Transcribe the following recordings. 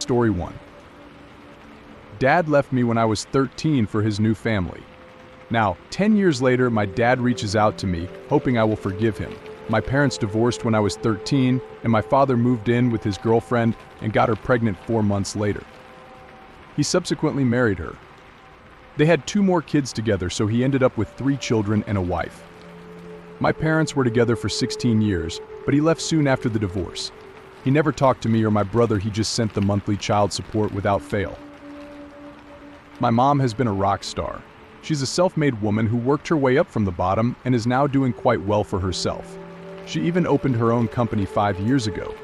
Story 1. Dad left me when I was 13 for his new family. Now, 10 years later, my dad reaches out to me, hoping I will forgive him. My parents divorced when I was 13, and my father moved in with his girlfriend and got her pregnant 4 months later. He subsequently married her. They had 2 more kids together, so he ended up with 3 children and a wife. My parents were together for 16 years, but he left soon after the divorce. He never talked to me or my brother, he just sent the monthly child support without fail. My mom has been a rock star. She's a self-made woman who worked her way up from the bottom and is now doing quite well for herself. She even opened her own company 5 years ago.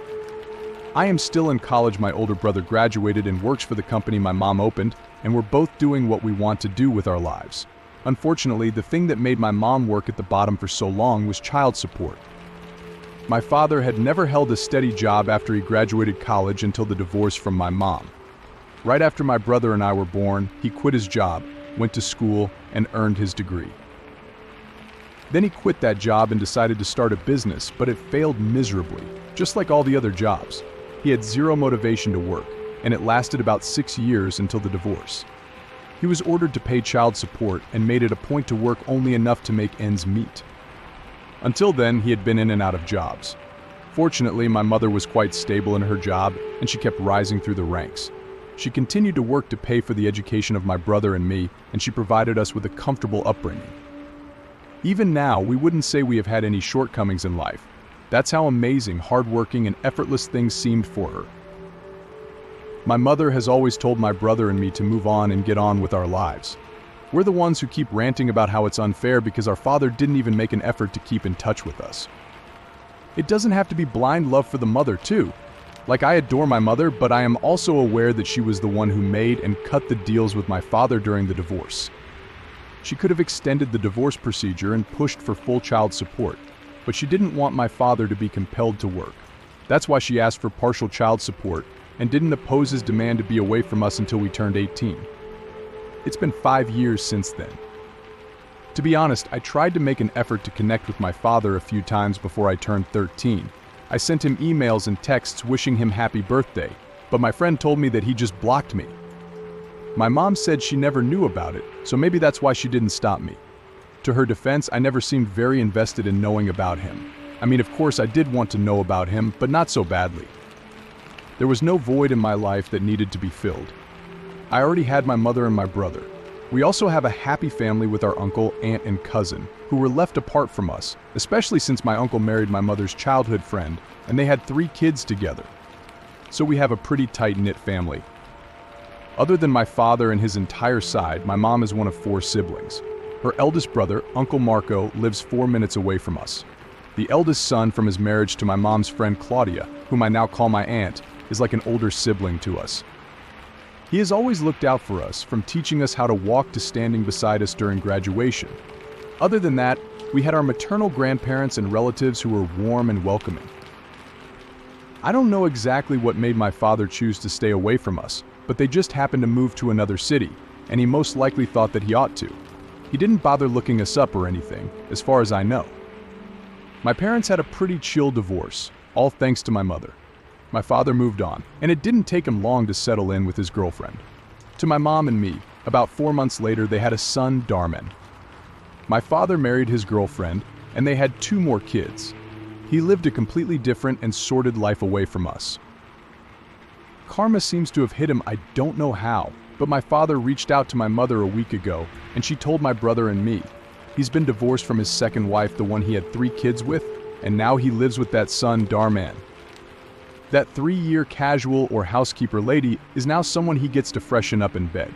I am still in college. My older brother graduated and works for the company my mom opened, and we're both doing what we want to do with our lives. Unfortunately, the thing that made my mom work at the bottom for so long was child support. My father had never held a steady job after he graduated college until the divorce from my mom. Right after my brother and I were born, he quit his job, went to school, and earned his degree. Then he quit that job and decided to start a business, but it failed miserably, just like all the other jobs. He had zero motivation to work, and it lasted about 6 years until the divorce. He was ordered to pay child support and made it a point to work only enough to make ends meet. Until then, he had been in and out of jobs. Fortunately, my mother was quite stable in her job, and she kept rising through the ranks. She continued to work to pay for the education of my brother and me, and she provided us with a comfortable upbringing. Even now, we wouldn't say we have had any shortcomings in life. That's how amazing, hardworking, and effortless things seemed for her. My mother has always told my brother and me to move on and get on with our lives. We're the ones who keep ranting about how it's unfair because our father didn't even make an effort to keep in touch with us. It doesn't have to be blind love for the mother, too. Like, I adore my mother, but I am also aware that she was the one who made and cut the deals with my father during the divorce. She could have extended the divorce procedure and pushed for full child support, but she didn't want my father to be compelled to work. That's why she asked for partial child support and didn't oppose his demand to be away from us until we turned 18. It's been 5 years since then. To be honest, I tried to make an effort to connect with my father a few times before I turned 13. I sent him emails and texts wishing him happy birthday, but my friend told me that he just blocked me. My mom said she never knew about it, so maybe that's why she didn't stop me. To her defense, I never seemed very invested in knowing about him. I mean, of course I did want to know about him, but not so badly. There was no void in my life that needed to be filled. I already had my mother and my brother. We also have a happy family with our uncle, aunt, and cousin, who were left apart from us, especially since my uncle married my mother's childhood friend, and they had 3 kids together. So we have a pretty tight-knit family. Other than my father and his entire side, my mom is one of 4 siblings. Her eldest brother, Uncle Marco, lives 4 minutes away from us. The eldest son from his marriage to my mom's friend Claudia, whom I now call my aunt, is like an older sibling to us. He has always looked out for us, from teaching us how to walk to standing beside us during graduation. Other than that, we had our maternal grandparents and relatives who were warm and welcoming. I don't know exactly what made my father choose to stay away from us, but they just happened to move to another city, and he most likely thought that he ought to. He didn't bother looking us up or anything, as far as I know. My parents had a pretty chill divorce, all thanks to my mother. My father moved on, and it didn't take him long to settle in with his girlfriend. To my mom and me, about 4 months later, they had a son, Darman. My father married his girlfriend, and they had 2 more kids. He lived a completely different and sordid life away from us. Karma seems to have hit him, I don't know how, but my father reached out to my mother a week ago, and she told my brother and me. He's been divorced from his second wife, the one he had 3 kids with, and now he lives with that son, Darman. That 3-year casual or housekeeper lady is now someone he gets to freshen up in bed.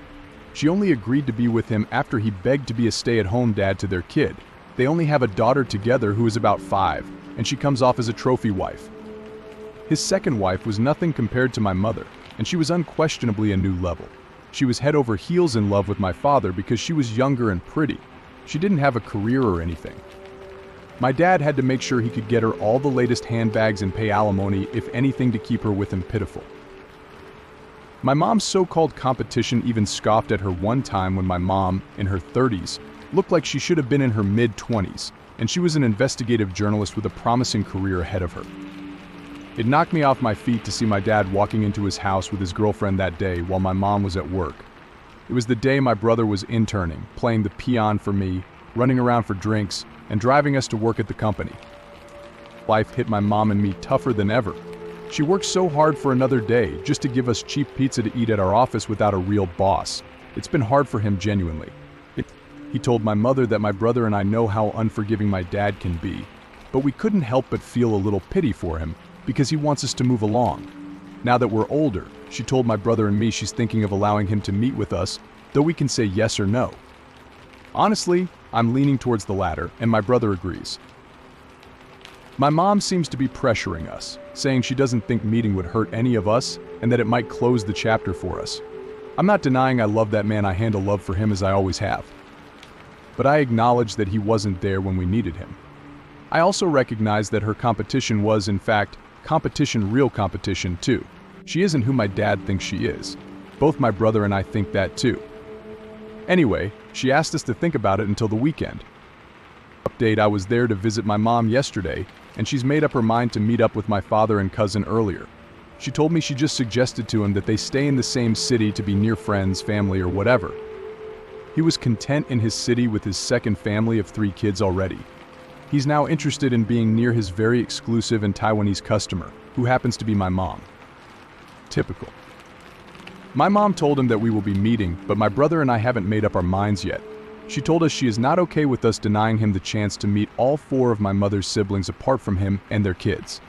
She only agreed to be with him after he begged to be a stay-at-home dad to their kid. They only have a daughter together who is about 5, and she comes off as a trophy wife. His second wife was nothing compared to my mother, and she was unquestionably a new level. She was head over heels in love with my father because she was younger and pretty. She didn't have a career or anything. My dad had to make sure he could get her all the latest handbags and pay alimony, if anything, to keep her with him pitiful. My mom's so-called competition even scoffed at her one time when my mom, in her 30s, looked like she should have been in her mid-20s, and she was an investigative journalist with a promising career ahead of her. It knocked me off my feet to see my dad walking into his house with his girlfriend that day while my mom was at work. It was the day my brother was interning, playing the peon for me, running around for drinks, and driving us to work at the company. Life hit my mom and me tougher than ever. She worked so hard for another day just to give us cheap pizza to eat at our office without a real boss. It's been hard for him genuinely. He told my mother that my brother and I know how unforgiving my dad can be, but we couldn't help but feel a little pity for him because he wants us to move along. Now that we're older, she told my brother and me she's thinking of allowing him to meet with us, though we can say yes or no. Honestly, I'm leaning towards the latter, and my brother agrees. My mom seems to be pressuring us, saying she doesn't think meeting would hurt any of us and that it might close the chapter for us. I'm not denying I love that man. I handle love for him as I always have. But I acknowledge that he wasn't there when we needed him. I also recognize that her competition was, in fact, real competition too. She isn't who my dad thinks she is. Both my brother and I think that too. Anyway, she asked us to think about it until the weekend. Update: I was there to visit my mom yesterday, and she's made up her mind to meet up with my father and cousin earlier. She told me she just suggested to him that they stay in the same city to be near friends, family, or whatever. He was content in his city with his second family of 3 kids already. He's now interested in being near his very exclusive and Taiwanese customer, who happens to be my mom. Typical. My mom told him that we will be meeting, but my brother and I haven't made up our minds yet. She told us she is not okay with us denying him the chance to meet all 4 of my mother's siblings apart from him and their kids.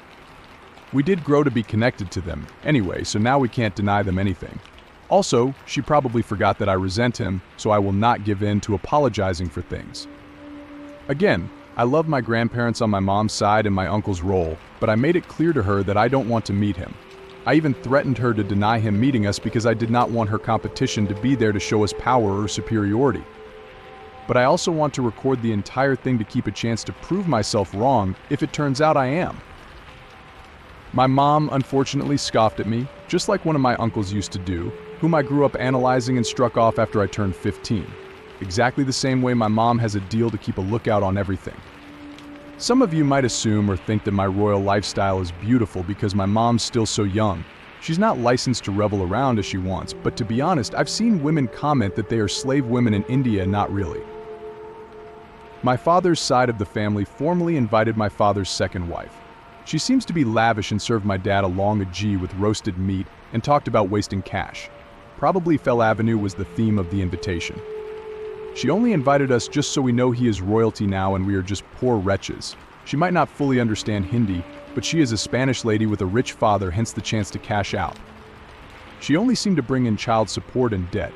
We did grow to be connected to them anyway, so now we can't deny them anything. Also, she probably forgot that I resent him, so I will not give in to apologizing for things. Again, I love my grandparents on my mom's side and my uncle's role, but I made it clear to her that I don't want to meet him. I even threatened her to deny him meeting us because I did not want her competition to be there to show us power or superiority. But I also want to record the entire thing to keep a chance to prove myself wrong if it turns out I am. My mom unfortunately scoffed at me, just like one of my uncles used to do, whom I grew up analyzing and struck off after I turned 15. Exactly the same way my mom has a deal to keep a lookout on everything. Some of you might assume or think that my royal lifestyle is beautiful because my mom's still so young. She's not licensed to revel around as she wants, but to be honest, I've seen women comment that they are slave women in India, not really. My father's side of the family formally invited my father's second wife. She seems to be lavish and served my dad a long G with roasted meat and talked about wasting cash. Probably Fell Avenue was the theme of the invitation. She only invited us just so we know he is royalty now and we are just poor wretches. She might not fully understand Hindi, but she is a Spanish lady with a rich father, hence the chance to cash out. She only seemed to bring in child support and debt,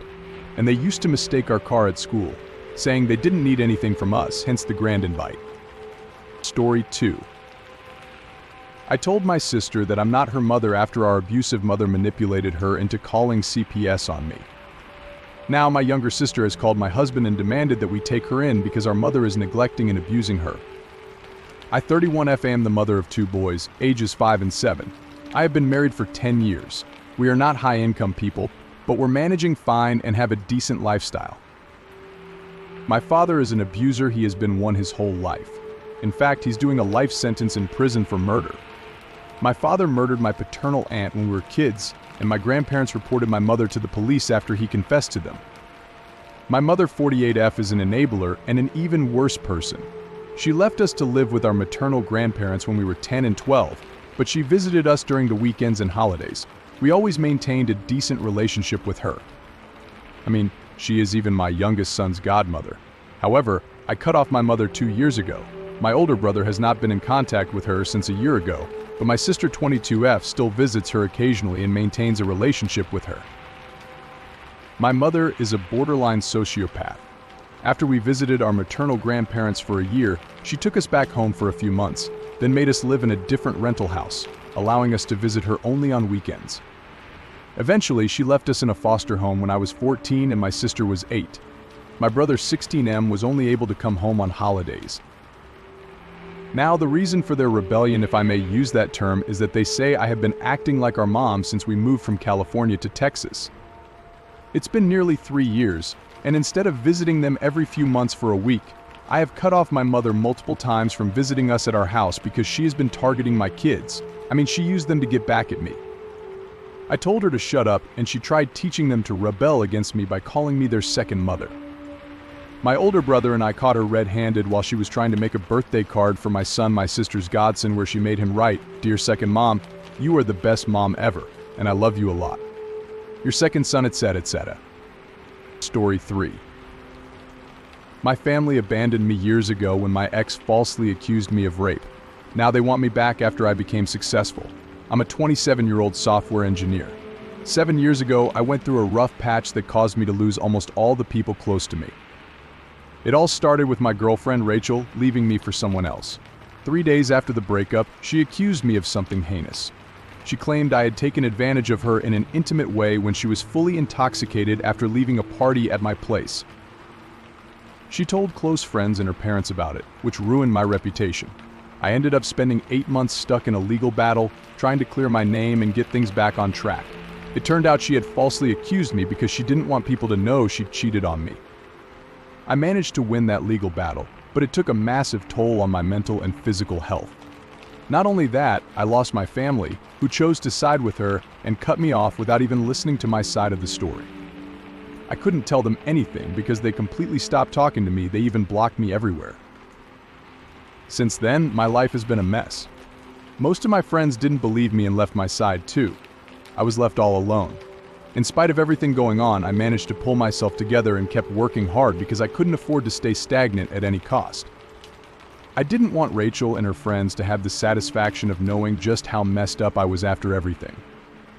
and they used to mistake our car at school, saying they didn't need anything from us, hence the grand invite. Story 2. I told my sister that I'm not her mother after our abusive mother manipulated her into calling CPS on me. Now my younger sister has called my husband and demanded that we take her in because our mother is neglecting and abusing her. I 31F am the mother of 2 boys, ages 5 and 7. I have been married for 10 years. We are not high-income people, but we're managing fine and have a decent lifestyle. My father is an abuser. He has been one his whole life. In fact, he's doing a life sentence in prison for murder. My father murdered my paternal aunt when we were kids, and my grandparents reported my mother to the police after he confessed to them. My mother 48F is an enabler and an even worse person. She left us to live with our maternal grandparents when we were 10 and 12, but she visited us during the weekends and holidays. We always maintained a decent relationship with her. I mean, she is even my youngest son's godmother. However, I cut off my mother 2 years ago. My older brother has not been in contact with her since a year ago, but my sister 22F still visits her occasionally and maintains a relationship with her. My mother is a borderline sociopath. After we visited our maternal grandparents for a year, she took us back home for a few months, then made us live in a different rental house, allowing us to visit her only on weekends. Eventually, she left us in a foster home when I was 14 and my sister was 8. My brother 16M was only able to come home on holidays. Now, the reason for their rebellion, if I may use that term, is that they say I have been acting like our mom since we moved from California to Texas. It's been nearly 3 years, and instead of visiting them every few months for a week, I have cut off my mother multiple times from visiting us at our house because she has been targeting my kids, She used them to get back at me. I told her to shut up, and she tried teaching them to rebel against me by calling me their second mother. My older brother and I caught her red-handed while she was trying to make a birthday card for my son, my sister's godson, where she made him write, "Dear second mom, you are the best mom ever, and I love you a lot. Your second son, etc., etc." Story 3. My family abandoned me years ago when my ex falsely accused me of rape. Now they want me back after I became successful. I'm a 27-year-old software engineer. 7 years ago, I went through a rough patch that caused me to lose almost all the people close to me. It all started with my girlfriend, Rachel, leaving me for someone else. 3 days after the breakup, she accused me of something heinous. She claimed I had taken advantage of her in an intimate way when she was fully intoxicated after leaving a party at my place. She told close friends and her parents about it, which ruined my reputation. I ended up spending 8 months stuck in a legal battle, trying to clear my name and get things back on track. It turned out she had falsely accused me because she didn't want people to know she'd cheated on me. I managed to win that legal battle, but it took a massive toll on my mental and physical health. Not only that, I lost my family, who chose to side with her and cut me off without even listening to my side of the story. I couldn't tell them anything because they completely stopped talking to me. They even blocked me everywhere. Since then, my life has been a mess. Most of my friends didn't believe me and left my side too. I was left all alone. In spite of everything going on, I managed to pull myself together and kept working hard because I couldn't afford to stay stagnant at any cost. I didn't want Rachel and her friends to have the satisfaction of knowing just how messed up I was after everything.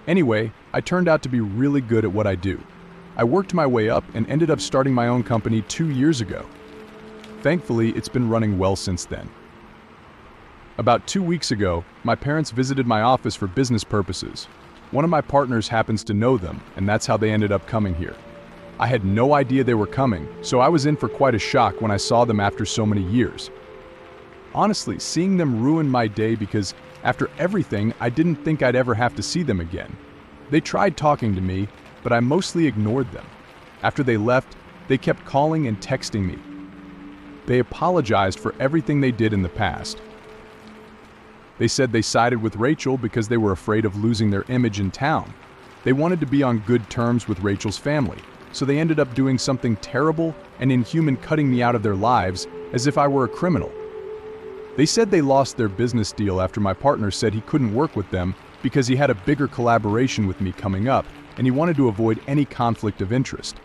Anyway, I turned out to be really good at what I do. I worked my way up and ended up starting my own company 2 years ago. Thankfully, it's been running well since then. About 2 weeks ago, my parents visited my office for business purposes. One of my partners happens to know them, and that's how they ended up coming here. I had no idea they were coming, so I was in for quite a shock when I saw them after so many years. Honestly, seeing them ruined my day because, after everything, I didn't think I'd ever have to see them again. They tried talking to me, but I mostly ignored them. After they left, they kept calling and texting me. They apologized for everything they did in the past. They said they sided with Rachel because they were afraid of losing their image in town. They wanted to be on good terms with Rachel's family, so they ended up doing something terrible and inhuman, cutting me out of their lives as if I were a criminal. They said they lost their business deal after my partner said he couldn't work with them because he had a bigger collaboration with me coming up and he wanted to avoid any conflict of interest.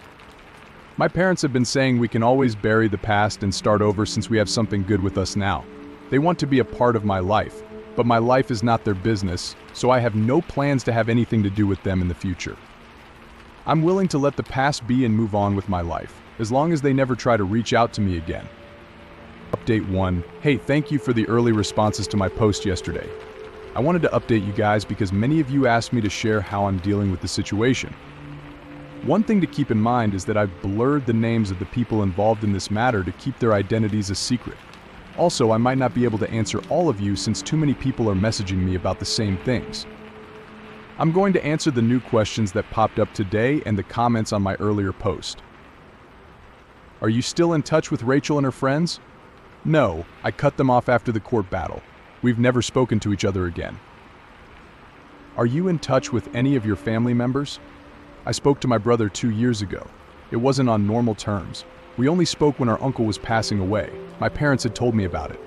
My parents have been saying we can always bury the past and start over since we have something good with us now. They want to be a part of my life, but my life is not their business, so I have no plans to have anything to do with them in the future. I'm willing to let the past be and move on with my life, as long as they never try to reach out to me again. Update 1. Hey, thank you for the early responses to my post yesterday. I wanted to update you guys because many of you asked me to share how I'm dealing with the situation. One thing to keep in mind is that I've blurred the names of the people involved in this matter to keep their identities a secret. Also, I might not be able to answer all of you since too many people are messaging me about the same things. I'm going to answer the new questions that popped up today and the comments on my earlier post. Are you still in touch with Rachel and her friends? No, I cut them off after the court battle. We've never spoken to each other again. Are you in touch with any of your family members? I spoke to my brother 2 years ago. It wasn't on normal terms. We only spoke when our uncle was passing away. My parents had told me about it.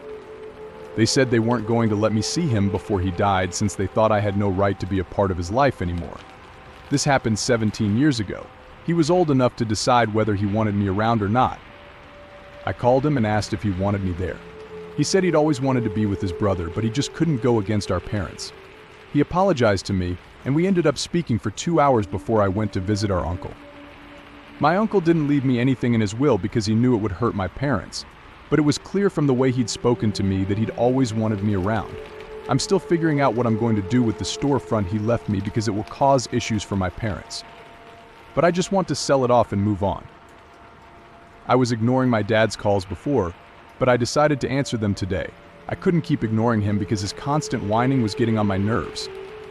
They said they weren't going to let me see him before he died since they thought I had no right to be a part of his life anymore. This happened 17 years ago. He was old enough to decide whether he wanted me around or not. I called him and asked if he wanted me there. He said he'd always wanted to be with his brother, but he just couldn't go against our parents. He apologized to me, and we ended up speaking for 2 hours before I went to visit our uncle. My uncle didn't leave me anything in his will because he knew it would hurt my parents, but it was clear from the way he'd spoken to me that he'd always wanted me around. I'm still figuring out what I'm going to do with the storefront he left me because it will cause issues for my parents. But I just want to sell it off and move on. I was ignoring my dad's calls before, but I decided to answer them today. I couldn't keep ignoring him because his constant whining was getting on my nerves.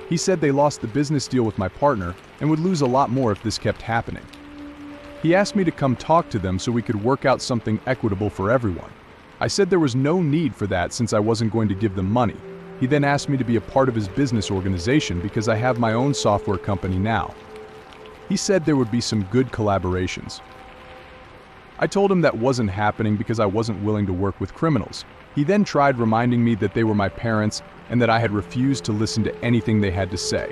He said they lost the business deal with my partner and would lose a lot more if this kept happening. He asked me to come talk to them so we could work out something equitable for everyone. I said there was no need for that since I wasn't going to give them money. He then asked me to be a part of his business organization because I have my own software company now. He said there would be some good collaborations. I told him that wasn't happening because I wasn't willing to work with criminals. He then tried reminding me that they were my parents and that I had refused to listen to anything they had to say.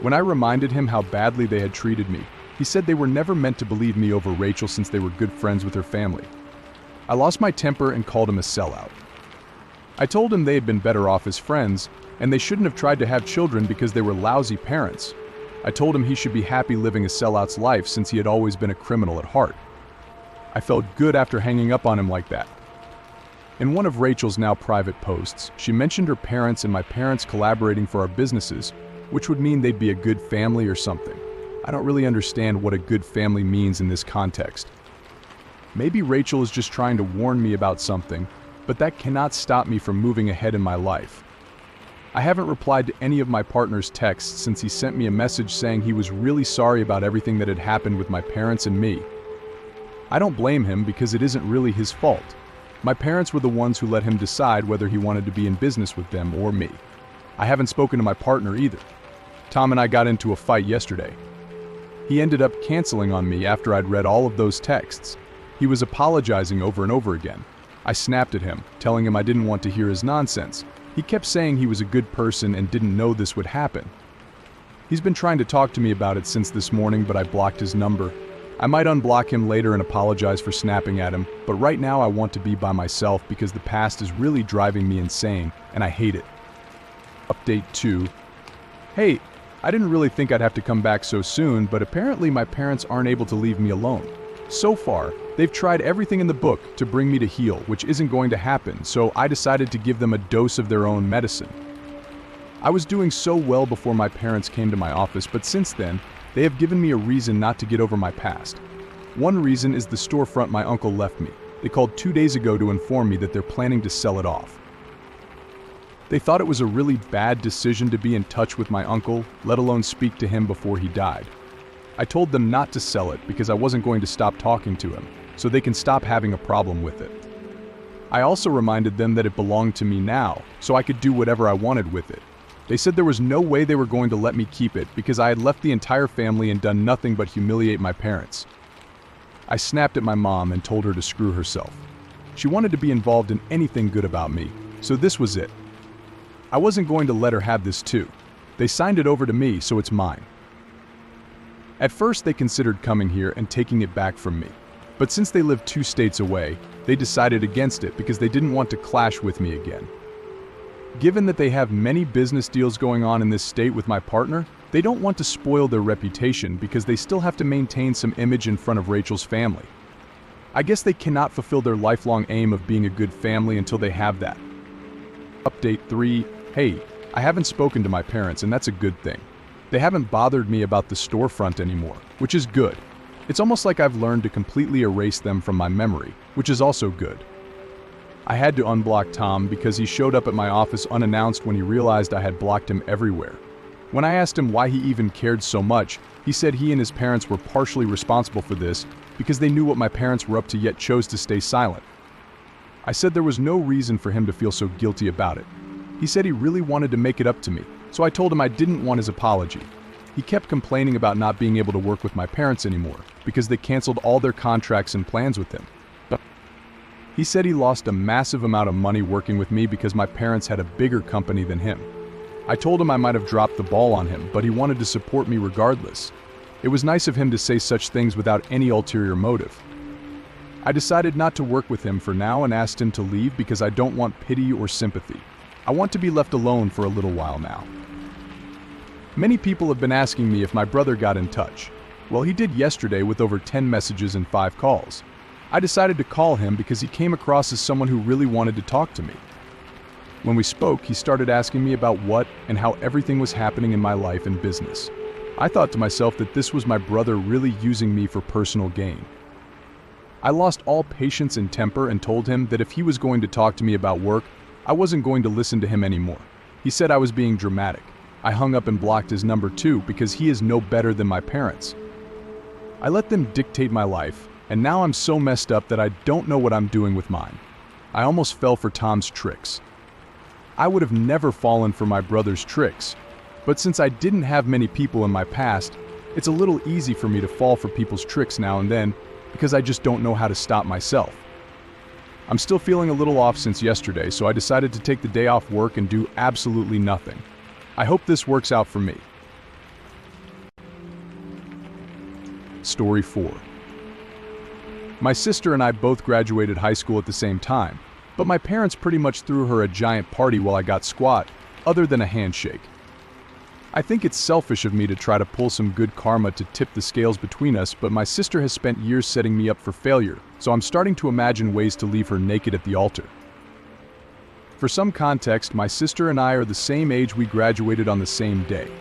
When I reminded him how badly they had treated me, he said they were never meant to believe me over Rachel since they were good friends with her family. I lost my temper and called him a sellout. I told him they had been better off as friends, and they shouldn't have tried to have children because they were lousy parents. I told him he should be happy living a sellout's life since he had always been a criminal at heart. I felt good after hanging up on him like that. In one of Rachel's now private posts, she mentioned her parents and my parents collaborating for our businesses, which would mean they'd be a good family or something. I don't really understand what a good family means in this context. Maybe Rachel is just trying to warn me about something, but that cannot stop me from moving ahead in my life. I haven't replied to any of my partner's texts since he sent me a message saying he was really sorry about everything that had happened with my parents and me. I don't blame him because it isn't really his fault. My parents were the ones who let him decide whether he wanted to be in business with them or me. I haven't spoken to my partner either. Tom and I got into a fight yesterday. He ended up canceling on me after I'd read all of those texts. He was apologizing over and over again. I snapped at him, telling him I didn't want to hear his nonsense. He kept saying he was a good person and didn't know this would happen. He's been trying to talk to me about it since this morning, but I blocked his number. I might unblock him later and apologize for snapping at him, but right now I want to be by myself because the past is really driving me insane, and I hate it. Update 2. Hey, I didn't really think I'd have to come back so soon, but apparently my parents aren't able to leave me alone. So far, they've tried everything in the book to bring me to heal, which isn't going to happen, so I decided to give them a dose of their own medicine. I was doing so well before my parents came to my office, but since then, they have given me a reason not to get over my past. One reason is the storefront my uncle left me. They called 2 days ago to inform me that they're planning to sell it off. They thought it was a really bad decision to be in touch with my uncle, let alone speak to him before he died. I told them not to sell it because I wasn't going to stop talking to him, so they can stop having a problem with it. I also reminded them that it belonged to me now, so I could do whatever I wanted with it. They said there was no way they were going to let me keep it because I had left the entire family and done nothing but humiliate my parents. I snapped at my mom and told her to screw herself. She wanted to be involved in anything good about me, so this was it. I wasn't going to let her have this too. They signed it over to me, so it's mine. At first they considered coming here and taking it back from me, but since they live 2 states away, they decided against it because they didn't want to clash with me again. Given that they have many business deals going on in this state with my partner, they don't want to spoil their reputation because they still have to maintain some image in front of Rachel's family. I guess they cannot fulfill their lifelong aim of being a good family until they have that. Update 3. Hey, I haven't spoken to my parents and that's a good thing. They haven't bothered me about the storefront anymore, which is good. It's almost like I've learned to completely erase them from my memory, which is also good. I had to unblock Tom because he showed up at my office unannounced when he realized I had blocked him everywhere. When I asked him why he even cared so much, he said he and his parents were partially responsible for this because they knew what my parents were up to yet chose to stay silent. I said there was no reason for him to feel so guilty about it. He said he really wanted to make it up to me, so I told him I didn't want his apology. He kept complaining about not being able to work with my parents anymore because they canceled all their contracts and plans with him. He said he lost a massive amount of money working with me because my parents had a bigger company than him. I told him I might have dropped the ball on him, but he wanted to support me regardless. It was nice of him to say such things without any ulterior motive. I decided not to work with him for now and asked him to leave because I don't want pity or sympathy. I want to be left alone for a little while now. Many people have been asking me if my brother got in touch. Well, he did yesterday with over 10 messages and 5 calls. I decided to call him because he came across as someone who really wanted to talk to me. When we spoke, he started asking me about what and how everything was happening in my life and business. I thought to myself that this was my brother really using me for personal gain. I lost all patience and temper and told him that if he was going to talk to me about work, I wasn't going to listen to him anymore. He said I was being dramatic. I hung up and blocked his number too because he is no better than my parents. I let them dictate my life, and now I'm so messed up that I don't know what I'm doing with mine. I almost fell for Tom's tricks. I would have never fallen for my brother's tricks. But since I didn't have many people in my past, it's a little easy for me to fall for people's tricks now and then because I just don't know how to stop myself. I'm still feeling a little off since yesterday, so I decided to take the day off work and do absolutely nothing. I hope this works out for me. Story 4. My sister and I both graduated high school at the same time, but my parents pretty much threw her a giant party while I got squat, other than a handshake. I think it's selfish of me to try to pull some good karma to tip the scales between us, but my sister has spent years setting me up for failure, so I'm starting to imagine ways to leave her naked at the altar. For some context, my sister and I are the same age. We graduated on the same day.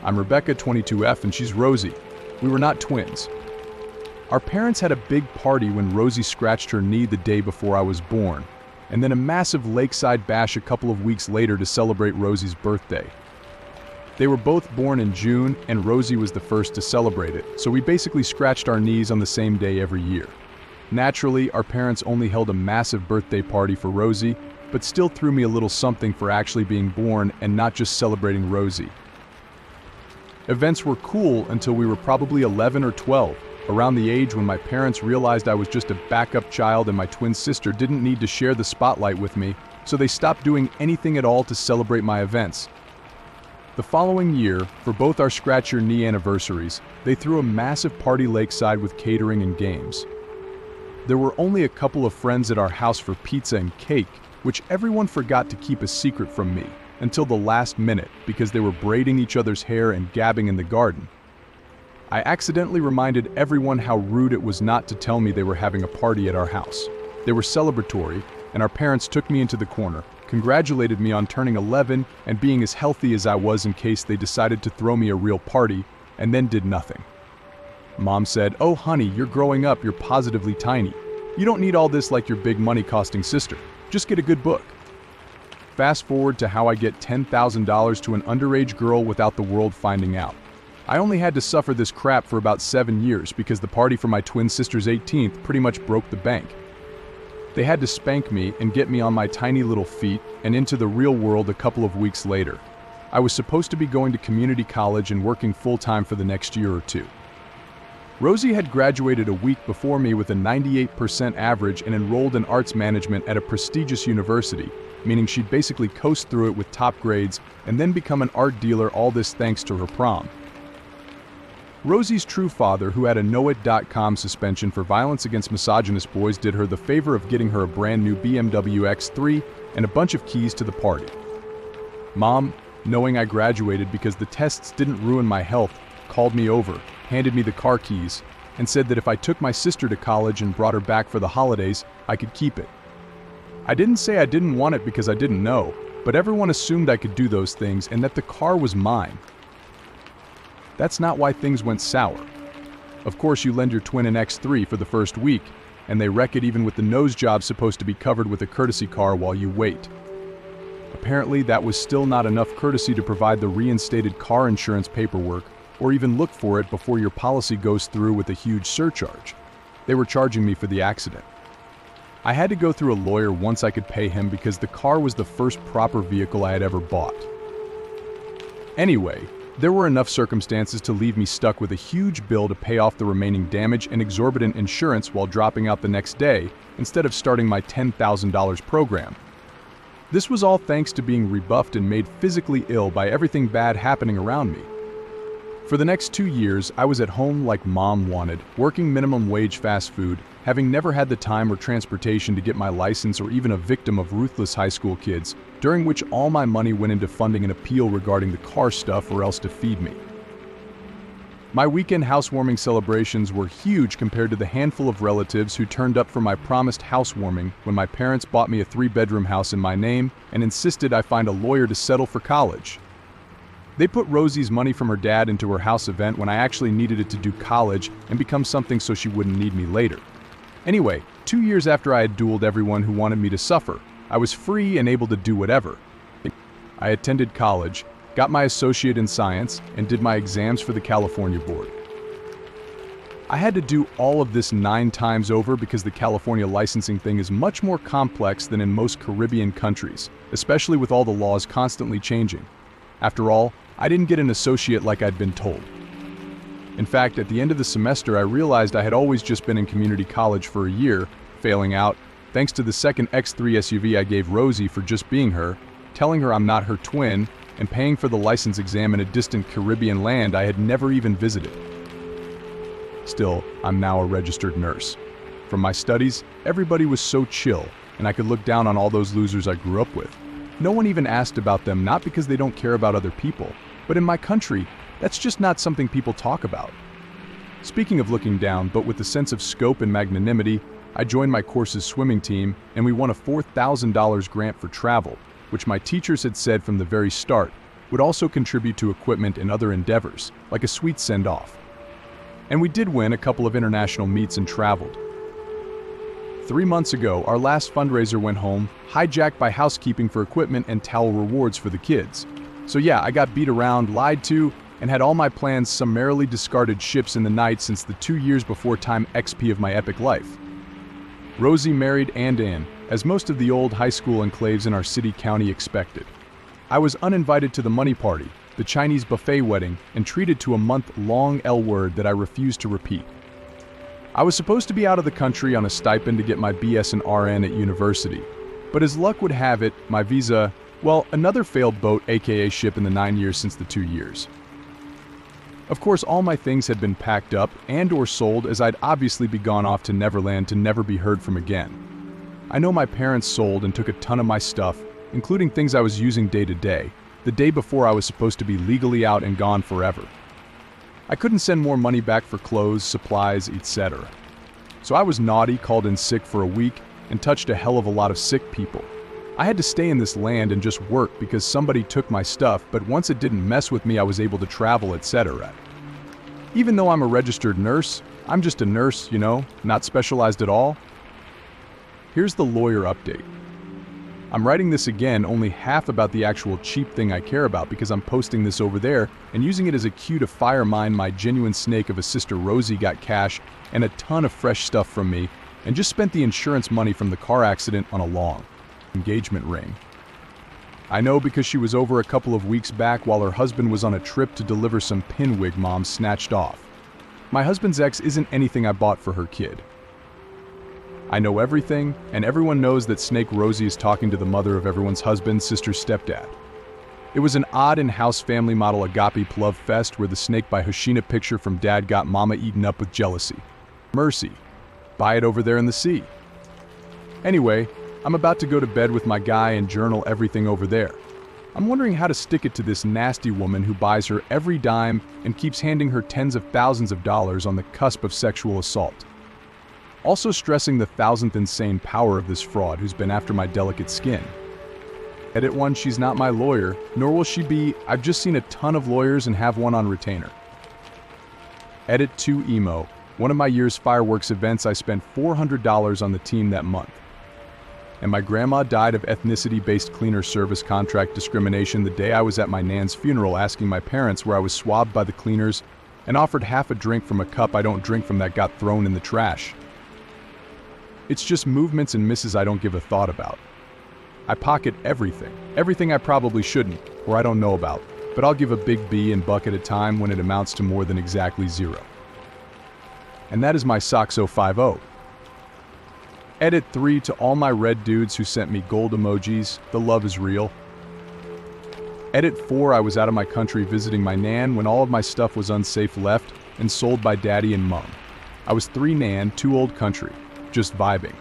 I'm Rebecca, 22F, and she's Rosie. We were not twins. Our parents had a big party when Rosie scratched her knee the day before I was born, and then a massive lakeside bash a couple of weeks later to celebrate Rosie's birthday. They were both born in June, and Rosie was the first to celebrate it, so we basically scratched our knees on the same day every year. Naturally, our parents only held a massive birthday party for Rosie, but still threw me a little something for actually being born and not just celebrating Rosie. Events were cool until we were probably 11 or 12, around the age when my parents realized I was just a backup child and my twin sister didn't need to share the spotlight with me, so they stopped doing anything at all to celebrate my events. The following year, for both our Scratch Your Knee anniversaries, they threw a massive party lakeside with catering and games. There were only a couple of friends at our house for pizza and cake, which everyone forgot to keep a secret from me until the last minute because they were braiding each other's hair and gabbing in the garden. I accidentally reminded everyone how rude it was not to tell me they were having a party at our house. They were celebratory, and our parents took me into the corner, congratulated me on turning 11 and being as healthy as I was in case they decided to throw me a real party, and then did nothing. Mom said, "Oh honey, you're growing up, you're positively tiny. You don't need all this like your big money-costing sister. Just get a good book." Fast forward to how I get $10,000 to an underage girl without the world finding out. I only had to suffer this crap for about 7 years because the party for my twin sister's 18th pretty much broke the bank. They had to spank me and get me on my tiny little feet and into the real world a couple of weeks later. I was supposed to be going to community college and working full-time for the next year or two. Rosie had graduated a week before me with a 98% average and enrolled in arts management at a prestigious university, meaning she'd basically coast through it with top grades and then become an art dealer, all this thanks to her prom. Rosie's true father, who had a knowit.com suspension for violence against misogynist boys, did her the favor of getting her a brand new BMW X3 and a bunch of keys to the party. Mom, knowing I graduated because the tests didn't ruin my health, called me over, handed me the car keys, and said that if I took my sister to college and brought her back for the holidays, I could keep it. I didn't say I didn't want it because I didn't know, but everyone assumed I could do those things and that the car was mine. That's not why things went sour. Of course, you lend your twin an X3 for the first week, and they wreck it even with the nose job supposed to be covered with a courtesy car while you wait. Apparently, that was still not enough courtesy to provide the reinstated car insurance paperwork or even look for it before your policy goes through with a huge surcharge. They were charging me for the accident. I had to go through a lawyer once I could pay him because the car was the first proper vehicle I had ever bought. Anyway, there were enough circumstances to leave me stuck with a huge bill to pay off the remaining damage and exorbitant insurance while dropping out the next day instead of starting my $10,000 program. This was all thanks to being rebuffed and made physically ill by everything bad happening around me. For the next 2 years, I was at home like Mom wanted, working minimum wage fast food, having never had the time or transportation to get my license or even a victim of ruthless high school kids, during which all my money went into funding an appeal regarding the car stuff or else to feed me. My weekend housewarming celebrations were huge compared to the handful of relatives who turned up for my promised housewarming when my parents bought me a 3-bedroom house in my name and insisted I find a lawyer to settle for college. They put Rosie's money from her dad into her house event when I actually needed it to do college and become something so she wouldn't need me later. Anyway, 2 years after I had dueled everyone who wanted me to suffer, I was free and able to do whatever. I attended college, got my associate in science, and did my exams for the California board. I had to do all of this 9 times over because the California licensing thing is much more complex than in most Caribbean countries, especially with all the laws constantly changing. After all, I didn't get an associate like I'd been told. In fact, at the end of the semester, I realized I had always just been in community college for a year, failing out, thanks to the second X3 SUV I gave Rosie for just being her, telling her I'm not her twin, and paying for the license exam in a distant Caribbean land I had never even visited. Still, I'm now a registered nurse. From my studies, everybody was so chill, and I could look down on all those losers I grew up with. No one even asked about them, not because they don't care about other people, but in my country, that's just not something people talk about. Speaking of looking down, but with a sense of scope and magnanimity, I joined my course's swimming team, and we won a $4,000 grant for travel, which my teachers had said from the very start would also contribute to equipment and other endeavors, like a sweet send-off. And we did win a couple of international meets and traveled. 3 months ago, our last fundraiser went home, hijacked by housekeeping for equipment and towel rewards for the kids. So yeah, I got beat around, lied to, and had all my plans summarily discarded ships in the night since the 2 years before time XP of my epic life. Rosie married and in, as most of the old high school enclaves in our city-county expected. I was uninvited to the money party, the Chinese buffet wedding, and treated to a month-long L word that I refused to repeat. I was supposed to be out of the country on a stipend to get my BS and RN at university, but as luck would have it, my visa, well, another failed boat aka ship in the 9 years since the 2 years. Of course, all my things had been packed up and or sold, as I'd obviously be gone off to Neverland to never be heard from again. I know my parents sold and took a ton of my stuff, including things I was using day to day, the day before I was supposed to be legally out and gone forever. I couldn't send more money back for clothes, supplies, etc. So I was naughty, called in sick for a week, and touched a hell of a lot of sick people. I had to stay in this land and just work because somebody took my stuff, but once it didn't mess with me, I was able to travel, etc. Even though I'm a registered nurse, I'm just a nurse, you know, not specialized at all. Here's the lawyer update. I'm writing this again only half about the actual cheap thing I care about because I'm posting this over there and using it as a cue to fire mine my genuine snake of a sister Rosie got cash and a ton of fresh stuff from me and just spent the insurance money from the car accident on a long engagement ring. I know because she was over a couple of weeks back while her husband was on a trip to deliver some pinwig mom snatched off. My husband's ex isn't anything I bought for her kid. I know everything, and everyone knows that Snake Rosie is talking to the mother of everyone's husband, sister's stepdad. It was an odd in-house family model agape love fest where the snake by Hoshina picture from dad got mama eaten up with jealousy. Mercy. Buy it over there in the sea. Anyway, I'm about to go to bed with my guy and journal everything over there. I'm wondering how to stick it to this nasty woman who buys her every dime and keeps handing her tens of thousands of dollars on the cusp of sexual assault. Also stressing the thousandth insane power of this fraud who's been after my delicate skin. Edit 1, she's not my lawyer, nor will she be. I've just seen a ton of lawyers and have one on retainer. Edit 2, emo. One of my year's fireworks events, I spent $400 on the team that month. And my grandma died of ethnicity-based cleaner service contract discrimination the day I was at my nan's funeral asking my parents where I was swabbed by the cleaners and offered half a drink from a cup I don't drink from that got thrown in the trash. It's just movements and misses I don't give a thought about. I pocket everything I probably shouldn't, or I don't know about, but I'll give a big B and buck at a time when it amounts to more than exactly zero. And that is my Soxo 50. Edit 3, to all my red dudes who sent me gold emojis, the love is real. Edit 4, I was out of my country visiting my nan when all of my stuff was unsafe left and sold by daddy and mum. I was 3 nan, 2 old country. Just vibing.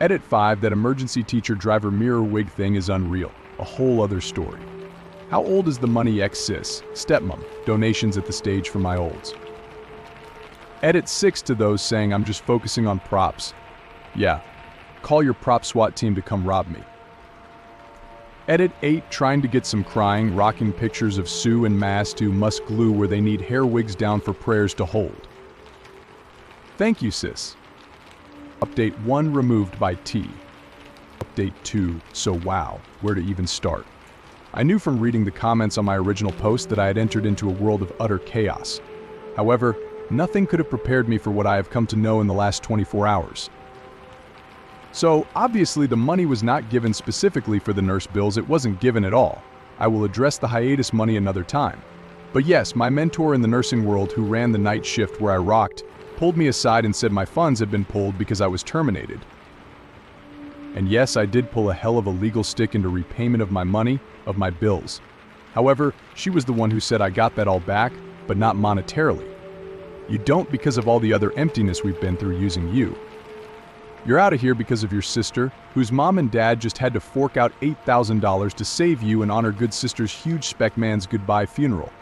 Edit 5, that emergency teacher driver mirror wig thing is unreal. A whole other story. How old is the money ex-sis? Stepmom. Donations at the stage for my olds. Edit 6, to those saying I'm just focusing on props. Yeah. Call your prop SWAT team to come rob me. Edit 8, trying to get some crying, rocking pictures of Sue and Mast who must glue where they need hair wigs down for prayers to hold. Thank you, sis. Update 1, removed by T. Update 2, so wow, where to even start? I knew from reading the comments on my original post that I had entered into a world of utter chaos. However, Nothing could have prepared me for what I have come to know in the last 24 hours. So, obviously the money was not given specifically for the nurse bills, it wasn't given at all. I will address the hiatus money another time. But yes, my mentor in the nursing world who ran the night shift where I rocked, pulled me aside and said my funds had been pulled because I was terminated. And yes, I did pull a hell of a legal stick into repayment of my money, of my bills. However, she was the one who said I got that all back, but not monetarily. You don't because of all the other emptiness we've been through using you. You're out of here because of your sister, whose mom and dad just had to fork out $8,000 to save you and honor good sister's huge spec man's goodbye funeral.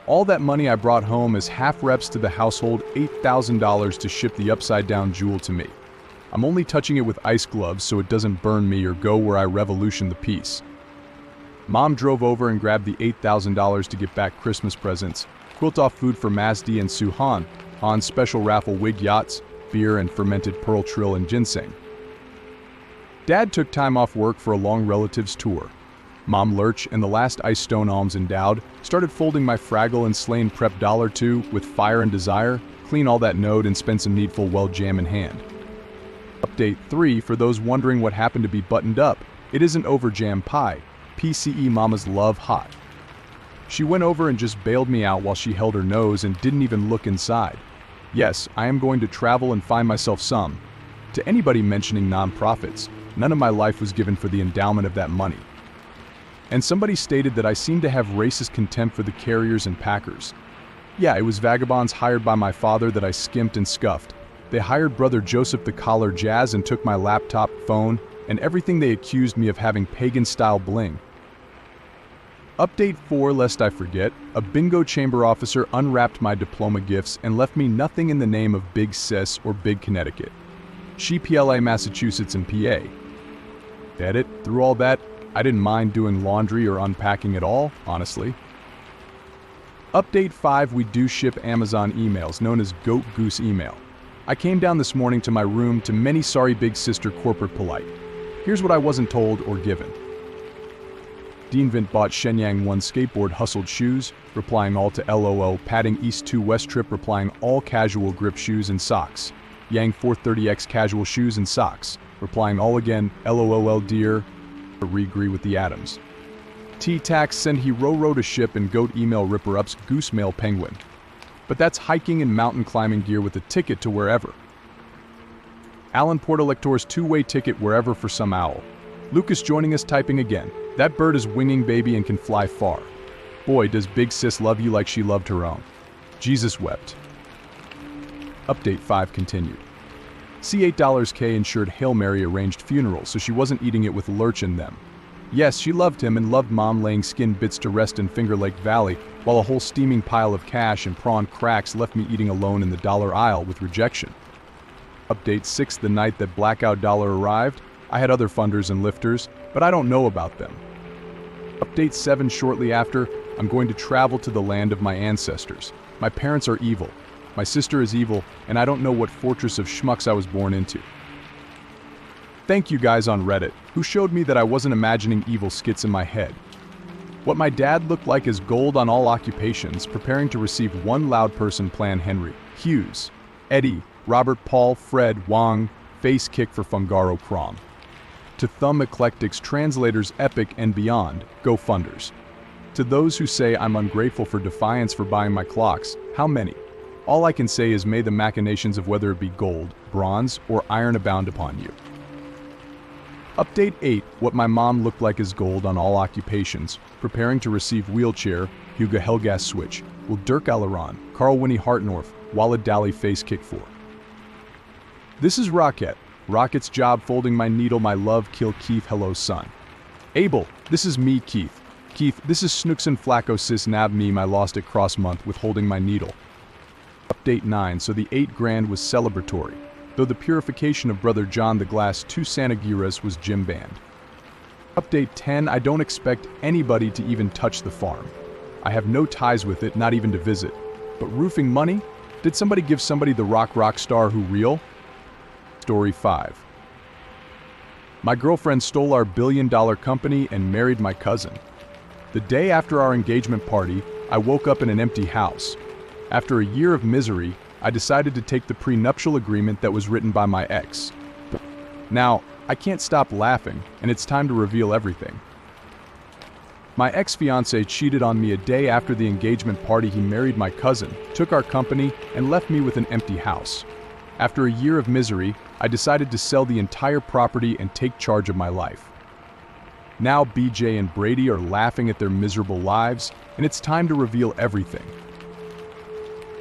All that money I brought home as half reps to the household, $8,000 to ship the upside-down jewel to me. I'm only touching it with ice gloves so it doesn't burn me or go where I revolution the piece. Mom drove over and grabbed the $8,000 to get back Christmas presents, quilt-off food for Mazdi and Suhan, Han's special raffle wig yachts, beer and fermented pearl trill and ginseng. Dad took time off work for a long relatives tour. Mom Lurch and the last ice stone alms endowed started folding my Fraggle and Slain prep $2 with fire and desire, clean all that node and spend some needful well jam in hand. Update 3 for those wondering what happened to be buttoned up, it isn't over jam pie, PCE Mama's love hot. She went over and just bailed me out while she held her nose and didn't even look inside. Yes, I am going to travel and find myself some. To anybody mentioning nonprofits, none of my life was given for the endowment of that money. And somebody stated that I seem to have racist contempt for the carriers and packers. Yeah, it was vagabonds hired by my father that I skimped and scuffed. They hired brother Joseph the Collar Jazz and took my laptop, phone, and everything. They accused me of having pagan-style bling. Update 4, lest I forget, a bingo chamber officer unwrapped my diploma gifts and left me nothing in the name of Big Sis or Big Connecticut. She PLA Massachusetts and PA. Edit, through all that, I didn't mind doing laundry or unpacking at all, honestly. Update 5, we do ship Amazon emails, known as Goat Goose Email. I came down this morning to my room to many sorry big sister corporate polite. Here's what I wasn't told or given. Dean Vint bought Shenyang 1 skateboard hustled shoes, replying all to LOL, padding East 2 West trip, replying all casual grip shoes and socks. Yang 430X casual shoes and socks, replying all again, LOL dear, re-agree with the atoms. T-Tax send he row to ship and goat email ripper-ups goose mail penguin. But that's hiking and mountain climbing gear with a ticket to wherever. Alan Portalector's 2-way ticket wherever for some owl. Lucas joining us typing again. That bird is winging baby and can fly far. Boy, does Big Sis love you like she loved her own. Jesus wept. Update 5 continued. C$8K insured Hail Mary arranged funeral so she wasn't eating it with Lurch and them. Yes, she loved him and loved Mom laying skin bits to rest in Finger Lake Valley while a whole steaming pile of cash and prawn cracks left me eating alone in the dollar aisle with rejection. Update 6, the night that Blackout Dollar arrived, I had other funders and lifters, but I don't know about them. Update 7, shortly after, I'm going to travel to the land of my ancestors. My parents are evil. My sister is evil, and I don't know what fortress of schmucks I was born into. Thank you guys on Reddit, who showed me that I wasn't imagining evil skits in my head. What my dad looked like is gold on all occupations, preparing to receive one loud person plan Henry, Hughes, Eddie, Robert Paul, Fred, Wang, face kick for Fungaro Crom. To Thumb Eclectics, Translators Epic and Beyond, Go Funders. To those who say I'm ungrateful for Defiance for buying my clocks, how many? All I can say is may the machinations of whether it be gold, bronze, or iron abound upon you. Update 8, what my mom looked like is gold on all occupations, preparing to receive wheelchair, Hugo Helgas switch, will Dirk Alleron, Carl Winnie Hartnorf, Walid Dali face kick for. This is Rocket. Rocket's job folding my needle, my love, kill Keith, hello son. Abel, this is me, Keith. Keith, this is Snooks and Flacco sis nab me, my lost at cross month with holding my needle. Update 9, so the 8 grand was celebratory, though the purification of Brother John the Glass 2 Sanagiras was gym banned. Update 10, I don't expect anybody to even touch the farm. I have no ties with it, not even to visit. But roofing money? Did somebody give somebody the rock star who real? Story 5. My girlfriend stole our billion-dollar company and married my cousin. The day after our engagement party, I woke up in an empty house. After a year of misery, I decided to take the prenuptial agreement that was written by my ex. Now, I can't stop laughing, and it's time to reveal everything. My ex-fiancé cheated on me a day after the engagement party. He married my cousin, took our company, and left me with an empty house. After a year of misery, I decided to sell the entire property and take charge of my life. Now BJ and Brady are laughing at their miserable lives, and it's time to reveal everything.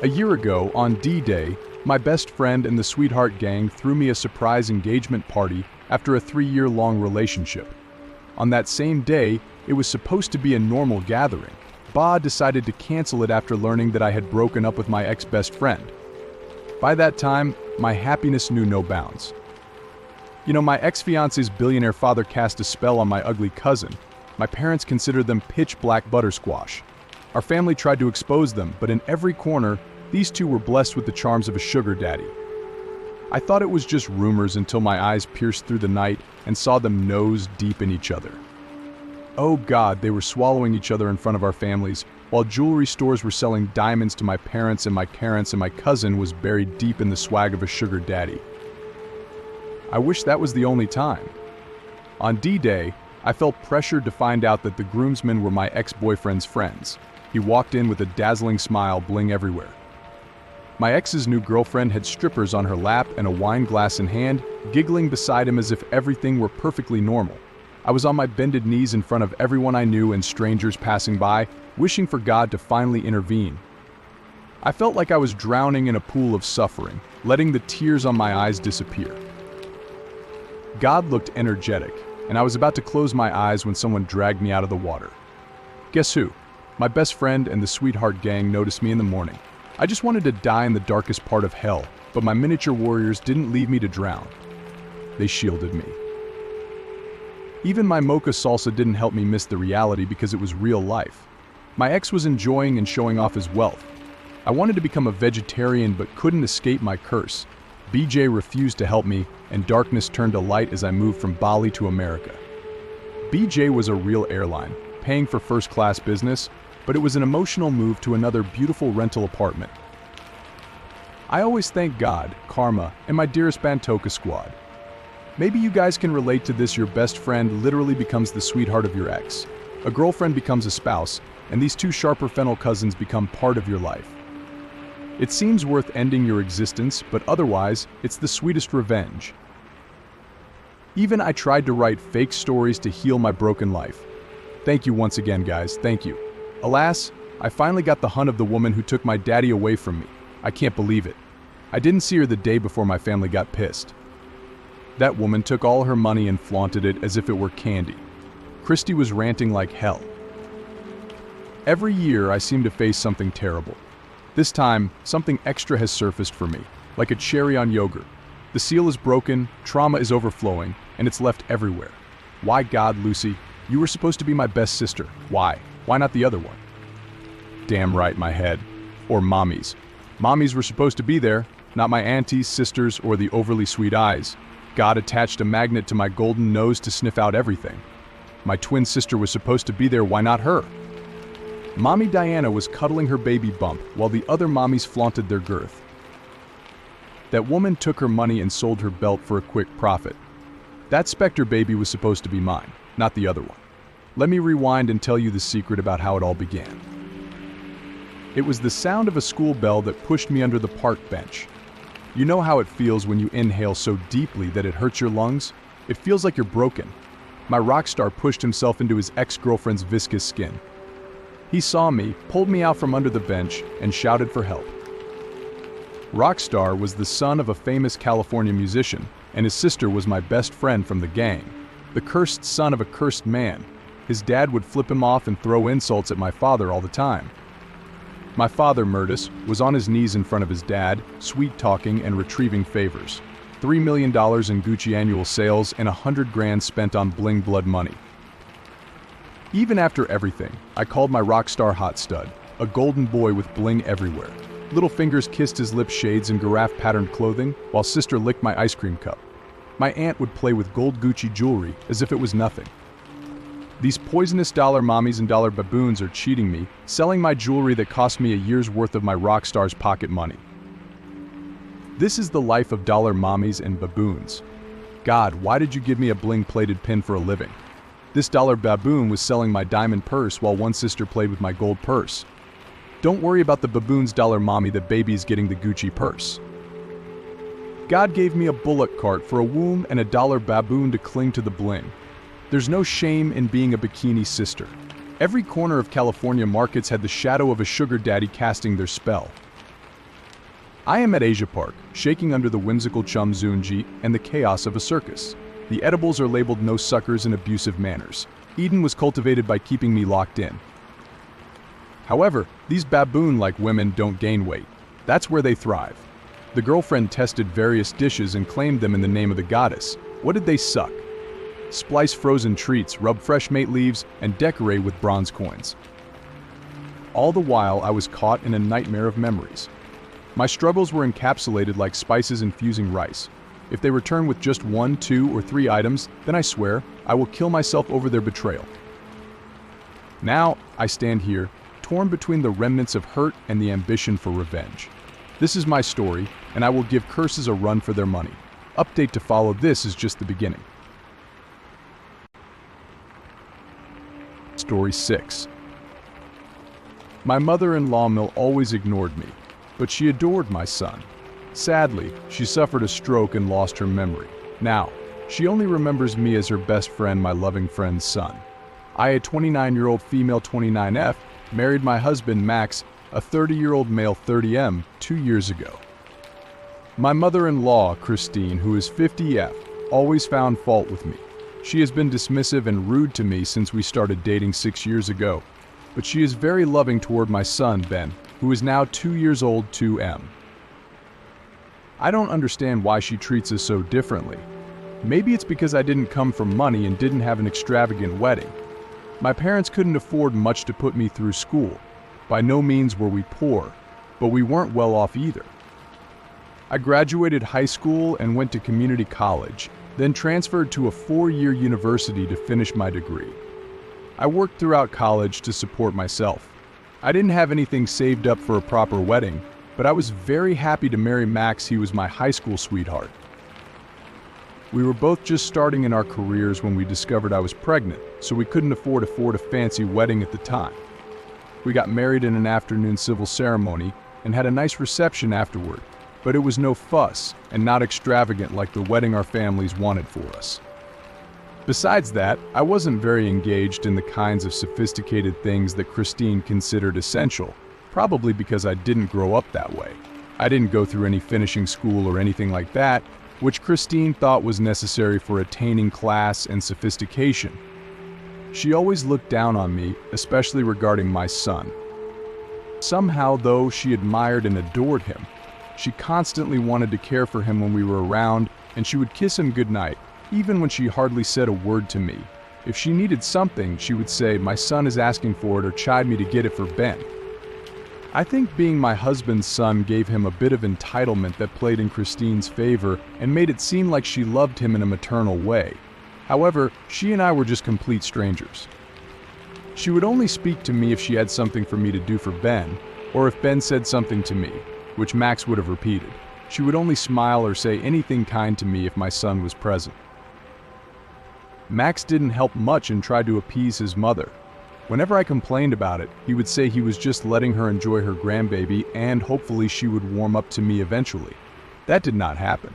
A year ago, on D-Day, my best friend and the Sweetheart Gang threw me a surprise engagement party after a 3-year-long relationship. On that same day, it was supposed to be a normal gathering. Ba decided to cancel it after learning that I had broken up with my ex-best friend. By that time, my happiness knew no bounds. You know, my ex-fiance's billionaire father cast a spell on my ugly cousin. My parents considered them pitch black buttersquash. Our family tried to expose them, but in every corner, these two were blessed with the charms of a sugar daddy. I thought it was just rumors until my eyes pierced through the night and saw them nose deep in each other. Oh God, they were swallowing each other in front of our families, while jewelry stores were selling diamonds to my parents, and my cousin was buried deep in the swag of a sugar daddy. I wish that was the only time. On D-Day, I felt pressured to find out that the groomsmen were my ex-boyfriend's friends. He walked in with a dazzling smile, bling everywhere. My ex's new girlfriend had strippers on her lap and a wine glass in hand, giggling beside him as if everything were perfectly normal. I was on my bended knees in front of everyone I knew and strangers passing by, wishing for God to finally intervene. I felt like I was drowning in a pool of suffering, letting the tears on my eyes disappear. God looked energetic, and I was about to close my eyes when someone dragged me out of the water. Guess who? My best friend and the Sweetheart Gang noticed me in the morning. I just wanted to die in the darkest part of hell, but my miniature warriors didn't leave me to drown. They shielded me. Even my mocha salsa didn't help me miss the reality because it was real life. My ex was enjoying and showing off his wealth. I wanted to become a vegetarian but couldn't escape my curse. BJ refused to help me, and darkness turned to light as I moved from Bali to America. BJ was a real airline, paying for first-class business, but it was an emotional move to another beautiful rental apartment. I always thank God, karma, and my dearest Bantoka squad. Maybe you guys can relate to this. Your best friend literally becomes the sweetheart of your ex. A girlfriend becomes a spouse, and these two sharper fennel cousins become part of your life. It seems worth ending your existence, but otherwise, it's the sweetest revenge. Even I tried to write fake stories to heal my broken life. Thank you once again, guys, thank you. Alas, I finally got the hunt of the woman who took my daddy away from me. I can't believe it. I didn't see her the day before my family got pissed. That woman took all her money and flaunted it as if it were candy. Christy was ranting like hell. Every year, I seem to face something terrible. This time, something extra has surfaced for me, like a cherry on yogurt. The seal is broken, trauma is overflowing, and it's left everywhere. Why God, Lucy? You were supposed to be my best sister. Why? Why not the other one? Damn right, my head. Or mommies. Mommies were supposed to be there, not my aunties, sisters, or the overly sweet eyes. God attached a magnet to my golden nose to sniff out everything. My twin sister was supposed to be there, why not her? Mommy Diana was cuddling her baby bump while the other mommies flaunted their girth. That woman took her money and sold her belt for a quick profit. That Spectre baby was supposed to be mine, not the other one. Let me rewind and tell you the secret about how it all began. It was the sound of a school bell that pushed me under the park bench. You know how it feels when you inhale so deeply that it hurts your lungs? It feels like you're broken. My rock star pushed himself into his ex-girlfriend's viscous skin. He saw me, pulled me out from under the bench, and shouted for help. Rockstar was the son of a famous California musician, and his sister was my best friend from the gang. The cursed son of a cursed man. His dad would flip him off and throw insults at my father all the time. My father, Murtis, was on his knees in front of his dad, sweet-talking and retrieving favors. $3 million in Gucci annual sales and $100 grand spent on bling blood money. Even after everything, I called my rock star hot stud, a golden boy with bling everywhere. Little fingers kissed his lip shades in giraffe-patterned clothing, while sister licked my ice cream cup. My aunt would play with gold Gucci jewelry as if it was nothing. These poisonous dollar mommies and dollar baboons are cheating me, selling my jewelry that cost me a year's worth of my rock star's pocket money. This is the life of dollar mommies and baboons. God, why did you give me a bling-plated pin for a living? This dollar baboon was selling my diamond purse while one sister played with my gold purse. Don't worry about the baboon's dollar mommy, the baby's getting the Gucci purse. God gave me a bullock cart for a womb and a dollar baboon to cling to the bling. There's no shame in being a bikini sister. Every corner of California markets had the shadow of a sugar daddy casting their spell. I am at Asia Park, shaking under the whimsical chum Zunji and the chaos of a circus. The edibles are labeled no suckers and abusive manners. Eden was cultivated by keeping me locked in. However, these baboon-like women don't gain weight. That's where they thrive. The girlfriend tested various dishes and claimed them in the name of the goddess. What did they suck? Splice frozen treats, rub fresh mate leaves, and decorate with bronze coins. All the while, I was caught in a nightmare of memories. My struggles were encapsulated like spices infusing rice. If they return with just 1, 2, or 3 items, then I swear I will kill myself over their betrayal. Now, I stand here, torn between the remnants of hurt and the ambition for revenge. This is my story, and I will give curses a run for their money. Update to follow. This is just the beginning. Story 6. My mother-in-law always ignored me, but she adored my son. Sadly, she suffered a stroke and lost her memory. Now, she only remembers me as her best friend, my loving friend's son. I, a 29-year-old female 29F, married my husband Max, a 30-year-old male 30M, 2 years ago. My mother-in-law, Christine, who is 50F, always found fault with me. She has been dismissive and rude to me since we started dating 6 years ago, but she is very loving toward my son, Ben, who is now 2 years old, 2M. I don't understand why she treats us so differently. Maybe it's because I didn't come from money and didn't have an extravagant wedding. My parents couldn't afford much to put me through school. By no means were we poor, but we weren't well off either. I graduated high school and went to community college, then transferred to a 4-year university to finish my degree. I worked throughout college to support myself. I didn't have anything saved up for a proper wedding, but I was very happy to marry Max. He was my high school sweetheart. We were both just starting in our careers when we discovered I was pregnant, so we couldn't afford a fancy wedding at the time. We got married in an afternoon civil ceremony and had a nice reception afterward, but it was no fuss and not extravagant like the wedding our families wanted for us. Besides that, I wasn't very engaged in the kinds of sophisticated things that Christine considered essential, probably because I didn't grow up that way. I didn't go through any finishing school or anything like that, which Christine thought was necessary for attaining class and sophistication. She always looked down on me, especially regarding my son. Somehow, though, she admired and adored him. She constantly wanted to care for him when we were around, and she would kiss him goodnight, even when she hardly said a word to me. If she needed something, she would say, "My son is asking for it," or chide me to get it for Ben. I think being my husband's son gave him a bit of entitlement that played in Christine's favor and made it seem like she loved him in a maternal way. However, she and I were just complete strangers. She would only speak to me if she had something for me to do for Ben, or if Ben said something to me, which Max would have repeated. She would only smile or say anything kind to me if my son was present. Max didn't help much and tried to appease his mother. Whenever I complained about it, he would say he was just letting her enjoy her grandbaby and hopefully she would warm up to me eventually. That did not happen.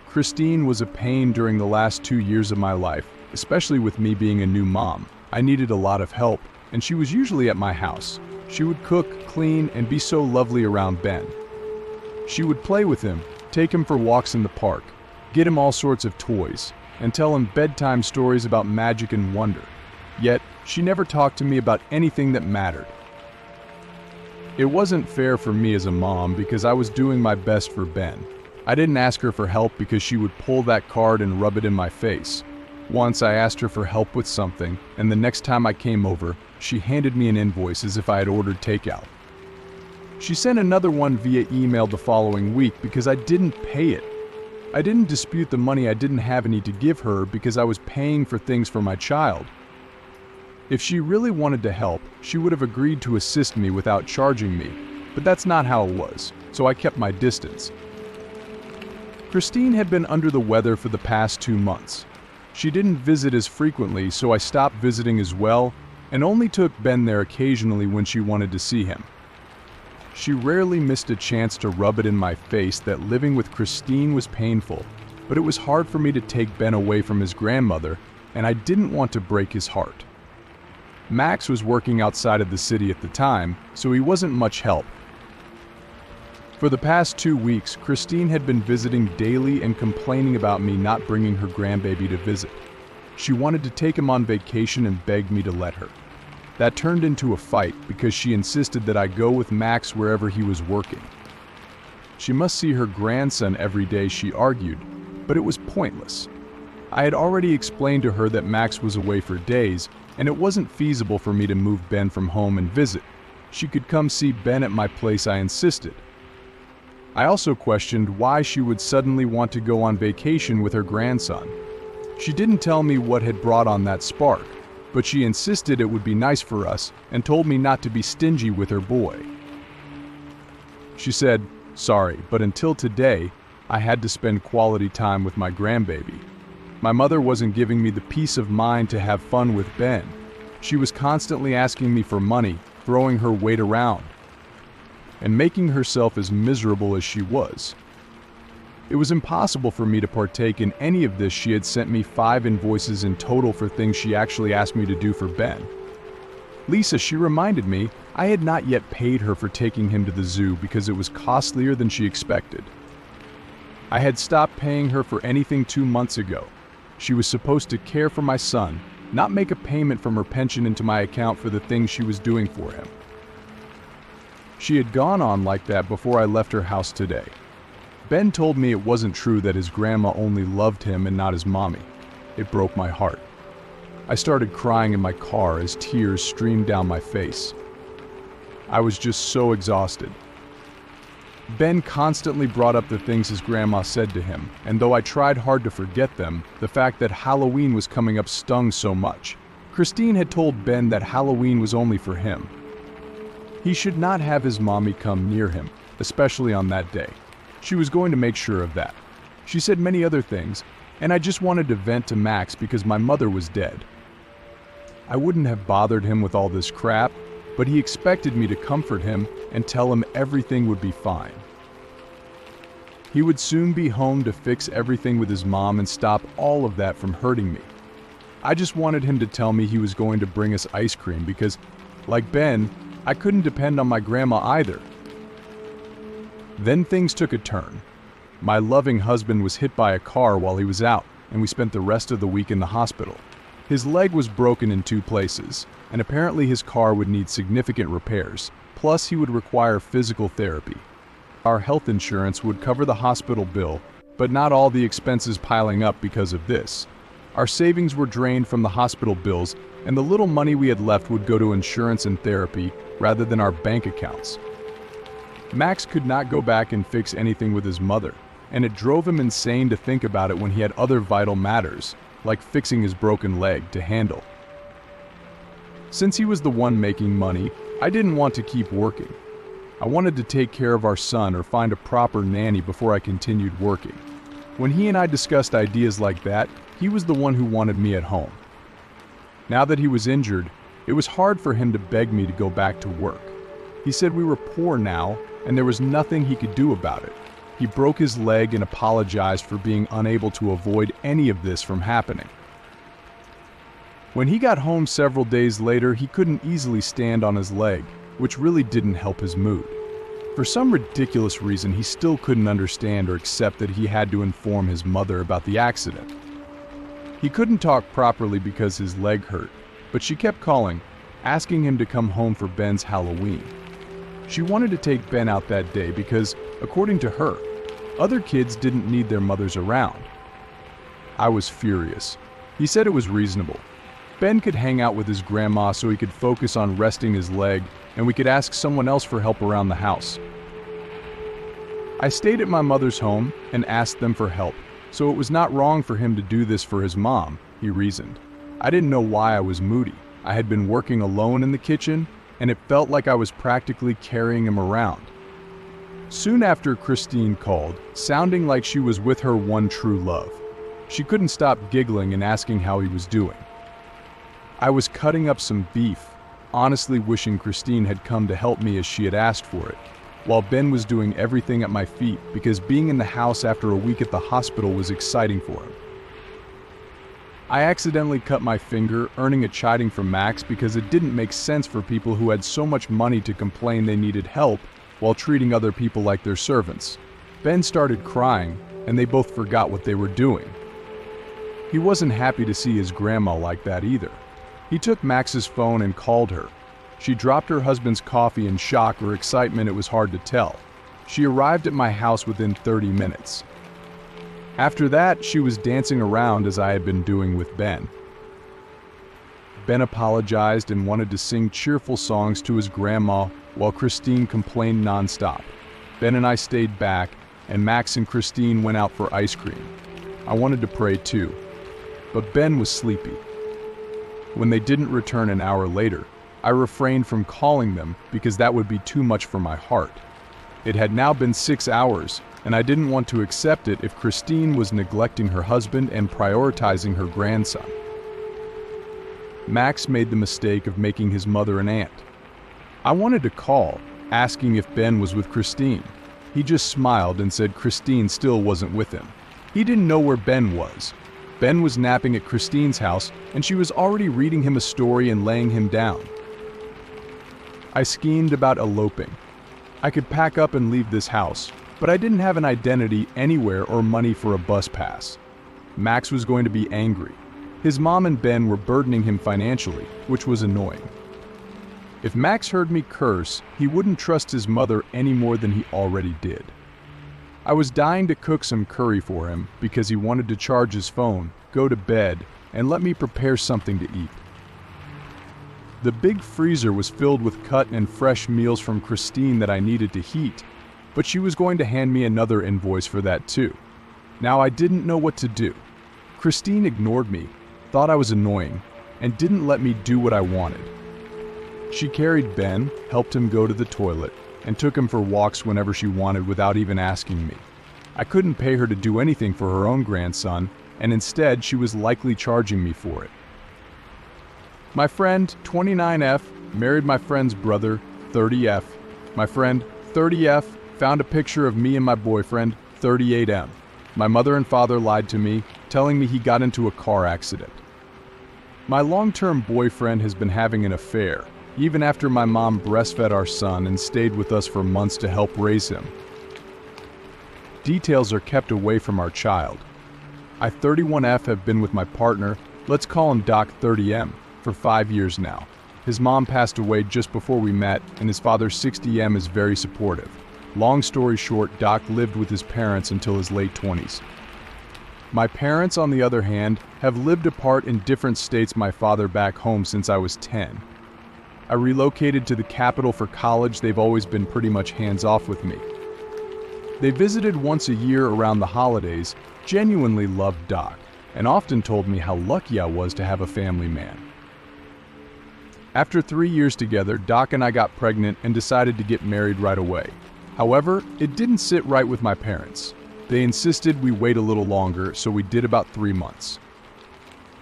Christine was a pain during the last 2 years of my life, especially with me being a new mom. I needed a lot of help, and she was usually at my house. She would cook, clean, and be so lovely around Ben. She would play with him, take him for walks in the park, get him all sorts of toys, and tell him bedtime stories about magic and wonder. Yet, she never talked to me about anything that mattered. It wasn't fair for me as a mom because I was doing my best for Ben. I didn't ask her for help because she would pull that card and rub it in my face. Once I asked her for help with something, and the next time I came over, she handed me an invoice as if I had ordered takeout. She sent another one via email the following week because I didn't pay it. I didn't dispute the money I didn't have any to give her because I was paying for things for my child. If she really wanted to help, she would have agreed to assist me without charging me, but that's not how it was, so I kept my distance. Christine had been under the weather for the past 2 months. She didn't visit as frequently, so I stopped visiting as well, and only took Ben there occasionally when she wanted to see him. She rarely missed a chance to rub it in my face that living with Christine was painful, but it was hard for me to take Ben away from his grandmother, and I didn't want to break his heart. Max was working outside of the city at the time, so he wasn't much help. For the past 2 weeks, Christine had been visiting daily and complaining about me not bringing her grandbaby to visit. She wanted to take him on vacation and begged me to let her. That turned into a fight because she insisted that I go with Max wherever he was working. She must see her grandson every day, she argued, but it was pointless. I had already explained to her that Max was away for days, and it wasn't feasible for me to move Ben from home and visit. She could come see Ben at my place, I insisted. I also questioned why she would suddenly want to go on vacation with her grandson. She didn't tell me what had brought on that spark, but she insisted it would be nice for us and told me not to be stingy with her boy. She said, "Sorry, but until today, I had to spend quality time with my grandbaby. My mother wasn't giving me the peace of mind to have fun with Ben. She was constantly asking me for money, throwing her weight around, and making herself as miserable as she was. It was impossible for me to partake in any of this. She had sent me 5 invoices in total for things she actually asked me to do for Ben. Lisa, she reminded me, I had not yet paid her for taking him to the zoo because it was costlier than she expected. I had stopped paying her for anything 2 months ago. She was supposed to care for my son, not make a payment from her pension into my account for the things she was doing for him. She had gone on like that before I left her house today. Ben told me it wasn't true that his grandma only loved him and not his mommy. It broke my heart. I started crying in my car as tears streamed down my face. I was just so exhausted. Ben constantly brought up the things his grandma said to him, and though I tried hard to forget them, the fact that Halloween was coming up stung so much. Christine had told Ben that Halloween was only for him. He should not have his mommy come near him, especially on that day. She was going to make sure of that. She said many other things, and I just wanted to vent to Max because my mother was dead. I wouldn't have bothered him with all this crap, but he expected me to comfort him and tell him everything would be fine. He would soon be home to fix everything with his mom and stop all of that from hurting me. I just wanted him to tell me he was going to bring us ice cream because, like Ben, I couldn't depend on my grandma either. Then things took a turn. My loving husband was hit by a car while he was out, and we spent the rest of the week in the hospital. His leg was broken in 2 places, and apparently his car would need significant repairs, plus he would require physical therapy. Our health insurance would cover the hospital bill, but not all the expenses piling up because of this. Our savings were drained from the hospital bills, and the little money we had left would go to insurance and therapy rather than our bank accounts. Max could not go back and fix anything with his mother, and it drove him insane to think about it when he had other vital matters, like fixing his broken leg, to handle. Since he was the one making money, I didn't want to keep working. I wanted to take care of our son or find a proper nanny before I continued working. When he and I discussed ideas like that, he was the one who wanted me at home. Now that he was injured, it was hard for him to beg me to go back to work. He said we were poor now, and there was nothing he could do about it. He broke his leg and apologized for being unable to avoid any of this from happening. When he got home several days later, he couldn't easily stand on his leg, which really didn't help his mood. For some ridiculous reason, he still couldn't understand or accept that he had to inform his mother about the accident. He couldn't talk properly because his leg hurt, but she kept calling, asking him to come home for Ben's Halloween. She wanted to take Ben out that day because, according to her, other kids didn't need their mothers around. I was furious. He said it was reasonable. Ben could hang out with his grandma so he could focus on resting his leg, and we could ask someone else for help around the house. I stayed at my mother's home and asked them for help, so it was not wrong for him to do this for his mom, he reasoned. I didn't know why I was moody. I had been working alone in the kitchen, and it felt like I was practically carrying him around. Soon after, Christine called, sounding like she was with her one true love. She couldn't stop giggling and asking how he was doing. I was cutting up some beef, honestly wishing Christine had come to help me as she had asked for it, while Ben was doing everything at my feet because being in the house after a week at the hospital was exciting for him. I accidentally cut my finger, earning a chiding from Max because it didn't make sense for people who had so much money to complain they needed help while treating other people like their servants. Ben started crying, and they both forgot what they were doing. He wasn't happy to see his grandma like that either. He took Max's phone and called her. She dropped her husband's coffee in shock or excitement, it was hard to tell. She arrived at my house within 30 minutes. After that, she was dancing around as I had been doing with Ben. Ben apologized and wanted to sing cheerful songs to his grandma while Christine complained nonstop. Ben and I stayed back, and Max and Christine went out for ice cream. I wanted to pray too, but Ben was sleepy. When they didn't return an hour later, I refrained from calling them because that would be too much for my heart. It had now been 6 hours, and I didn't want to accept it if Christine was neglecting her husband and prioritizing her grandson. Max made the mistake of making his mother an aunt. I wanted to call, asking if Ben was with Christine. He just smiled and said Christine still wasn't with him. He didn't know where Ben was. Ben was napping at Christine's house, and she was already reading him a story and laying him down. I schemed about eloping. I could pack up and leave this house, but I didn't have an identity anywhere or money for a bus pass. Max was going to be angry. His mom and Ben were burdening him financially, which was annoying. If Max heard me curse, he wouldn't trust his mother any more than he already did. I was dying to cook some curry for him because he wanted to charge his phone, go to bed, and let me prepare something to eat. The big freezer was filled with cut and fresh meals from Christine that I needed to heat, but she was going to hand me another invoice for that too. Now I didn't know what to do. Christine ignored me, thought I was annoying, and didn't let me do what I wanted. She carried Ben, helped him go to the toilet, and took him for walks whenever she wanted without even asking me. I couldn't pay her to do anything for her own grandson, and instead she was likely charging me for it. My friend, 29F, married my friend's brother, 30F. My friend, 30F, found a picture of me and my boyfriend, 38M. My mother and father lied to me, telling me he got into a car accident. My long-term boyfriend has been having an affair, even after my mom breastfed our son and stayed with us for months to help raise him. Details are kept away from our child. I, 31F, have been with my partner, let's call him Doc 30M, for 5 years now. His mom passed away just before we met, and his father 60M is very supportive. Long story short, Doc lived with his parents until his late 20s. My parents, on the other hand, have lived apart in different states my father back home since I was 10. I relocated to the capital for college. They've always been pretty much hands-off with me. They visited once a year around the holidays, genuinely loved Doc, and often told me how lucky I was to have a family man. After 3 years together, Doc and I got pregnant and decided to get married right away. However, it didn't sit right with my parents. They insisted we wait a little longer, so we did about 3 months.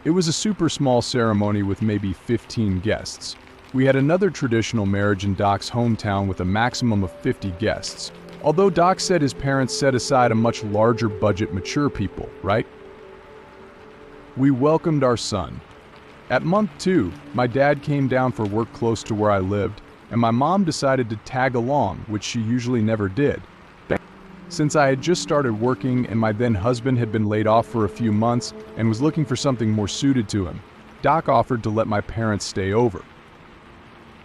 It was a super small ceremony with maybe 15 guests. We had another traditional marriage in Doc's hometown with a maximum of 50 guests, although Doc said his parents set aside a much larger budget, mature people, right? We welcomed our son. At month 2, my dad came down for work close to where I lived, and my mom decided to tag along, which she usually never did. Since I had just started working and my then husband had been laid off for a few months and was looking for something more suited to him, Doc offered to let my parents stay over.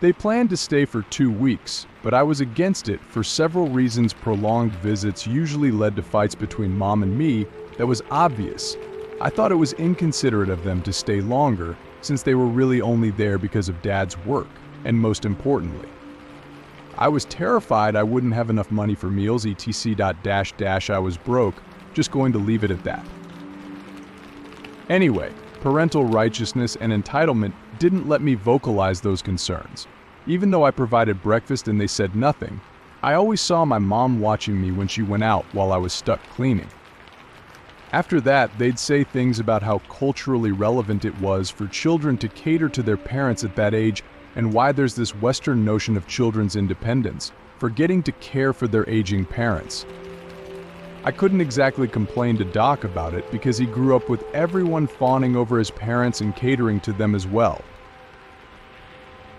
They planned to stay for 2 weeks, but I was against it for several reasons. Prolonged visits usually led to fights between Mom and me that was obvious. I thought it was inconsiderate of them to stay longer since they were really only there because of Dad's work, and most importantly, I was terrified I wouldn't have enough money for meals, etc. I was broke, just going to leave it at that. Anyway, parental righteousness and entitlement didn't let me vocalize those concerns. Even though I provided breakfast and they said nothing, I always saw my mom watching me when she went out while I was stuck cleaning. After that, they'd say things about how culturally relevant it was for children to cater to their parents at that age and why there's this Western notion of children's independence, forgetting to care for their aging parents. I couldn't exactly complain to Doc about it because he grew up with everyone fawning over his parents and catering to them as well.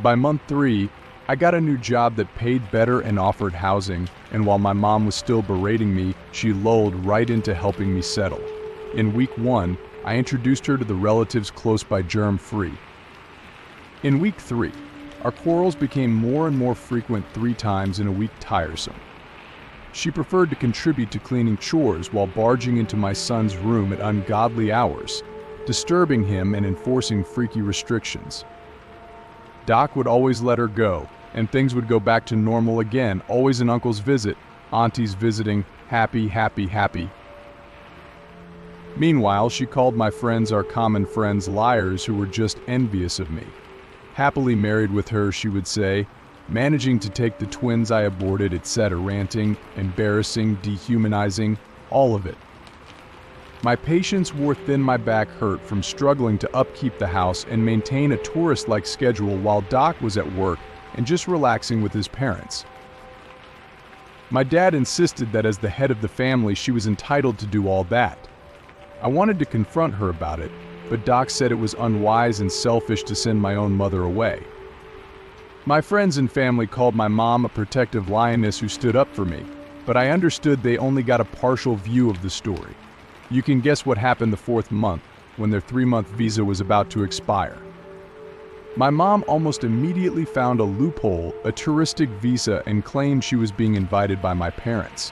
By month 3, I got a new job that paid better and offered housing, and while my mom was still berating me, she lulled right into helping me settle. In week 1, I introduced her to the relatives close by germ-free. In week 3, our quarrels became more and more frequent 3 times in a week tiresome. She preferred to contribute to cleaning chores while barging into my son's room at ungodly hours, disturbing him and enforcing freaky restrictions. Doc would always let her go, and things would go back to normal again, always an uncle's visit, aunties visiting, happy, happy, happy. Meanwhile, she called my friends our common friends liars who were just envious of me. Happily married with her, she would say, managing to take the twins I aborted, etc., ranting, embarrassing, dehumanizing, all of it. My patience wore thin, my back hurt from struggling to upkeep the house and maintain a tourist-like schedule while Doc was at work and just relaxing with his parents. My dad insisted that as the head of the family, she was entitled to do all that. I wanted to confront her about it, but Doc said it was unwise and selfish to send my own mother away. My friends and family called my mom a protective lioness who stood up for me, but I understood they only got a partial view of the story. You can guess what happened the 4th month, when their 3-month visa was about to expire. My mom almost immediately found a loophole, a touristic visa, and claimed she was being invited by my parents.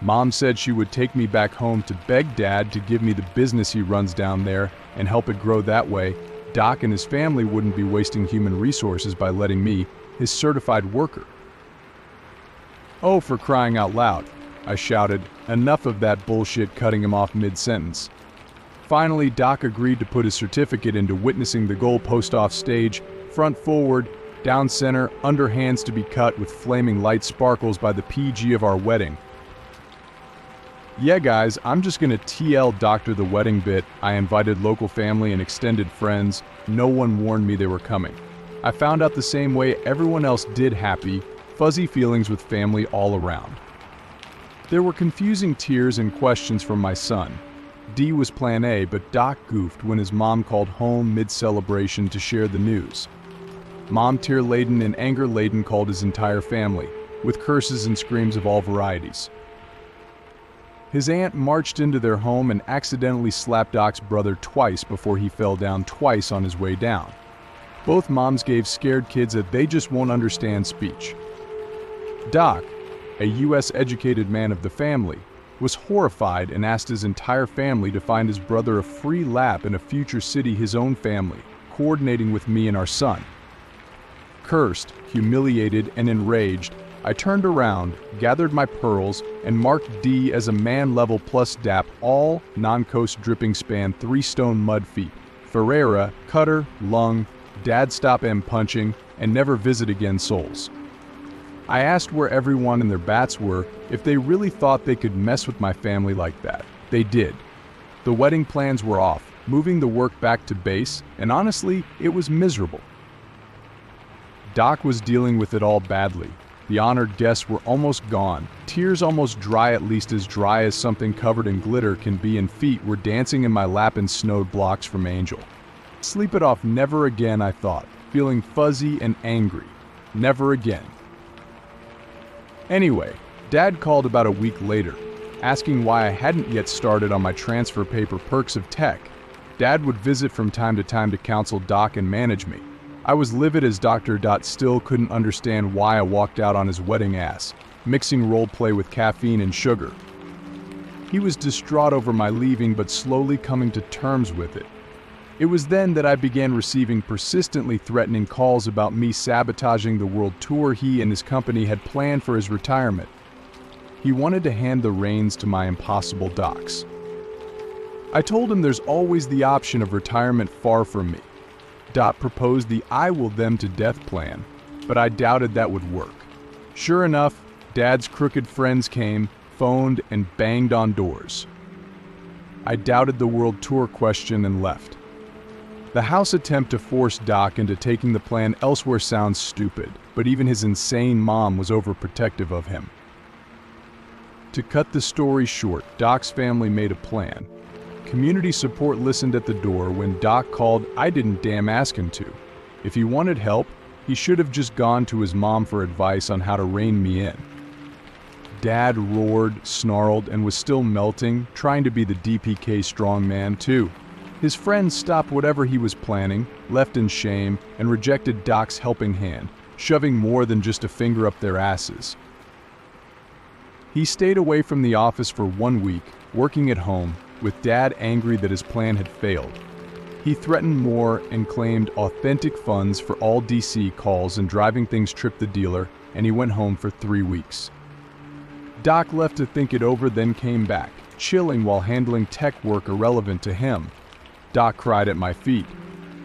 Mom said she would take me back home to beg Dad to give me the business he runs down there and help it grow that way. Doc and his family wouldn't be wasting human resources by letting me, his certified worker. Oh, for crying out loud, I shouted, enough of that bullshit, cutting him off mid-sentence. Finally, Doc agreed to put his certificate into witnessing the goalpost off stage, front forward, down center, underhands to be cut with flaming light sparkles by the PG of our wedding. Yeah guys, I'm just gonna TL Doctor the wedding bit. I invited local family and extended friends. No one warned me they were coming. I found out the same way everyone else did, happy, fuzzy feelings with family all around. There were confusing tears and questions from my son. D was plan A, but Doc goofed when his mom called home mid-celebration to share the news. Mom, tear-laden and anger-laden, called his entire family, with curses and screams of all varieties. His aunt marched into their home and accidentally slapped Doc's brother twice before he fell down twice on his way down. Both moms gave scared kids a "they just won't understand" speech. Doc, a US-educated man of the family, was horrified and asked his entire family to find his brother a free lap in a future city, his own family, coordinating with me and our son. Cursed, humiliated, and enraged, I turned around, gathered my pearls, and marked D as a man-level plus DAP, all non-coast dripping span 3-stone mud feet, Ferreira, cutter, lung, dad stop M punching, and never visit again souls. I asked where everyone and their bats were, if they really thought they could mess with my family like that. They did. The wedding plans were off, moving the work back to base, and honestly, it was miserable. Doc was dealing with it all badly. The honored guests were almost gone, tears almost dry, at least as dry as something covered in glitter can be, and feet were dancing in my lap in snowed blocks from Angel. Sleep it off, never again, I thought, feeling fuzzy and angry. Never again. Anyway, Dad called about a week later, asking why I hadn't yet started on my transfer paper perks of tech. Dad would visit from time to counsel Doc and manage me. I was livid as Dr. Still couldn't understand why I walked out on his wedding ass, mixing role play with caffeine and sugar. He was distraught over my leaving, but slowly coming to terms with it. It was then that I began receiving persistently threatening calls about me sabotaging the world tour he and his company had planned for his retirement. He wanted to hand the reins to my impossible Docs. I told him there's always the option of retirement far from me, Dot proposed the I will them to death plan, but I doubted that would work. Sure enough, Dad's crooked friends came, phoned, and banged on doors. I doubted the world tour question and left. The house attempt to force Doc into taking the plan elsewhere sounds stupid, but even his insane mom was overprotective of him. To cut the story short, Doc's family made a plan. Community support listened at the door when Doc called. I didn't damn ask him to. If he wanted help, he should have just gone to his mom for advice on how to rein me in. Dad roared, snarled, and was still melting, trying to be the DPK strongman too. His friends stopped whatever he was planning, left in shame, and rejected Doc's helping hand, shoving more than just a finger up their asses. He stayed away from the office for 1 week, working at home, with Dad angry that his plan had failed. He threatened more and claimed authentic funds for all DC calls and driving things tripped the dealer, and he went home for 3 weeks. Doc left to think it over, then came back, chilling while handling tech work irrelevant to him. Doc cried at my feet.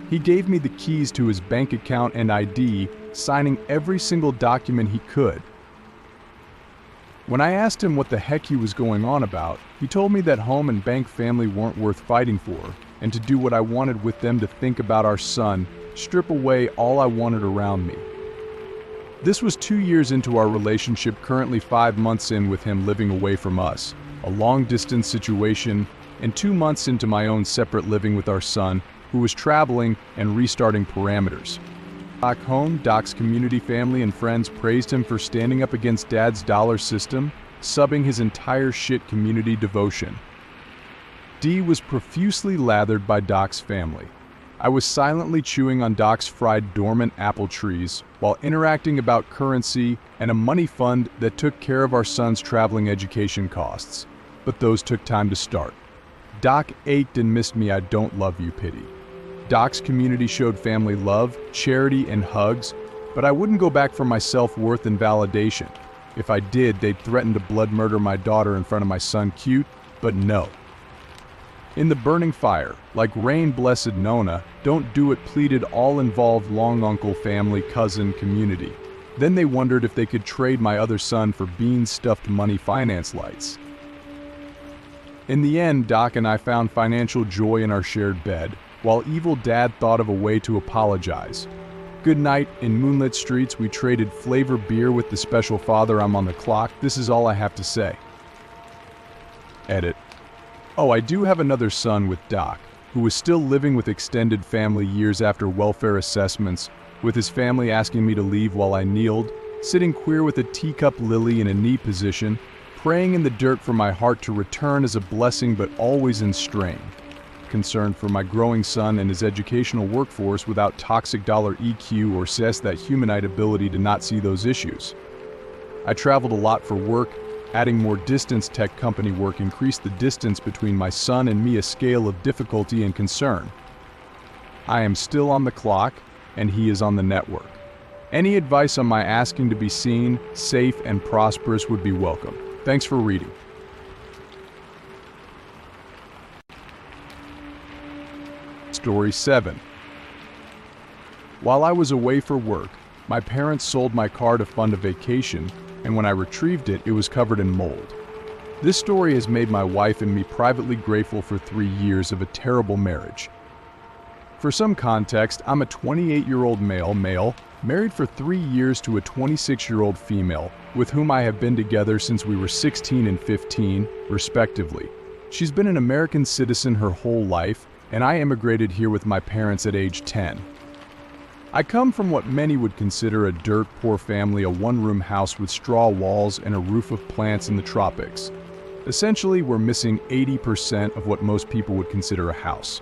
He gave me the keys to his bank account and ID, signing every single document he could. When I asked him what the heck he was going on about, he told me that home and bank family weren't worth fighting for, and to do what I wanted with them, to think about our son, strip away all I wanted around me. This was 2 years into our relationship, currently 5 months in with him living away from us, a long-distance situation, and 2 months into my own separate living with our son, who was traveling and restarting parameters. Back home, Doc's community, family, and friends praised him for standing up against Dad's dollar system, subbing his entire shit community devotion. D was profusely lathered by Doc's family. I was silently chewing on Doc's fried dormant apple trees while interacting about currency and a money fund that took care of our son's traveling education costs. But those took time to start. Doc ached and missed me. I don't love you pity. Doc's community showed family love, charity, and hugs, but I wouldn't go back for my self-worth and validation. If I did, they'd threaten to blood murder my daughter in front of my son Cute, but no. In the burning fire, like rain blessed Nona, don't do it pleaded all involved long uncle, family, cousin, community. Then they wondered if they could trade my other son for bean-stuffed money finance lights. In the end, Doc and I found financial joy in our shared bed, while evil Dad thought of a way to apologize. Good night, in moonlit streets we traded flavor beer with the special father. I'm on the clock. This is all I have to say. Edit. Oh, I do have another son with Doc, who was still living with extended family years after welfare assessments, with his family asking me to leave while I kneeled, sitting queer with a teacup lily in a knee position, praying in the dirt for my heart to return as a blessing but always in strain. Concerned for my growing son and his educational workforce without toxic dollar EQ or cess that humanite ability to not see those issues. I traveled a lot for work. Adding more distance tech company work increased the distance between my son and me, a scale of difficulty and concern. I am still on the clock, and he is on the network. Any advice on my asking to be seen, safe, and prosperous would be welcome. Thanks for reading. Story 7. While I was away for work, my parents sold my car to fund a vacation, and when I retrieved it, it was covered in mold. This story has made my wife and me privately grateful for 3 years of a terrible marriage. For some context, I'm a 28-year-old male, married for 3 years to a 26-year-old female, with whom I have been together since we were 16 and 15, respectively. She's been an American citizen her whole life, and I immigrated here with my parents at age 10. I come from what many would consider a dirt-poor family, a one-room house with straw walls and a roof of plants in the tropics. Essentially, we're missing 80% of what most people would consider a house.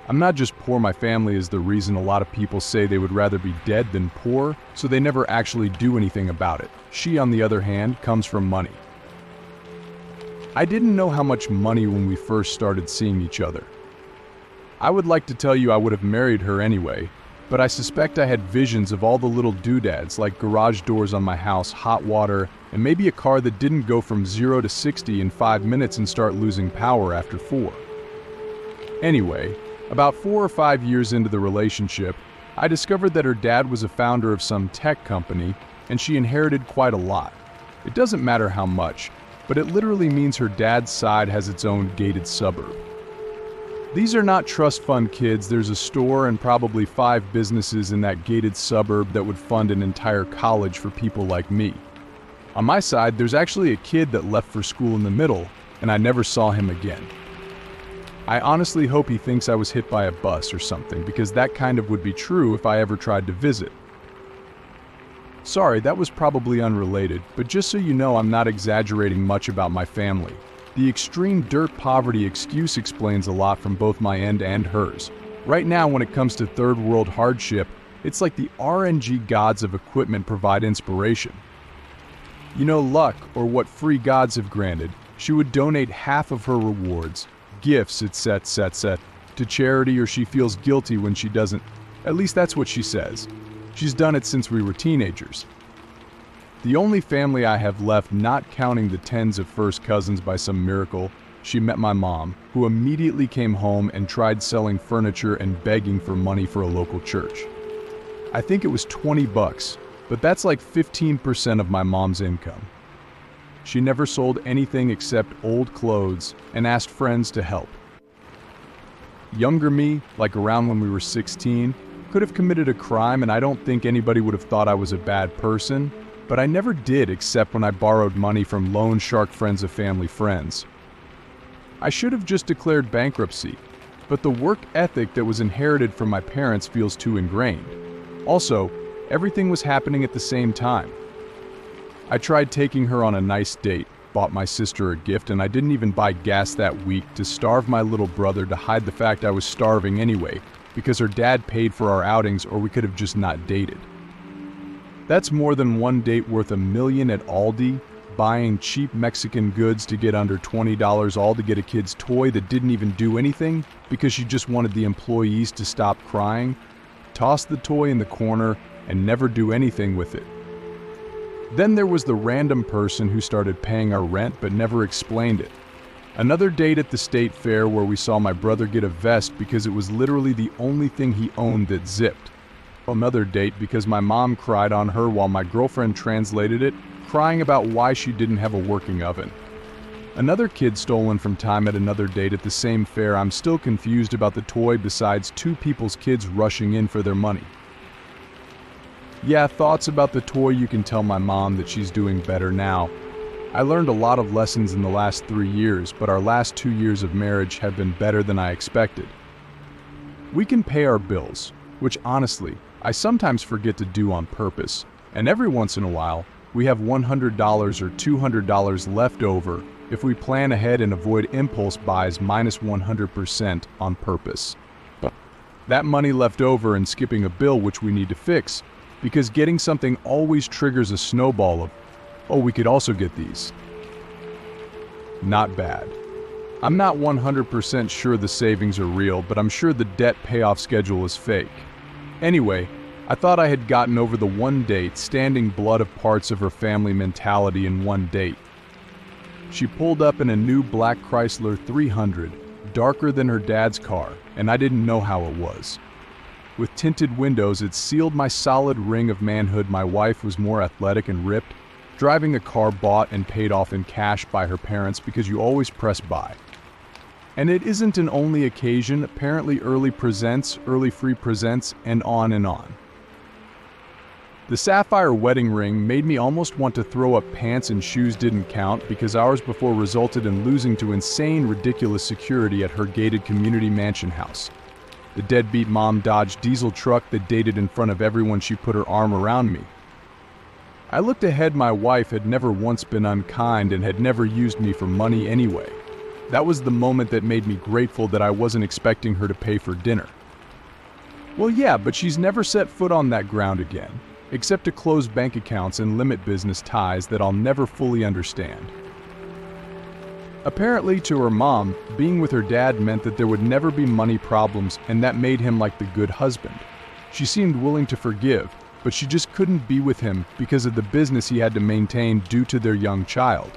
I'm not just poor, my family is the reason a lot of people say they would rather be dead than poor, so they never actually do anything about it. She, on the other hand, comes from money. I didn't know how much money when we first started seeing each other. I would like to tell you I would have married her anyway, but I suspect I had visions of all the little doodads like garage doors on my house, hot water, and maybe a car that didn't go from 0 to 60 in 5 minutes and start losing power after 4. Anyway, About 4 or 5 years into the relationship, I discovered that her dad was a founder of some tech company, and she inherited quite a lot. It doesn't matter how much, but it literally means her dad's side has its own gated suburb. These are not trust fund kids. There's a store and probably 5 businesses in that gated suburb that would fund an entire college for people like me. On my side, there's actually a kid that left for school in the middle, and I never saw him again. I honestly hope he thinks I was hit by a bus or something, because that kind of would be true if I ever tried to visit. Sorry, that was probably unrelated, but just so you know, I'm not exaggerating much about my family. The extreme dirt poverty excuse explains a lot from both my end and hers. Right now, when it comes to third world hardship, it's like the RNG gods of equipment provide inspiration. You know, luck, or what free gods have granted, she would donate half of her rewards, gifts, etc., to charity, or she feels guilty when she doesn't. At least that's what she says. She's done it since we were teenagers. The only family I have left, not counting the tens of first cousins by some miracle, she met my mom, who immediately came home and tried selling furniture and begging for money for a local church. I think it was $20, but that's like 15% of my mom's income. She never sold anything except old clothes and asked friends to help. Younger me, like around when we were 16, could have committed a crime, and I don't think anybody would have thought I was a bad person, but I never did except when I borrowed money from loan shark friends of family friends. I should have just declared bankruptcy, but the work ethic that was inherited from my parents feels too ingrained. Also, everything was happening at the same time. I tried taking her on a nice date, bought my sister a gift, and I didn't even buy gas that week to starve my little brother to hide the fact I was starving anyway, because her dad paid for our outings, or we could have just not dated. That's more than one date worth $1 million at Aldi, buying cheap Mexican goods to get under $20 all to get a kid's toy that didn't even do anything because she just wanted the employees to stop crying, toss the toy in the corner, and never do anything with it. Then there was the random person who started paying our rent but never explained it. Another date at the state fair where we saw my brother get a vest because it was literally the only thing he owned that zipped. Another date because my mom cried on her while my girlfriend translated it, crying about why she didn't have a working oven. Another kid stolen from time at another date at the same fair. I'm still confused about the toy besides 2 people's kids rushing in for their money. Yeah, thoughts about the toy. You can tell my mom that she's doing better now. I learned a lot of lessons in the last 3 years, but our last 2 years of marriage have been better than I expected. We can pay our bills, which honestly, I sometimes forget to do on purpose, and every once in a while, we have $100 or $200 left over if we plan ahead and avoid impulse buys minus 100% on purpose. That money left over and skipping a bill which we need to fix, because getting something always triggers a snowball of, oh, we could also get these. Not bad. I'm not 100% sure the savings are real, but I'm sure the debt payoff schedule is fake. Anyway, I thought I had gotten over the one date, standing blood of parts of her family mentality in one date. She pulled up in a new black Chrysler 300, darker than her dad's car, and I didn't know how it was. With tinted windows, it sealed my solid ring of manhood. My wife was more athletic and ripped, driving a car bought and paid off in cash by her parents because you always press buy. And it isn't an only occasion. Apparently early free presents, and on and on. The sapphire wedding ring made me almost want to throw up. Pants and shoes didn't count because hours before resulted in losing to insane, ridiculous security at her gated community mansion house. The deadbeat mom Dodge diesel truck that dated in front of everyone. She put her arm around me. I looked ahead. My wife had never once been unkind and had never used me for money anyway. That was the moment that made me grateful that I wasn't expecting her to pay for dinner. Well, yeah, but she's never set foot on that ground again, except to close bank accounts and limit business ties that I'll never fully understand. Apparently, to her mom, being with her dad meant that there would never be money problems, and that made him like the good husband. She seemed willing to forgive, but she just couldn't be with him because of the business he had to maintain due to their young child.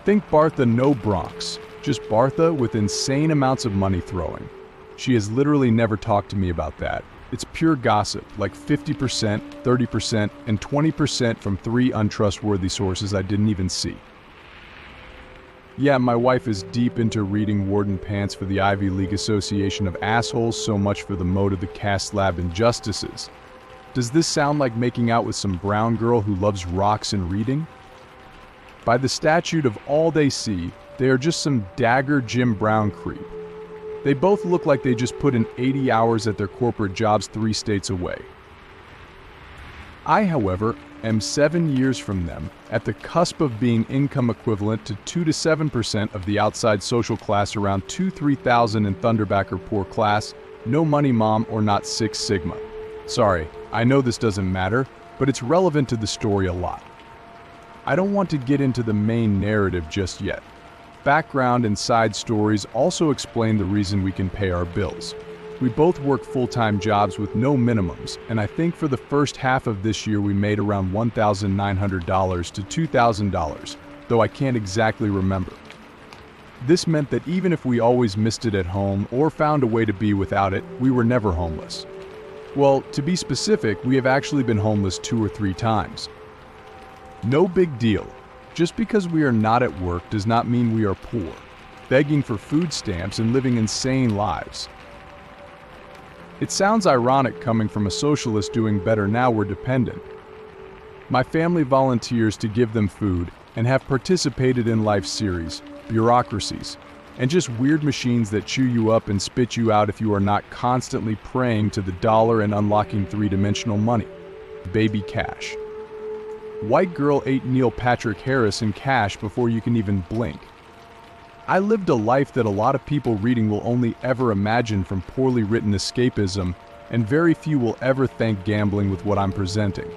Think Bartha, no Bronx, just Bartha with insane amounts of money throwing. She has literally never talked to me about that. It's pure gossip, like 50%, 30%, and 20% from 3 untrustworthy sources I didn't even see. Yeah, my wife is deep into reading Warden Pants for the Ivy League Association of Assholes, so much for the mode of the caste slab injustices. Does this sound like making out with some brown girl who loves rocks and reading? By the statute of all they see, they are just some dagger Jim Brown creep. They both look like they just put in 80 hours at their corporate jobs 3 states away. I, however, am 7 years from them, at the cusp of being income equivalent to 2 to 7% of the outside social class, around 2-3,000 in Thunderbacker poor class, no money mom or not 6 Sigma. Sorry, I know this doesn't matter, but it's relevant to the story a lot. I don't want to get into the main narrative just yet. Background and side stories also explain the reason we can pay our bills. We both work full-time jobs with no minimums, and I think for the first half of this year we made around $1,900 to $2,000, though I can't exactly remember. This meant that even if we always missed it at home or found a way to be without it, we were never homeless. Well, to be specific, we have actually been homeless 2 or 3 times. No big deal. Just because we are not at work does not mean we are poor, begging for food stamps and living insane lives. It sounds ironic coming from a socialist doing better now we're dependent. My family volunteers to give them food and have participated in life series, bureaucracies, and just weird machines that chew you up and spit you out if you are not constantly praying to the dollar and unlocking 3-dimensional money. Baby cash. White girl ate Neil Patrick Harris in cash before you can even blink. I lived a life that a lot of people reading will only ever imagine from poorly written escapism, and very few will ever thank gambling with what I'm presenting.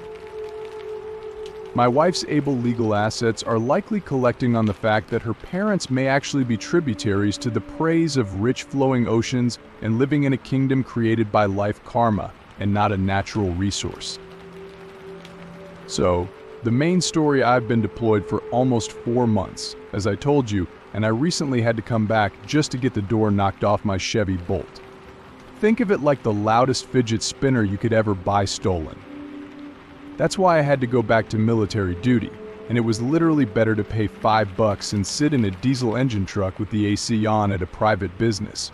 My wife's able legal assets are likely collecting on the fact that her parents may actually be tributaries to the praise of rich flowing oceans and living in a kingdom created by life karma and not a natural resource. So, the main story, I've been deployed for almost 4 months, as I told you, and I recently had to come back just to get the door knocked off my Chevy Bolt. Think of it like the loudest fidget spinner you could ever buy stolen. That's why I had to go back to military duty, and it was literally better to pay $5 and sit in a diesel engine truck with the AC on at a private business.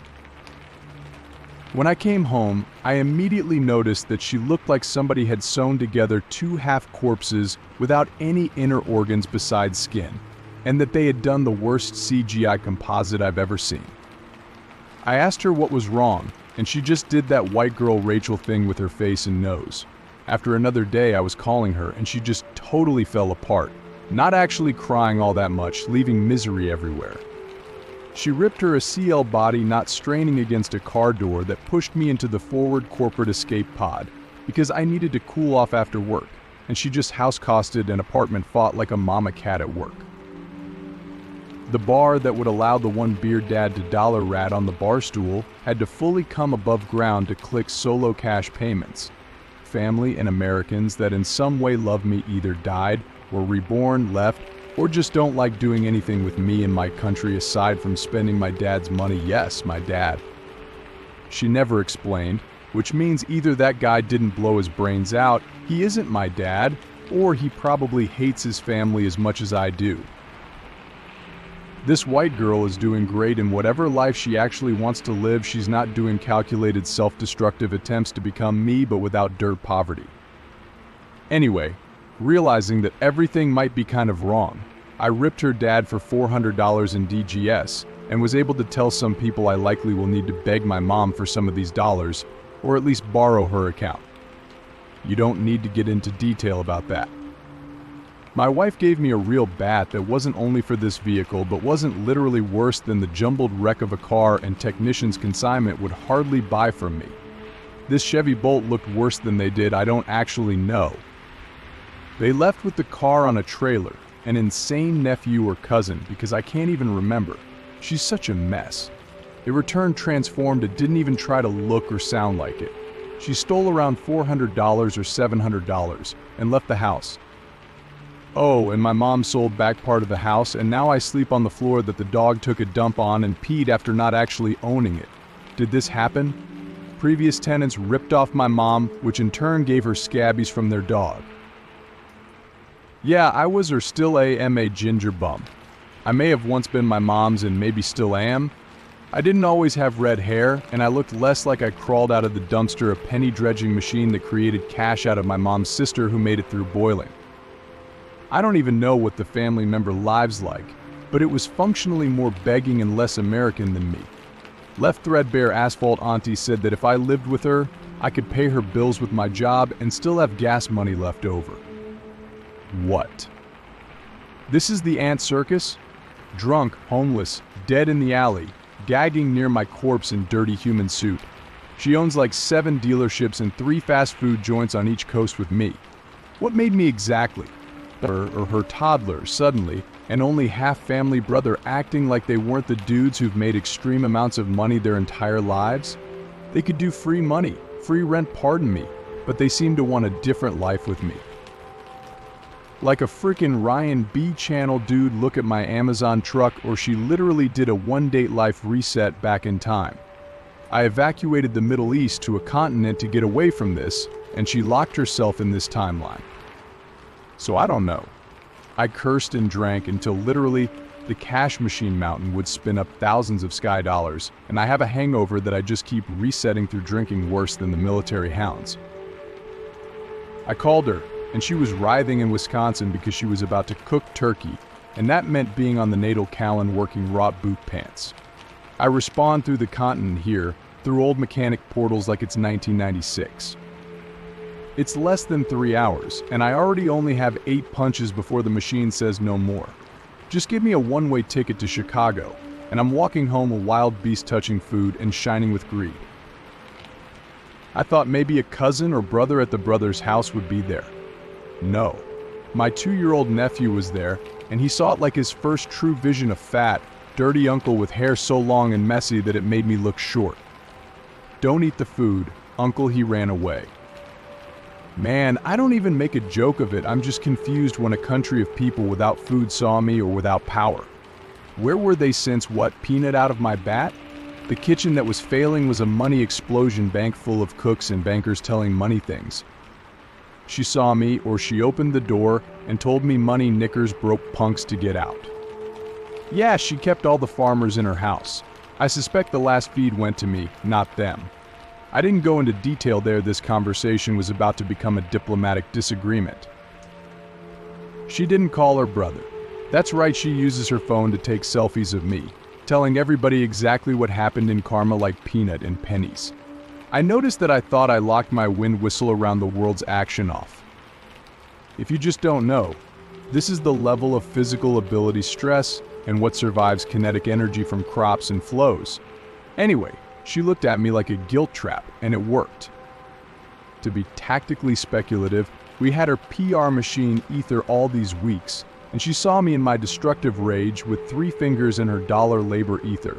When I came home, I immediately noticed that she looked like somebody had sewn together 2 half corpses without any inner organs besides skin, and that they had done the worst CGI composite I've ever seen. I asked her what was wrong, and she just did that white girl Rachel thing with her face and nose. After another day, I was calling her, and she just totally fell apart, not actually crying all that much, leaving misery everywhere. She ripped her a CL body, not straining against a car door that pushed me into the forward corporate escape pod, because I needed to cool off after work, and she just house-costed an apartment fought like a mama cat at work. The bar that would allow the one beer dad to dollar rat on the bar stool had to fully come above ground to click solo cash payments. Family and Americans that in some way love me either died, were reborn, left, or just don't like doing anything with me and my country aside from spending my dad's money. Yes, my dad. She never explained, which means either that guy didn't blow his brains out, he isn't my dad, or he probably hates his family as much as I do. This white girl is doing great in whatever life she actually wants to live. She's not doing calculated self-destructive attempts to become me, but without dirt poverty. Anyway, realizing that everything might be kind of wrong, I ripped her dad for $400 in DGS and was able to tell some people I likely will need to beg my mom for some of these dollars, or at least borrow her account. You don't need to get into detail about that. My wife gave me a real bat that wasn't only for this vehicle, but wasn't literally worse than the jumbled wreck of a car and technician's consignment would hardly buy from me. This Chevy Bolt looked worse than they did, I don't actually know. They left with the car on a trailer, an insane nephew or cousin, because I can't even remember. She's such a mess. It returned transformed, it didn't even try to look or sound like it. She stole around $400 or $700 and left the house. Oh, and my mom sold back part of the house, and now I sleep on the floor that the dog took a dump on and peed after not actually owning it. Did this happen? Previous tenants ripped off my mom, which in turn gave her scabies from their dog. Yeah, I was or still am a ginger bum. I may have once been my mom's and maybe still am. I didn't always have red hair, and I looked less like I crawled out of the dumpster a penny dredging machine that created cash out of my mom's sister who made it through boiling. I don't even know what the family member lives like, but it was functionally more begging and less American than me. Left threadbare asphalt auntie said that if I lived with her, I could pay her bills with my job and still have gas money left over. What? This is the Ant Circus? Drunk, homeless, dead in the alley, gagging near my corpse in dirty human suit. She owns like 7 dealerships and 3 fast food joints on each coast with me. What made me exactly? Her or her toddler suddenly, and only half-family brother acting like they weren't the dudes who've made extreme amounts of money their entire lives? They could do free money, free rent, pardon me, but they seem to want a different life with me. Like a frickin' Ryan B. Channel dude look at my Amazon truck, or she literally did a one-date life reset back in time. I evacuated the Middle East to a continent to get away from this, and she locked herself in this timeline. So I don't know. I cursed and drank until literally the cash machine mountain would spin up thousands of sky dollars, and I have a hangover that I just keep resetting through drinking worse than the military hounds. I called her, and she was writhing in Wisconsin because she was about to cook turkey, and that meant being on the natal Callan working wrought boot pants. I respond through the continent here, through old mechanic portals like it's 1996. It's less than 3 hours, and I already only have 8 punches before the machine says no more. Just give me a one-way ticket to Chicago, and I'm walking home a wild beast touching food and shining with greed. I thought maybe a cousin or brother at the brother's house would be there. No. My 2-year-old nephew was there, and he saw it like his first true vision of fat, dirty uncle with hair so long and messy that it made me look short. Don't eat the food, uncle, he ran away. Man, I don't even make a joke of it, I'm just confused when a country of people without food saw me or without power. Where were they since what, peanut out of my bat? The kitchen that was failing was a money explosion bank full of cooks and bankers telling money things. She saw me, or she opened the door and told me money knickers broke punks to get out. Yeah, she kept all the farmers in her house. I suspect the last feed went to me, not them. I didn't go into detail there, this conversation was about to become a diplomatic disagreement. She didn't call her brother. That's right, she uses her phone to take selfies of me, telling everybody exactly what happened in karma like peanut and pennies. I noticed that I thought I locked my wind whistle around the world's action off. If you just don't know, this is the level of physical ability stress and what survives kinetic energy from crops and flows. Anyway, she looked at me like a guilt trap, and it worked. To be tactically speculative, we had her PR machine ether all these weeks, and she saw me in my destructive rage with 3 fingers in her dollar labor ether.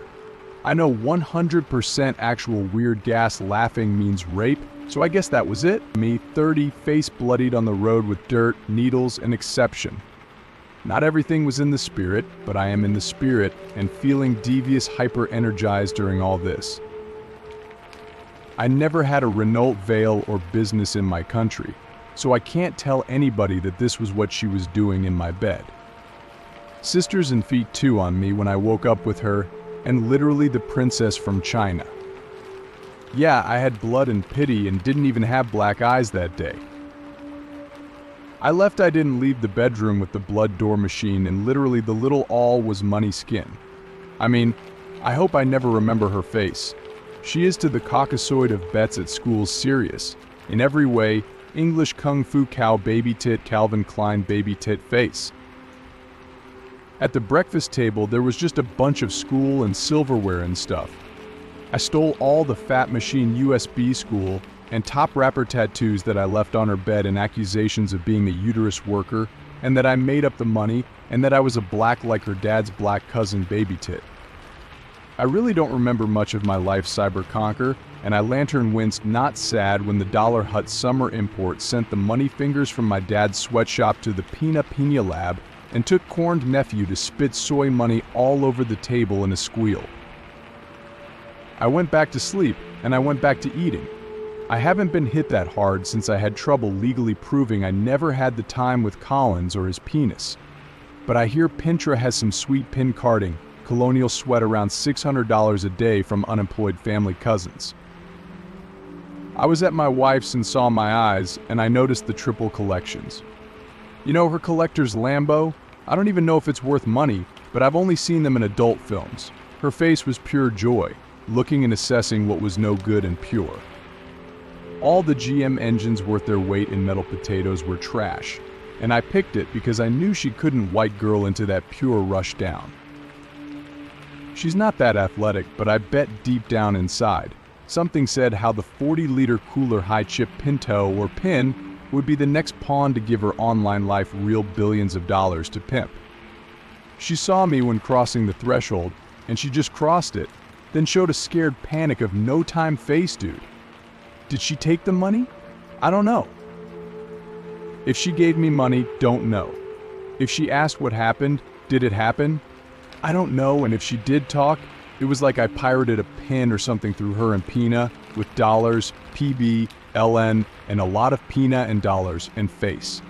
I know 100% actual weird gas laughing means rape, so I guess that was it. Me, 30, face bloodied on the road with dirt, needles, and exception. Not everything was in the spirit, but I am in the spirit and feeling devious hyper-energized during all this. I never had a Renault veil or business in my country, so I can't tell anybody that this was what she was doing in my bed. Sisters and feet too on me when I woke up with her, and literally the princess from China. Yeah, I had blood and pity and didn't even have black eyes that day. I didn't leave the bedroom with the blood door machine, and literally the little all was money skin. I mean, I hope I never remember her face. She is to the Caucasoid of Bets at school serious, in every way, English Kung Fu Cow baby tit Calvin Klein baby tit face. At the breakfast table there was just a bunch of school and silverware and stuff. I stole all the Fat Machine USB school and top wrapper tattoos that I left on her bed and accusations of being a uterus worker, and that I made up the money, and that I was a black like her dad's black cousin baby tit. I really don't remember much of my life cyber conquer, and I lantern winced not sad when the Dollar Hut summer import sent the money fingers from my dad's sweatshop to the Pina Pina lab and took corned nephew to spit soy money all over the table in a squeal. I went back to sleep, and I went back to eating. I haven't been hit that hard since I had trouble legally proving I never had the time with Collins or his penis. But I hear Pintra has some sweet pin carding, colonial sweat around $600 a day from unemployed family cousins. I was at my wife's and saw my eyes, and I noticed the triple collections. You know her collector's Lambo? I don't even know if it's worth money, but I've only seen them in adult films. Her face was pure joy, looking and assessing what was no good and pure. All the GM engines worth their weight in metal potatoes were trash, and I picked it because I knew she couldn't white girl into that pure rush down. She's not that athletic, but I bet deep down inside, something said how the 40-liter cooler high-chip Pinto or Pin would be the next pawn to give her online life real billions of dollars to pimp. She saw me when crossing the threshold, and she just crossed it, then showed a scared panic of no-time face, dude. Did she take the money? I don't know. If she gave me money, don't know. If she asked what happened, did it happen? I don't know, and if she did talk, it was like I pirated a pin or something through her and Pina with dollars, PB, LN, and a lot of Pina and dollars and face.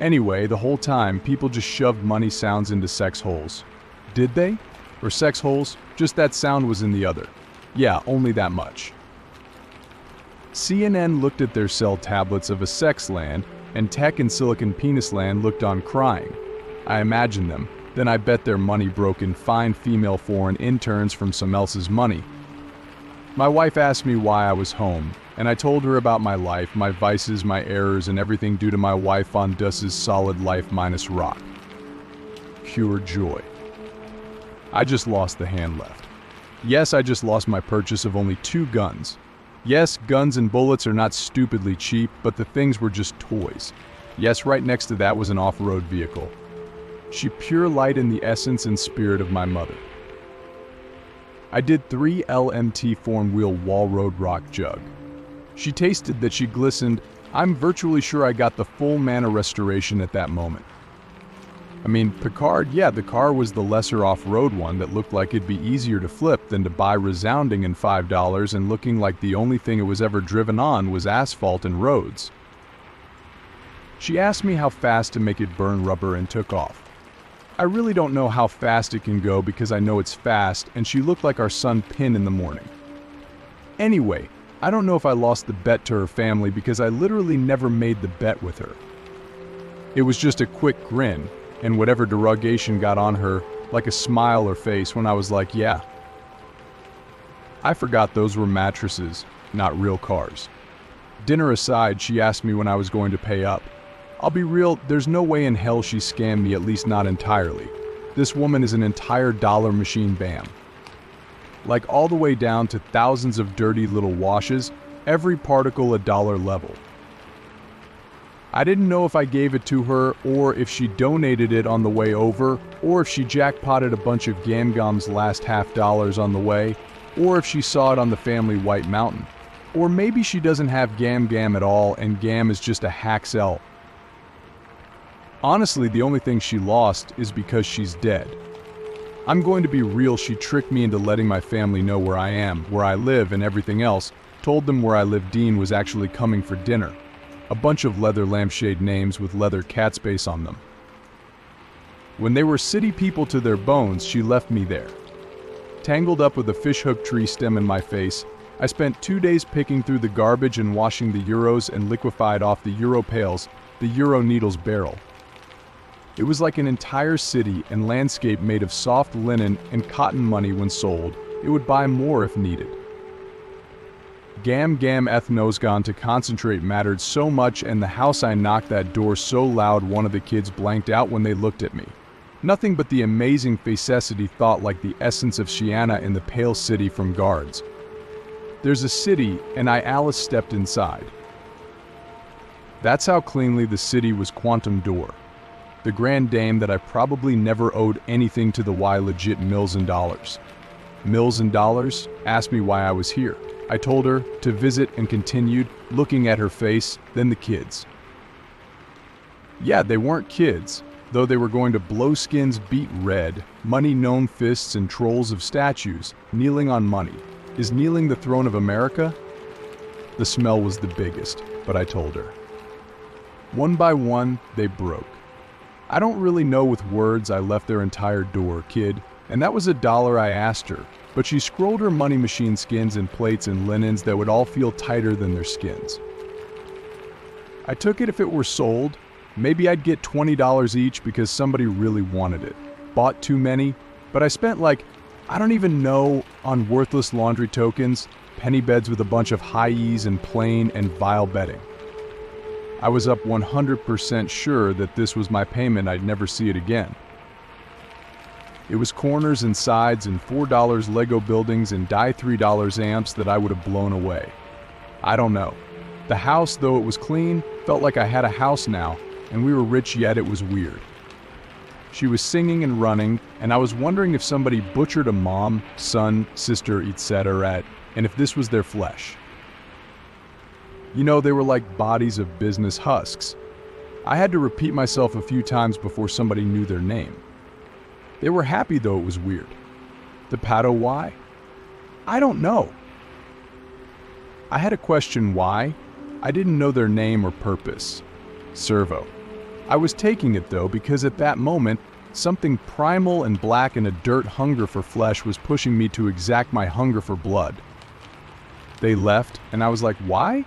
Anyway, the whole time, people just shoved money sounds into sex holes. Did they? Or sex holes? Just that sound was in the other. Yeah, only that much. CNN looked at their cell tablets of a sex land, and Tech and Silicon Penis Land looked on crying. I imagined them. Then I bet their money broke in fine female foreign interns from some else's money. My wife asked me why I was home, and I told her about my life, my vices, my errors, and everything due to my wife Von Duss's solid life minus rock. Pure joy. I just lost the hand left. Yes, I just lost my purchase of only 2 guns. Yes, guns and bullets are not stupidly cheap, but the things were just toys. Yes, right next to that was an off-road vehicle. She pure light in the essence and spirit of my mother. I did 3 LMT form wheel wall road rock jug. She tasted that she glistened. I'm virtually sure I got the full mana restoration at that moment. I mean, Picard, yeah, the car was the lesser off-road one that looked like it'd be easier to flip than to buy resounding in $5 and looking like the only thing it was ever driven on was asphalt and roads. She asked me how fast to make it burn rubber and took off. I really don't know how fast it can go because I know it's fast, and she looked like our son Pin in the morning. Anyway, I don't know if I lost the bet to her family because I literally never made the bet with her. It was just a quick grin, and whatever derogation got on her, like a smile or face when I was like, yeah. I forgot those were mattresses, not real cars. Dinner aside, she asked me when I was going to pay up. I'll be real, there's no way in hell she scammed me, at least not entirely. This woman is an entire dollar machine bam. Like all the way down to thousands of dirty little washes, every particle a dollar level. I didn't know if I gave it to her, or if she donated it on the way over, or if she jackpotted a bunch of Gamgom's last $50 on the way, or if she saw it on the family White Mountain. Or maybe she doesn't have Gam at all and Gam is just a haxel. Honestly, the only thing she lost is because she's dead. I'm going to be real, she tricked me into letting my family know where I am, where I live, and everything else, told them where I live Dean was actually coming for dinner. A bunch of leather lampshade names with leather cat space on them. When they were city people to their bones, she left me there. Tangled up with a fishhook tree stem in my face, I spent 2 days picking through the garbage and washing the euros and liquefied off the euro pails, the euro needles barrel. It was like an entire city and landscape made of soft linen and cotton money when sold. It would buy more if needed. Gam ethnosgone to concentrate mattered so much, and the house I knocked that door so loud one of the kids blanked out when they looked at me. Nothing but the amazing facecity thought like the essence of Shiana in the Pale City from Guards. There's a city, and Alice stepped inside. That's how cleanly the city was quantum door. The grand dame that I probably never owed anything to the why legit Mills and Dollars. Mills and Dollars asked me why I was here. I told her to visit and continued, looking at her face, then the kids. Yeah, they weren't kids. Though they were going to blow skins beat red, money gnome fists and trolls of statues, kneeling on money. Is kneeling the throne of America? The smell was the biggest, but I told her. One by one, they broke. I don't really know with words I left their entire door, kid, and that was $1 I asked her, but she scrolled her money machine skins and plates and linens that would all feel tighter than their skins. I took it if it were sold. Maybe I'd get $20 each because somebody really wanted it. Bought too many, but I spent I don't even know, on worthless laundry tokens, penny beds with a bunch of high E's and plain and vile bedding. I was up 100% sure that this was my payment. I'd never see it again. It was corners and sides and $4 Lego buildings and die $3 amps that I would have blown away. I don't know. The house, though it was clean, felt like I had a house now, and we were rich, yet it was weird. She was singing and running, and I was wondering if somebody butchered a mom, son, sister, etc., and if this was their flesh. You know, they were like bodies of business husks. I had to repeat myself a few times before somebody knew their name. They were happy, though it was weird. The pato why? I don't know. I had a question why. I didn't know their name or purpose. Servo. I was taking it, though, because at that moment, something primal and black and a dirt hunger for flesh was pushing me to exact my hunger for blood. They left, and I was like, why?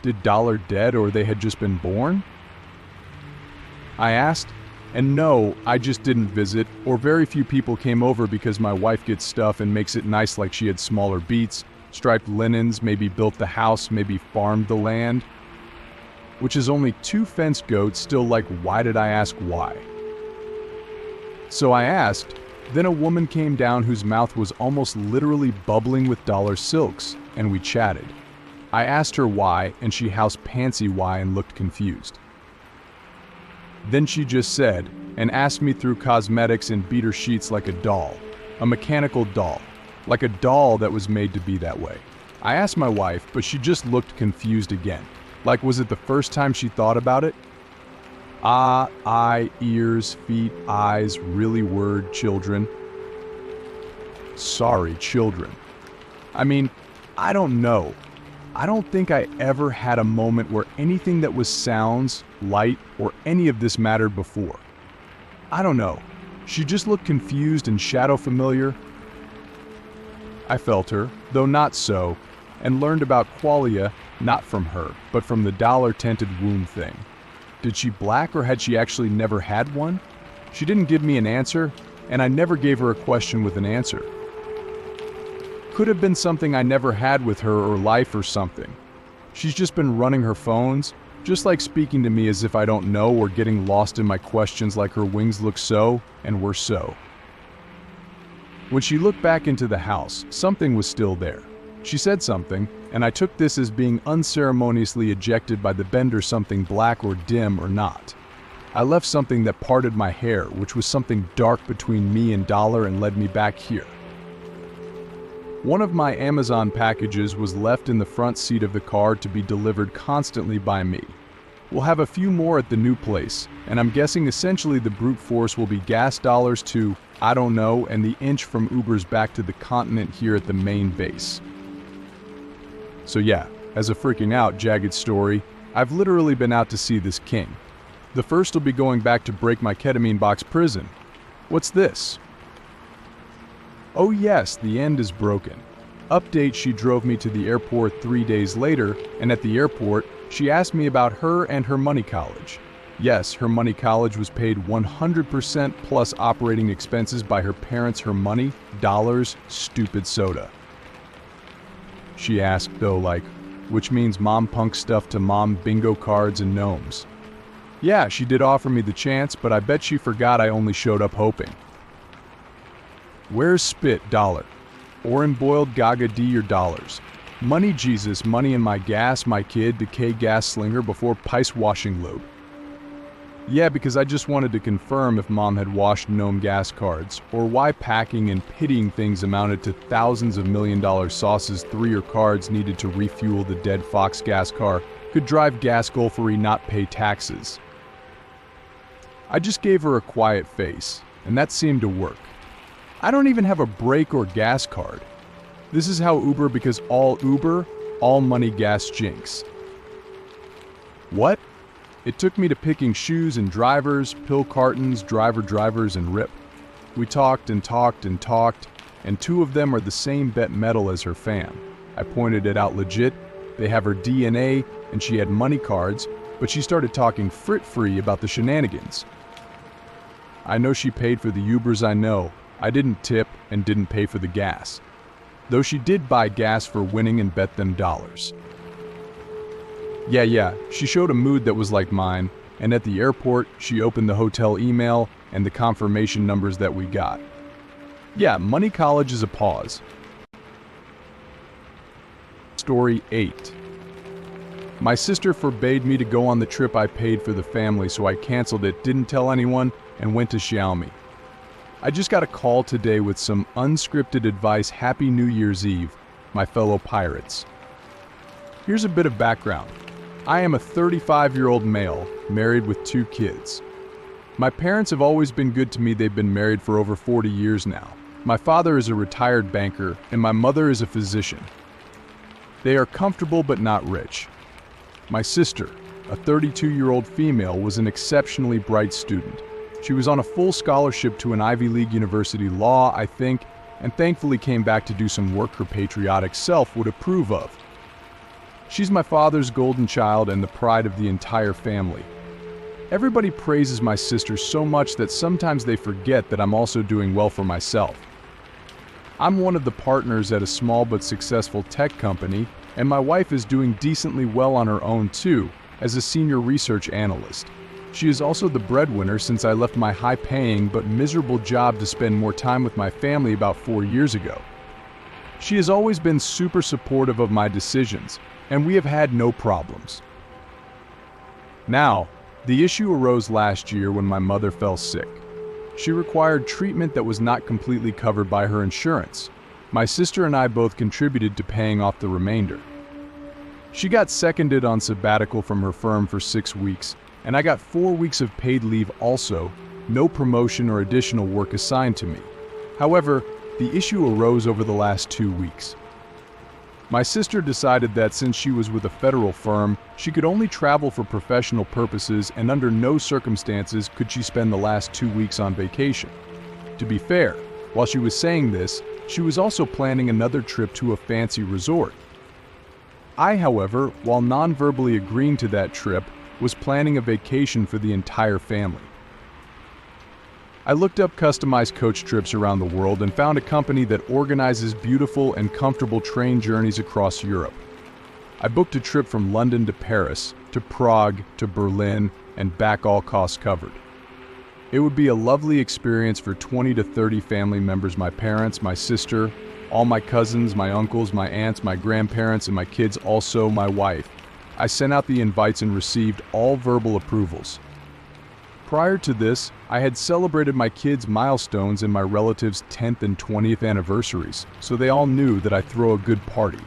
Did Dollar dead or they had just been born? I asked, and no, I just didn't visit, or very few people came over because my wife gets stuff and makes it nice like she had smaller beats, striped linens, maybe built the house, maybe farmed the land. Which is only 2 fence goats, still why did I ask why? So I asked, then a woman came down whose mouth was almost literally bubbling with dollar silks, and we chatted. I asked her why, and she house pantsy why and looked confused. Then she just said, and asked me through cosmetics and beat her sheets like a doll. A mechanical doll. Like a doll that was made to be that way. I asked my wife, but she just looked confused again. Was it the first time she thought about it? Ah, eye, ears, feet, eyes, really word, children. Sorry, children. I mean, I don't know. I don't think I ever had a moment where anything that was sounds, light, or any of this mattered before. I don't know. She just looked confused and shadow familiar. I felt her, though not so, and learned about qualia, not from her, but from the dollar-tinted womb thing. Did she black or had she actually never had one? She didn't give me an answer, and I never gave her a question with an answer. Could have been something I never had with her or life or something. She's just been running her phones, just speaking to me as if I don't know or getting lost in my questions like her wings look so and were so. When she looked back into the house, something was still there. She said something, and I took this as being unceremoniously ejected by the bender something black or dim or not. I left something that parted my hair, which was something dark between me and Dollar and led me back here. One of my Amazon packages was left in the front seat of the car to be delivered constantly by me. We'll have a few more at the new place, and I'm guessing essentially the brute force will be gas dollars to, I don't know, and the inch from Uber's back to the continent here at the main base. So yeah, as a freaking out, jagged story, I've literally been out to see this king. The first will be going back to break my ketamine box prison. What's this? Oh yes, the end is broken. Update, she drove me to the airport 3 days later, and at the airport, she asked me about her and her money college. Yes, her money college was paid 100% plus operating expenses by her parents. Her money, dollars, stupid soda. She asked, though, which means mom punk stuff to mom bingo cards and gnomes. Yeah, she did offer me the chance, but I bet she forgot I only showed up hoping. Where's spit, dollar? Or in boiled gaga D your dollars? Money Jesus, money in my gas, my kid, decay gas slinger before pice washing load. Yeah, because I just wanted to confirm if mom had washed gnome gas cards, or why packing and pitying things amounted to thousands of $1,000,000 sauces 3 cards needed to refuel the dead Fox gas car could drive gas golfery not pay taxes. I just gave her a quiet face, and that seemed to work. I don't even have a brake or gas card. This is how Uber because all Uber, all money gas jinx. What? It took me to picking shoes and drivers, pill cartons, drivers, and rip. We talked and talked and talked, and two of them are the same bet metal as her fam. I pointed it out legit. They have her DNA, and she had money cards, but she started talking frit-free about the shenanigans. I know she paid for the Ubers I know. I didn't tip and didn't pay for the gas. Though she did buy gas for winning and bet them dollars. Yeah, she showed a mood that was like mine, and at the airport, she opened the hotel email and the confirmation numbers that we got. Yeah, money college is a pause. Story 8. My sister forbade me to go on the trip I paid for the family, so I canceled it, didn't tell anyone, and went to Xiaomi. I just got a call today with some unscripted advice. Happy New Year's Eve, my fellow pirates. Here's a bit of background. I am a 35-year-old male, married with 2 kids. My parents have always been good to me. They've been married for over 40 years now. My father is a retired banker, and my mother is a physician. They are comfortable but not rich. My sister, a 32-year-old female, was an exceptionally bright student. She was on a full scholarship to an Ivy League university, law, I think, and thankfully came back to do some work her patriotic self would approve of. She's my father's golden child and the pride of the entire family. Everybody praises my sister so much that sometimes they forget that I'm also doing well for myself. I'm one of the partners at a small but successful tech company, and my wife is doing decently well on her own too, as a senior research analyst. She is also the breadwinner since I left my high-paying but miserable job to spend more time with my family about 4 years ago. She has always been super supportive of my decisions, and we have had no problems. Now, the issue arose last year when my mother fell sick. She required treatment that was not completely covered by her insurance. My sister and I both contributed to paying off the remainder. She got seconded on sabbatical from her firm for 6 weeks, and I got 4 weeks of paid leave also, no promotion or additional work assigned to me. However, the issue arose over the last 2 weeks. My sister decided that since she was with a federal firm, she could only travel for professional purposes, and under no circumstances could she spend the last 2 weeks on vacation. To be fair, while she was saying this, she was also planning another trip to a fancy resort. I, however, while non-verbally agreeing to that trip, was planning a vacation for the entire family. I looked up customized coach trips around the world and found a company that organizes beautiful and comfortable train journeys across Europe. I booked a trip from London to Paris, to Prague, to Berlin, and back, all costs covered. It would be a lovely experience for 20 to 30 family members: my parents, my sister, all my cousins, my uncles, my aunts, my grandparents, and my kids, also my wife. I sent out the invites and received all verbal approvals. Prior to this, I had celebrated my kids' milestones and my relatives' 10th and 20th anniversaries, so they all knew that I throw a good party.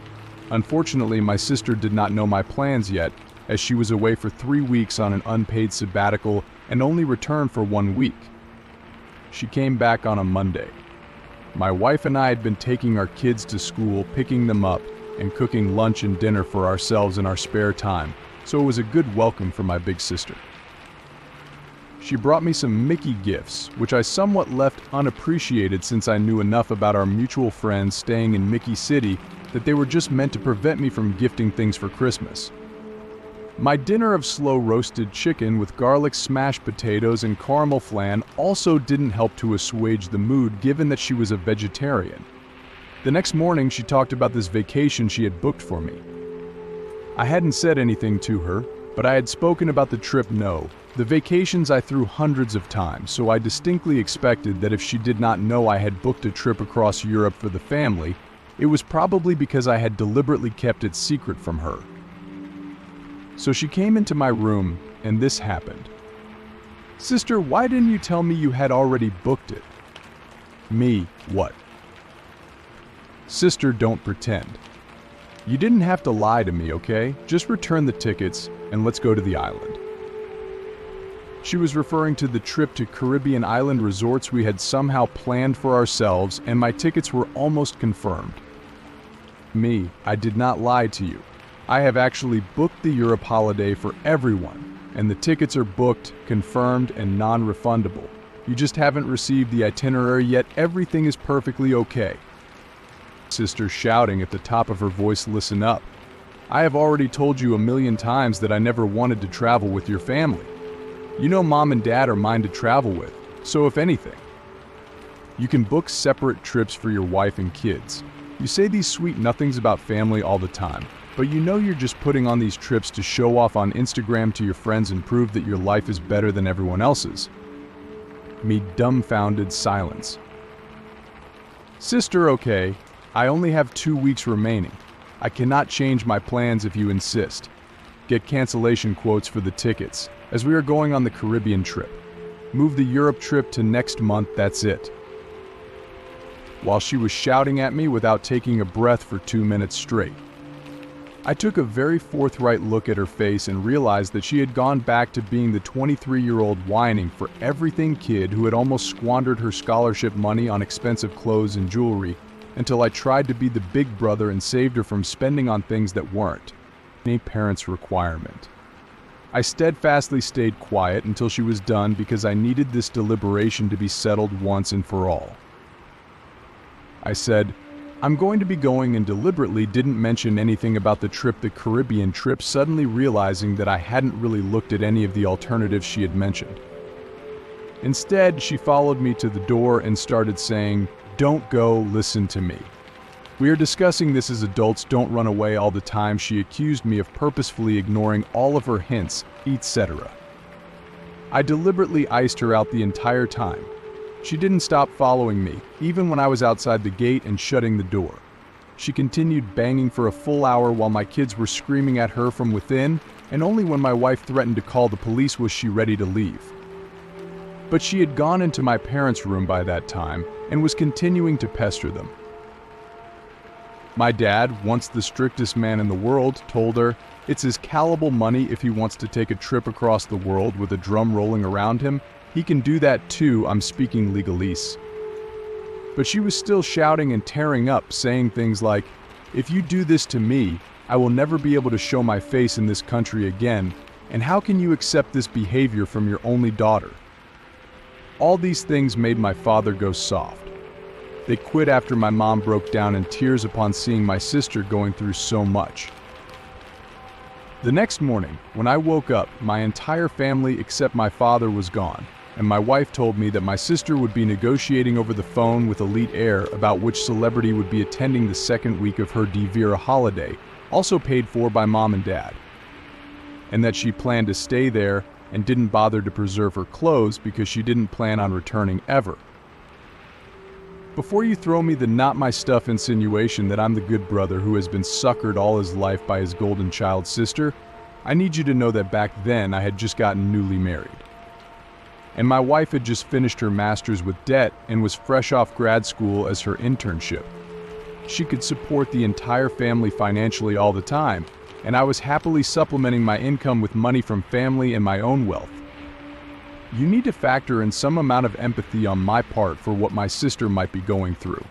Unfortunately, my sister did not know my plans yet, as she was away for 3 weeks on an unpaid sabbatical and only returned for 1 week. She came back on a Monday. My wife and I had been taking our kids to school, picking them up, and cooking lunch and dinner for ourselves in our spare time, so it was a good welcome for my big sister. She brought me some Mickey gifts, which I somewhat left unappreciated since I knew enough about our mutual friends staying in Mickey City that they were just meant to prevent me from gifting things for Christmas. My dinner of slow roasted chicken with garlic smashed potatoes and caramel flan also didn't help to assuage the mood, given that she was a vegetarian. The next morning, she talked about this vacation she had booked for me. I hadn't said anything to her, but I had spoken about the trip. The vacations I threw hundreds of times, so I distinctly expected that if she did not know I had booked a trip across Europe for the family, it was probably because I had deliberately kept it secret from her. So she came into my room, and this happened. "Sister, why didn't you tell me you had already booked it?" Me, what? Sister, don't pretend. You didn't have to lie to me, okay? Just return the tickets, and let's go to the island. She was referring to the trip to Caribbean island resorts we had somehow planned for ourselves, and my tickets were almost confirmed. I did not lie to you. I have actually booked the Europe holiday for everyone, and the tickets are booked, confirmed, and non-refundable. You just haven't received the itinerary yet. Everything is perfectly okay. Sister shouting at the top of her voice, listen up. I have already told you a million times that I never wanted to travel with your family. You know Mom and Dad are mine to travel with, so if anything, you can book separate trips for your wife and kids. You say these sweet nothings about family all the time, but you know you're just putting on these trips to show off on Instagram to your friends and prove that your life is better than everyone else's. Dumbfounded silence. Sister, okay, I only have 2 weeks remaining. I cannot change my plans if you insist. Get cancellation quotes for the tickets, as we are going on the Caribbean trip. Move the Europe trip to next month, that's it. While she was shouting at me without taking a breath for 2 minutes straight. I took a very forthright look at her face and realized that she had gone back to being the 23-year-old whining for everything kid who had almost squandered her scholarship money on expensive clothes and jewelry, until I tried to be the big brother and saved her from spending on things that weren't a parent's requirement. I steadfastly stayed quiet until she was done because I needed this deliberation to be settled once and for all. I said, I'm going to be going, and deliberately didn't mention anything about the Caribbean trip, suddenly realizing that I hadn't really looked at any of the alternatives she had mentioned. Instead, she followed me to the door and started saying, don't go, listen to me. We are discussing this as adults, don't run away all the time. She accused me of purposefully ignoring all of her hints, etc. I deliberately iced her out the entire time. She didn't stop following me, even when I was outside the gate and shutting the door. She continued banging for a full hour while my kids were screaming at her from within, and only when my wife threatened to call the police was she ready to leave. But she had gone into my parents' room by that time and was continuing to pester them. My dad, once the strictest man in the world, told her it's his callable money. If he wants to take a trip across the world with a drum rolling around him, he can do that too. I'm speaking legalese. But she was still shouting and tearing up, saying things like, if you do this to me, I will never be able to show my face in this country again, and how can you accept this behavior from your only daughter? All these things made my father go soft. They quit after my mom broke down in tears upon seeing my sister going through so much. The next morning, when I woke up, my entire family except my father was gone, and my wife told me that my sister would be negotiating over the phone with Elite Air about which celebrity would be attending the second week of her Divira holiday, also paid for by Mom and Dad, and that she planned to stay there and didn't bother to preserve her clothes because she didn't plan on returning ever. Before you throw me the not my stuff insinuation that I'm the good brother who has been suckered all his life by his golden child sister, I need you to know that back then I had just gotten newly married. And my wife had just finished her master's with debt and was fresh off grad school as her internship. She could support the entire family financially all the time, and I was happily supplementing my income with money from family and my own wealth. You need to factor in some amount of empathy on my part for what my sister might be going through.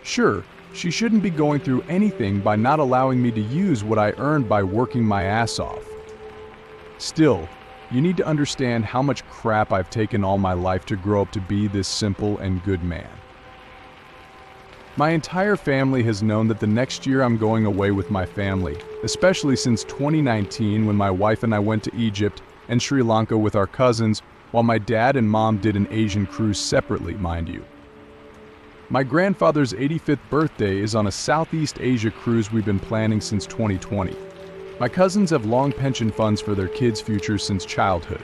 Sure, she shouldn't be going through anything by not allowing me to use what I earned by working my ass off. Still, you need to understand how much crap I've taken all my life to grow up to be this simple and good man. My entire family has known that the next year I'm going away with my family, especially since 2019 when my wife and I went to Egypt and Sri Lanka with our cousins, while my dad and mom did an Asian cruise separately, mind you. My grandfather's 85th birthday is on a Southeast Asia cruise we've been planning since 2020. My cousins have long pension funds for their kids' futures since childhood.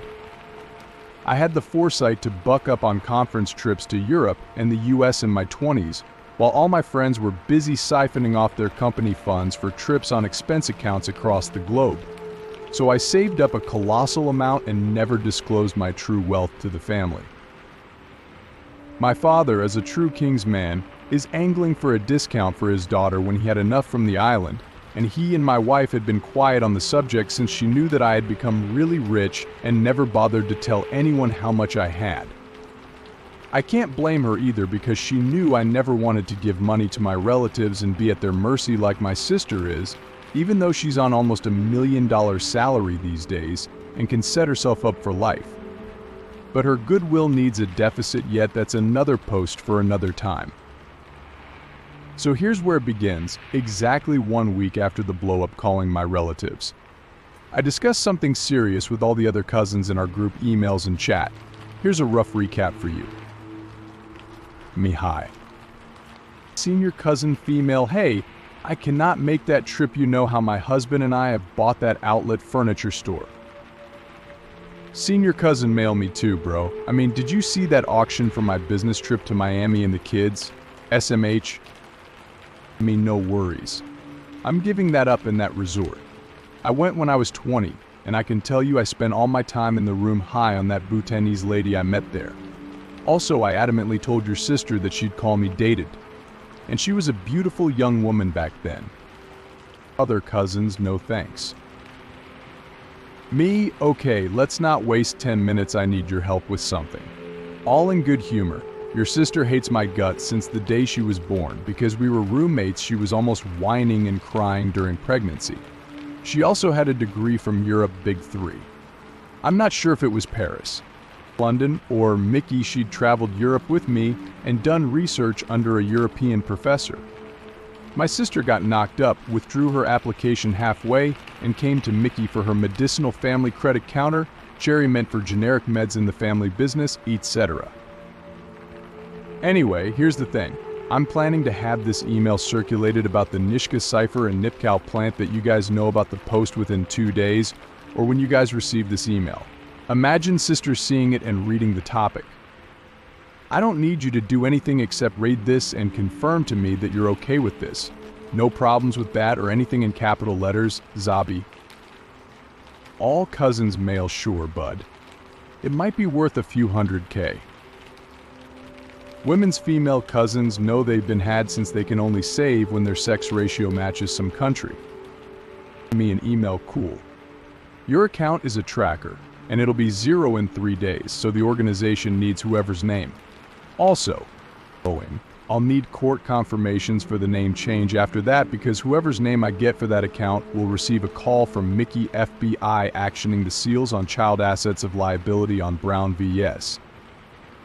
I had the foresight to buck up on conference trips to Europe and the US in my 20s, while all my friends were busy siphoning off their company funds for trips on expense accounts across the globe. So I saved up a colossal amount and never disclosed my true wealth to the family. My father, as a true king's man, is angling for a discount for his daughter when he had enough from the island, and he and my wife had been quiet on the subject since she knew that I had become really rich and never bothered to tell anyone how much I had. I can't blame her either because she knew I never wanted to give money to my relatives and be at their mercy like my sister is, even though she's on almost $1 million salary these days and can set herself up for life. But her goodwill needs a deficit, yet that's another post for another time. So here's where it begins, exactly 1 week after the blow-up calling my relatives. I discussed something serious with all the other cousins in our group emails and chat. Here's a rough recap for you. Me, hi. Senior cousin female, hey, I cannot make that trip, you know how my husband and I have bought that outlet furniture store. Senior cousin male, me too, bro. I mean, did you see that auction for my business trip to Miami and the kids? SMH? I mean, no worries. I'm giving that up in that resort. I went when I was 20, and I can tell you I spent all my time in the room high on that Bhutanese lady I met there. Also, I adamantly told your sister that she'd call me dated. And she was a beautiful young woman back then. Other cousins, no thanks. Me, okay, let's not waste 10 minutes, I need your help with something. All in good humor. Your sister hates my guts since the day she was born. Because we were roommates, she was almost whining and crying during pregnancy. She also had a degree from Europe Big 3. I'm not sure if it was Paris, London, or Mickey. She'd traveled Europe with me and done research under a European professor. My sister got knocked up, withdrew her application halfway, and came to Mickey for her medicinal family credit counter, cherry meant for generic meds in the family business, etc. Anyway, here's the thing. I'm planning to have this email circulated about the Nishka cipher and Nipkow plant that you guys know about the post within 2 days, or when you guys receive this email. Imagine sister seeing it and reading the topic. I don't need you to do anything except read this and confirm to me that you're okay with this. No problems with that or anything in capital letters, Zabi. All cousins male, sure, bud. It might be worth a few $100K. Women's female cousins know they've been had since they can only save when their sex ratio matches some country. Me an email, cool. Your account is a tracker, and it'll be 0 in 3 days, so the organization needs whoever's name. Also, I'll need court confirmations for the name change after that because whoever's name I get for that account will receive a call from Mickey FBI actioning the seals on child assets of liability on Brown vs.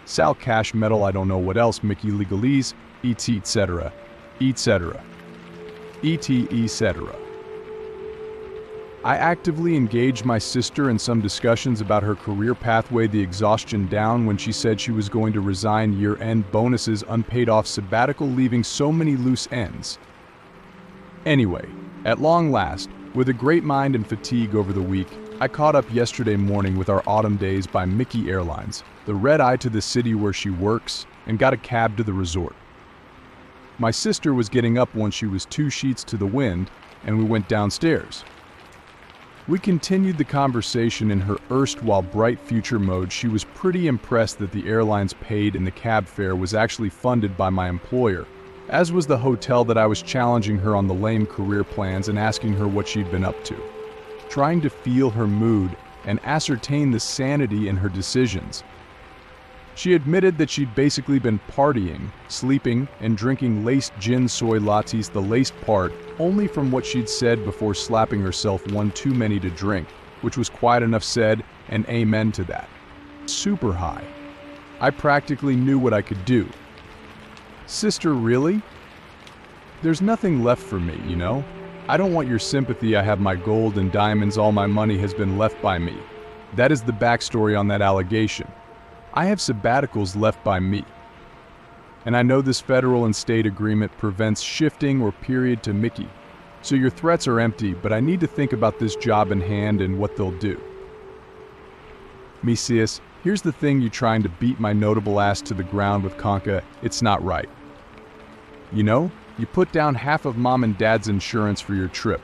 Sal Cash Metal, I don't know what else, Mickey Legalese, etc., etc., etc. I actively engaged my sister in some discussions about her career pathway, the exhaustion down when she said she was going to resign, year-end bonuses, unpaid off sabbatical, leaving so many loose ends. Anyway, at long last, with a great mind and fatigue over the week, I caught up yesterday morning with our Autumn Days by Mickey Airlines, the red eye to the city where she works, and got a cab to the resort. My sister was getting up once she was 2 sheets to the wind, and we went downstairs. We continued the conversation in her erstwhile bright future mode. She was pretty impressed that the airlines paid and the cab fare was actually funded by my employer, as was the hotel that I was challenging her on the lame career plans and asking her what she'd been up to, trying to feel her mood and ascertain the sanity in her decisions. She admitted that she'd basically been partying, sleeping, and drinking laced gin soy lattes, the laced part, only from what she'd said before slapping herself one too many to drink, which was quite enough said, and amen to that. Super high. I practically knew what I could do. Sister, really? There's nothing left for me, you know? I don't want your sympathy. I have my gold and diamonds. All my money has been left by me. That is the backstory on that allegation. I have sabbaticals left by me. And I know this federal and state agreement prevents shifting or period to Mickey. So your threats are empty, but I need to think about this job in hand and what they'll do. Mesias, here's the thing, you trying to beat my notable ass to the ground with Conca, it's not right. You know, you put down half of mom and dad's insurance for your trip.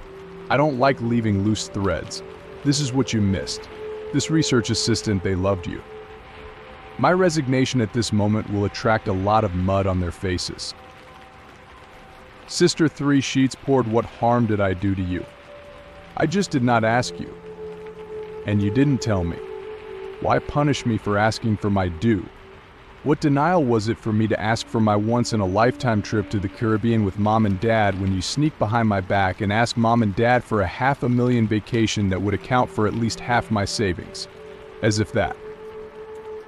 I don't like leaving loose threads. This is what you missed. This research assistant, they loved you. My resignation at this moment will attract a lot of mud on their faces. Sister 3 sheets poured, what harm did I do to you? I just did not ask you. And you didn't tell me. Why punish me for asking for my due? What denial was it for me to ask for my once-in-a-lifetime trip to the Caribbean with Mom and Dad when you sneak behind my back and ask Mom and Dad for a $500,000 vacation that would account for at least half my savings? As if that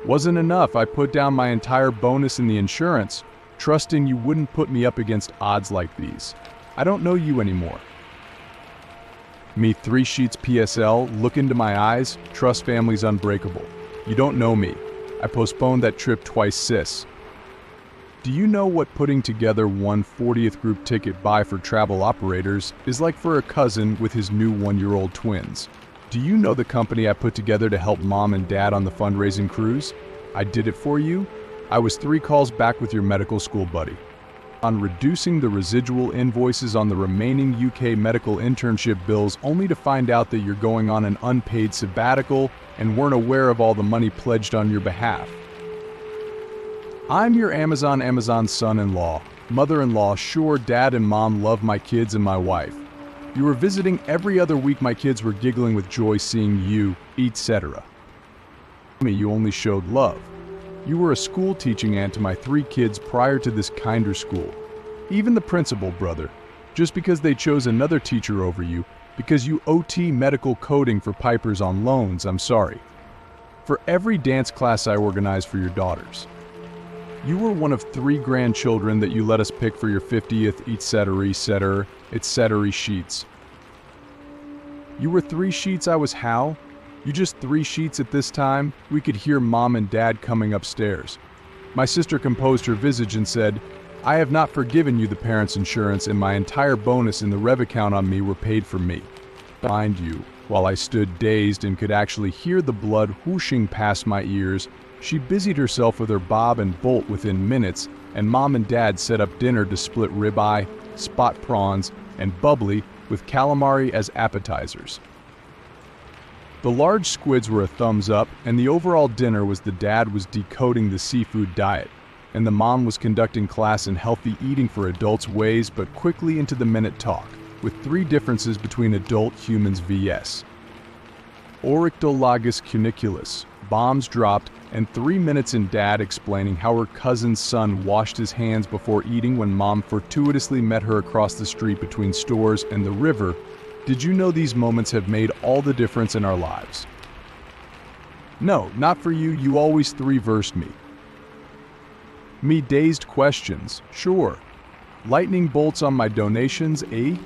wasn't enough, I put down my entire bonus in the insurance, trusting you wouldn't put me up against odds like these. I don't know you anymore. Me 3 sheets PSL, look into my eyes, trust family's unbreakable. You don't know me. I postponed that trip twice, sis. Do you know what putting together one 40th group ticket buy for travel operators is like for a cousin with his new 1-year-old twins? Do you know the company I put together to help Mom and Dad on the fundraising cruise? I did it for you. I was 3 calls back with your medical school buddy on reducing the residual invoices on the remaining UK medical internship bills, only to find out that you're going on an unpaid sabbatical and weren't aware of all the money pledged on your behalf. I'm your Amazon son-in-law, mother-in-law. Sure, Dad and Mom love my kids and my wife. You were visiting every other week. My kids were giggling with joy seeing you, etc. You only showed love. You were a school teaching aunt to my 3 kids prior to this kinder school. Even the principal, brother. Just because they chose another teacher over you, because you OT medical coding for Pipers on loans, I'm sorry. For every dance class I organized for your daughters. You were one of 3 grandchildren that you let us pick for your 50th, etc. sheets. You were 3 sheets, I was how? You just 3 sheets at this time? We could hear Mom and Dad coming upstairs. My sister composed her visage and said, I have not forgiven you the parents' insurance, and my entire bonus in the rev account on me were paid for me. Behind you, while I stood dazed and could actually hear the blood whooshing past my ears, she busied herself with her bob and bolt within minutes, and Mom and Dad set up dinner to split ribeye, spot prawns, and bubbly with calamari as appetizers. The large squids were a thumbs up, and the overall dinner was the dad was decoding the seafood diet, and the mom was conducting class in healthy eating for adults ways, but quickly into the minute talk, with 3 differences between adult humans vs. Oryctolagus cuniculus, bombs dropped, and 3 minutes in Dad explaining how her cousin's son washed his hands before eating when Mom fortuitously met her across the street between stores and the river. Did you know these moments have made all the difference in our lives? No, not for you. You always 3-versed me. Me dazed questions. Sure. Lightning bolts on my donations, eh?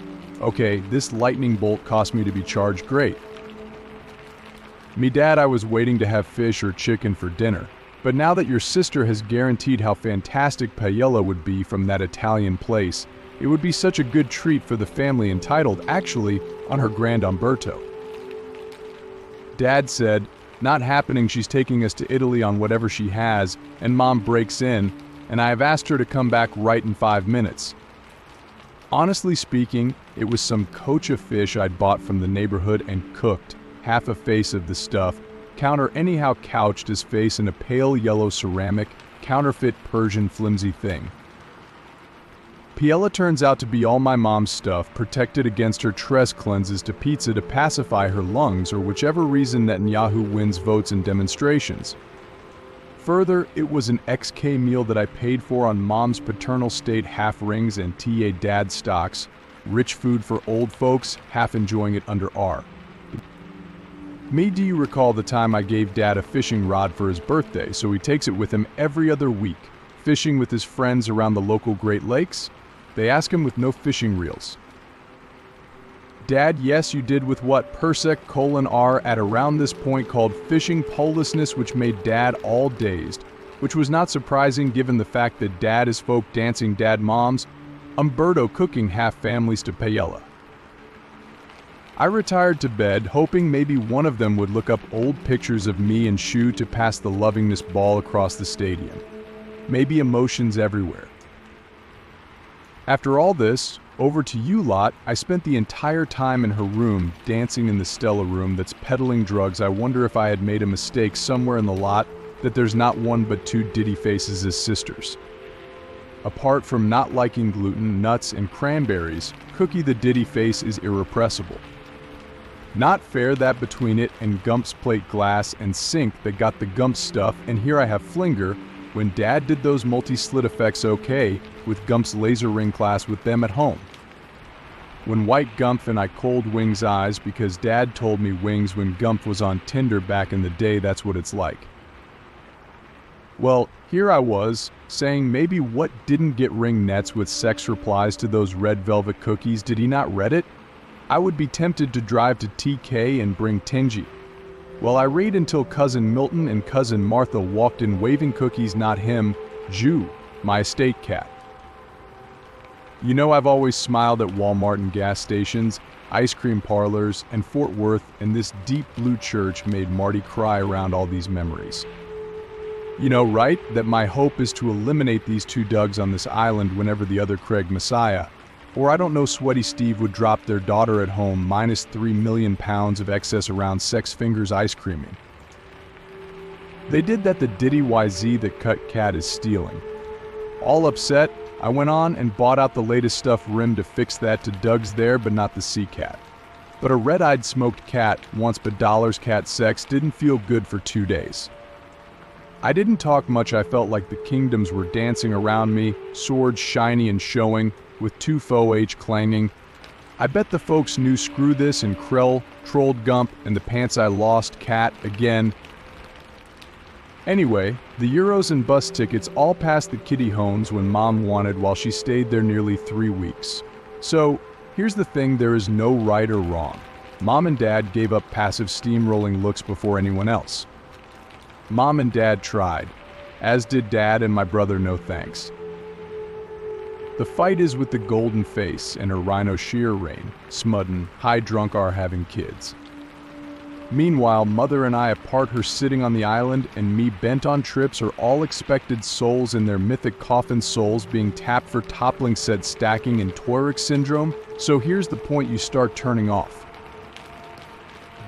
Okay, this lightning bolt cost me to be charged. Great. Me Dad, I was waiting to have fish or chicken for dinner. But now that your sister has guaranteed how fantastic paella would be from that Italian place, it would be such a good treat for the family entitled, actually, on her Grand Umberto. Dad said, not happening, she's taking us to Italy on whatever she has, and Mom breaks in, and I have asked her to come back right in 5 minutes. Honestly speaking, it was some coach of fish I'd bought from the neighborhood and cooked, half a face of the stuff, counter anyhow couched his face in a pale yellow ceramic, counterfeit Persian flimsy thing. Paella turns out to be all my mom's stuff, protected against her tres cleanses to pizza to pacify her lungs, or whichever reason Netanyahu wins votes in demonstrations. Further, it was an XK meal that I paid for on Mom's paternal state half rings and TA Dad stocks, rich food for old folks, half enjoying it under R. Me, do you recall the time I gave Dad a fishing rod for his birthday, so he takes it with him every other week, fishing with his friends around the local Great Lakes? They ask him with no fishing reels. Dad, yes, you did with what Persec:(R) at around this point called fishing polelessness, which made Dad all dazed, which was not surprising given the fact that Dad is folk dancing dad moms, Umberto cooking half families to paella. I retired to bed, hoping maybe one of them would look up old pictures of me and Shu to pass the lovingness ball across the stadium. Maybe emotions everywhere. After all this, over to you lot, I spent the entire time in her room, dancing in the Stella room that's peddling drugs. I wonder if I had made a mistake somewhere in the lot, that there's not one but 2 Diddy faces as sisters. Apart from not liking gluten, nuts, and cranberries, Cookie the Diddy face is irrepressible. Not fair that between it and Gump's plate glass and sink that got the Gump stuff, and here I have Flinger, when Dad did those multi-slit effects okay with Gump's laser ring class with them at home. When White Gump and I cold Wings' eyes because Dad told me Wings when Gump was on Tinder back in the day, that's what it's like. Well, here I was, saying maybe what didn't get ring nets with sex replies to those red velvet cookies, did he not read it? I would be tempted to drive to TK and bring Tingy. Well, I read until Cousin Milton and Cousin Martha walked in waving cookies, not him, Jew, my estate cat. You know, I've always smiled at Walmart and gas stations, ice cream parlors, and Fort Worth, and this deep blue church made Marty cry around all these memories. You know, right, that my hope is to eliminate these two Dougs on this island whenever the other Craig Messiah, or I don't know, Sweaty Steve would drop their daughter at home minus 3 million pounds of excess around Sex Fingers ice creaming. They did that the Diddy YZ that cut cat is stealing. All upset, I went on and bought out the latest stuff rim to fix that to Doug's there, but not the sea cat. But a red-eyed smoked cat, once but dollars cat sex, didn't feel good for 2 days. I didn't talk much. I felt like the kingdoms were dancing around me, swords shiny and showing, with two faux H clanging. I bet the folks knew Screw This and Krell, trolled Gump, and the pants I lost cat again. Anyway, the Euros and bus tickets all passed the kitty homes when Mom wanted while she stayed there nearly 3 weeks. So, here's the thing, there is no right or wrong. Mom and Dad gave up passive steamrolling looks before anyone else. Mom and Dad tried, as did Dad and my brother, no thanks. The fight is with the golden face and her rhino shear rein, Smudden, high drunk are having kids. Meanwhile, Mother and I apart, her sitting on the island and me bent on trips, are all expected souls in their mythic coffin souls being tapped for toppling said stacking and Toiric syndrome. So here's the point you start turning off.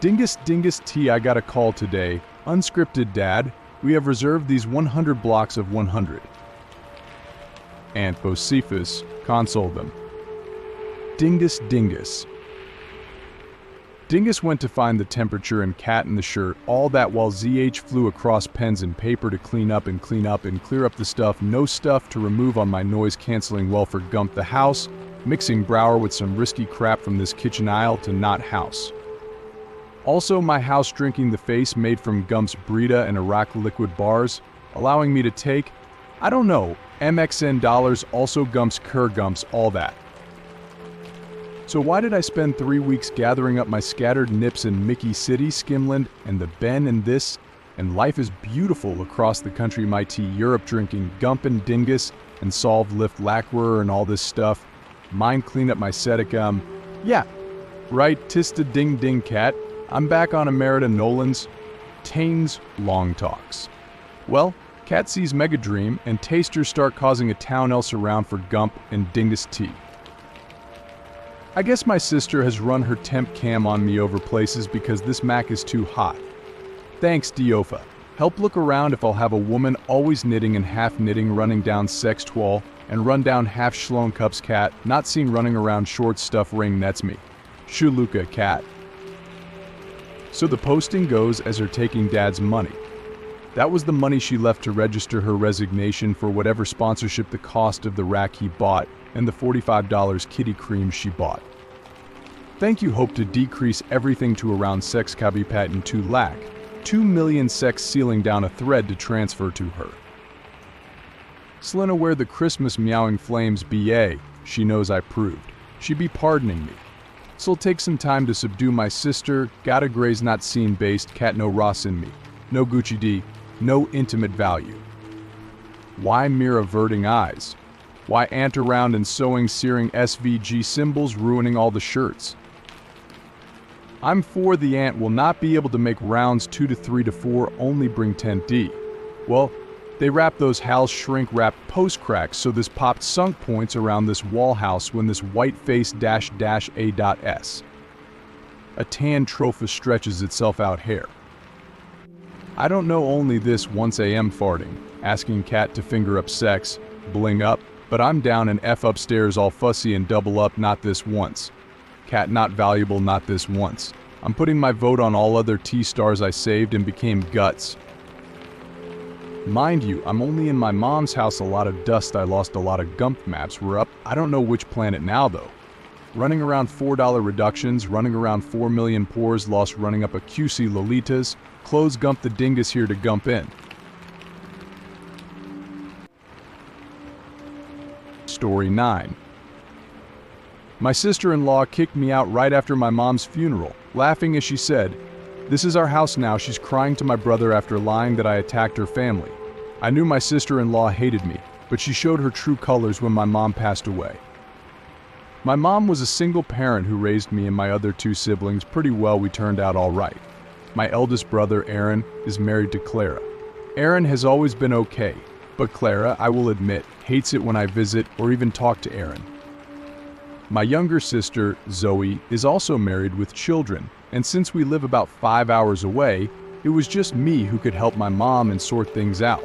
Dingus T, I got a call today. Unscripted Dad, we have reserved these 100 blocks of 100. Aunt Bocephus, console them. Dingus. Dingus went to find the temperature and cat in the shirt, all that while ZH flew across pens and paper to clean up and clear up the stuff, no stuff to remove on my noise-canceling well for Gump the house, mixing Brower with some risky crap from this kitchen aisle to not house. Also my house drinking the face made from Gump's Brita and Iraq liquid bars, allowing me to take, I don't know, MXN dollars, also Gump's Cur Gumps, all that. So why did I spend 3 weeks gathering up my scattered nips in Mickey City, Skimland, and the Ben and this, and life is beautiful across the country, my tea Europe drinking Gump and Dingus, and solve lift lacquer and all this stuff, mind clean up my Setic, yeah, right, tista ding ding cat, I'm back on Emerita Nolan's Tane's Long Talks. Well, Cat sees Mega Dream, and tasters start causing a town else around for Gump and Dingus tea. I guess my sister has run her temp cam on me over places because this Mac is too hot. Thanks, Diofa. Help look around if I'll have a woman always knitting and half knitting running down sex twal and run down half Schlone Cups cat, not seen running around short stuff ring nets me. Shuluka cat. So the posting goes as her taking Dad's money. That was the money she left to register her resignation for whatever sponsorship the cost of the rack he bought and the $45 kitty cream she bought. Thank you hope to decrease everything to around sex cabi patent 2 lakh, 2 million sex sealing down a thread to transfer to her. Slina where the Christmas meowing flames BA, she knows I proved. She be pardoning me. So'll take some time to subdue my sister, gotta graze not seen based, cat no Ross in me, no Gucci D, no intimate value. Why mere averting eyes? Why ant around and sewing searing SVG symbols ruining all the shirts? I'm for the ant will not be able to make rounds 2 to 3 to 4, only bring 10D. Well, they wrap those Hal's shrink wrap post cracks so this popped sunk points around this wall house when this white face -A.S. A tan trophy stretches itself out hair. I don't know only this once AM farting, asking cat to finger up sex, bling up, But I'm down and F upstairs all fussy and double up, not this once. Cat not valuable, not this once. I'm putting my vote on all other T-stars I saved and became guts. Mind you, I'm only in my mom's house. A lot of dust. I lost a lot of Gump maps. We're up, I don't know which planet now though. Running around $4 reductions, running around 4 million pores, lost running up a QC Lolitas, close Gump the dingus here to Gump in. Story 9. My sister-in-law kicked me out right after my mom's funeral, laughing as she said, "This is our house now." She's crying to my brother after lying that I attacked her family. I knew my sister-in-law hated me, but she showed her true colors when my mom passed away. My mom was a single parent who raised me and my other 2 siblings pretty well. We turned out all right. My eldest brother, Aaron, is married to Clara. Aaron has always been okay, but Clara, I will admit, hates it when I visit or even talk to Aaron. My younger sister, Zoe, is also married with children, and since we live about 5 hours away, it was just me who could help my mom and sort things out.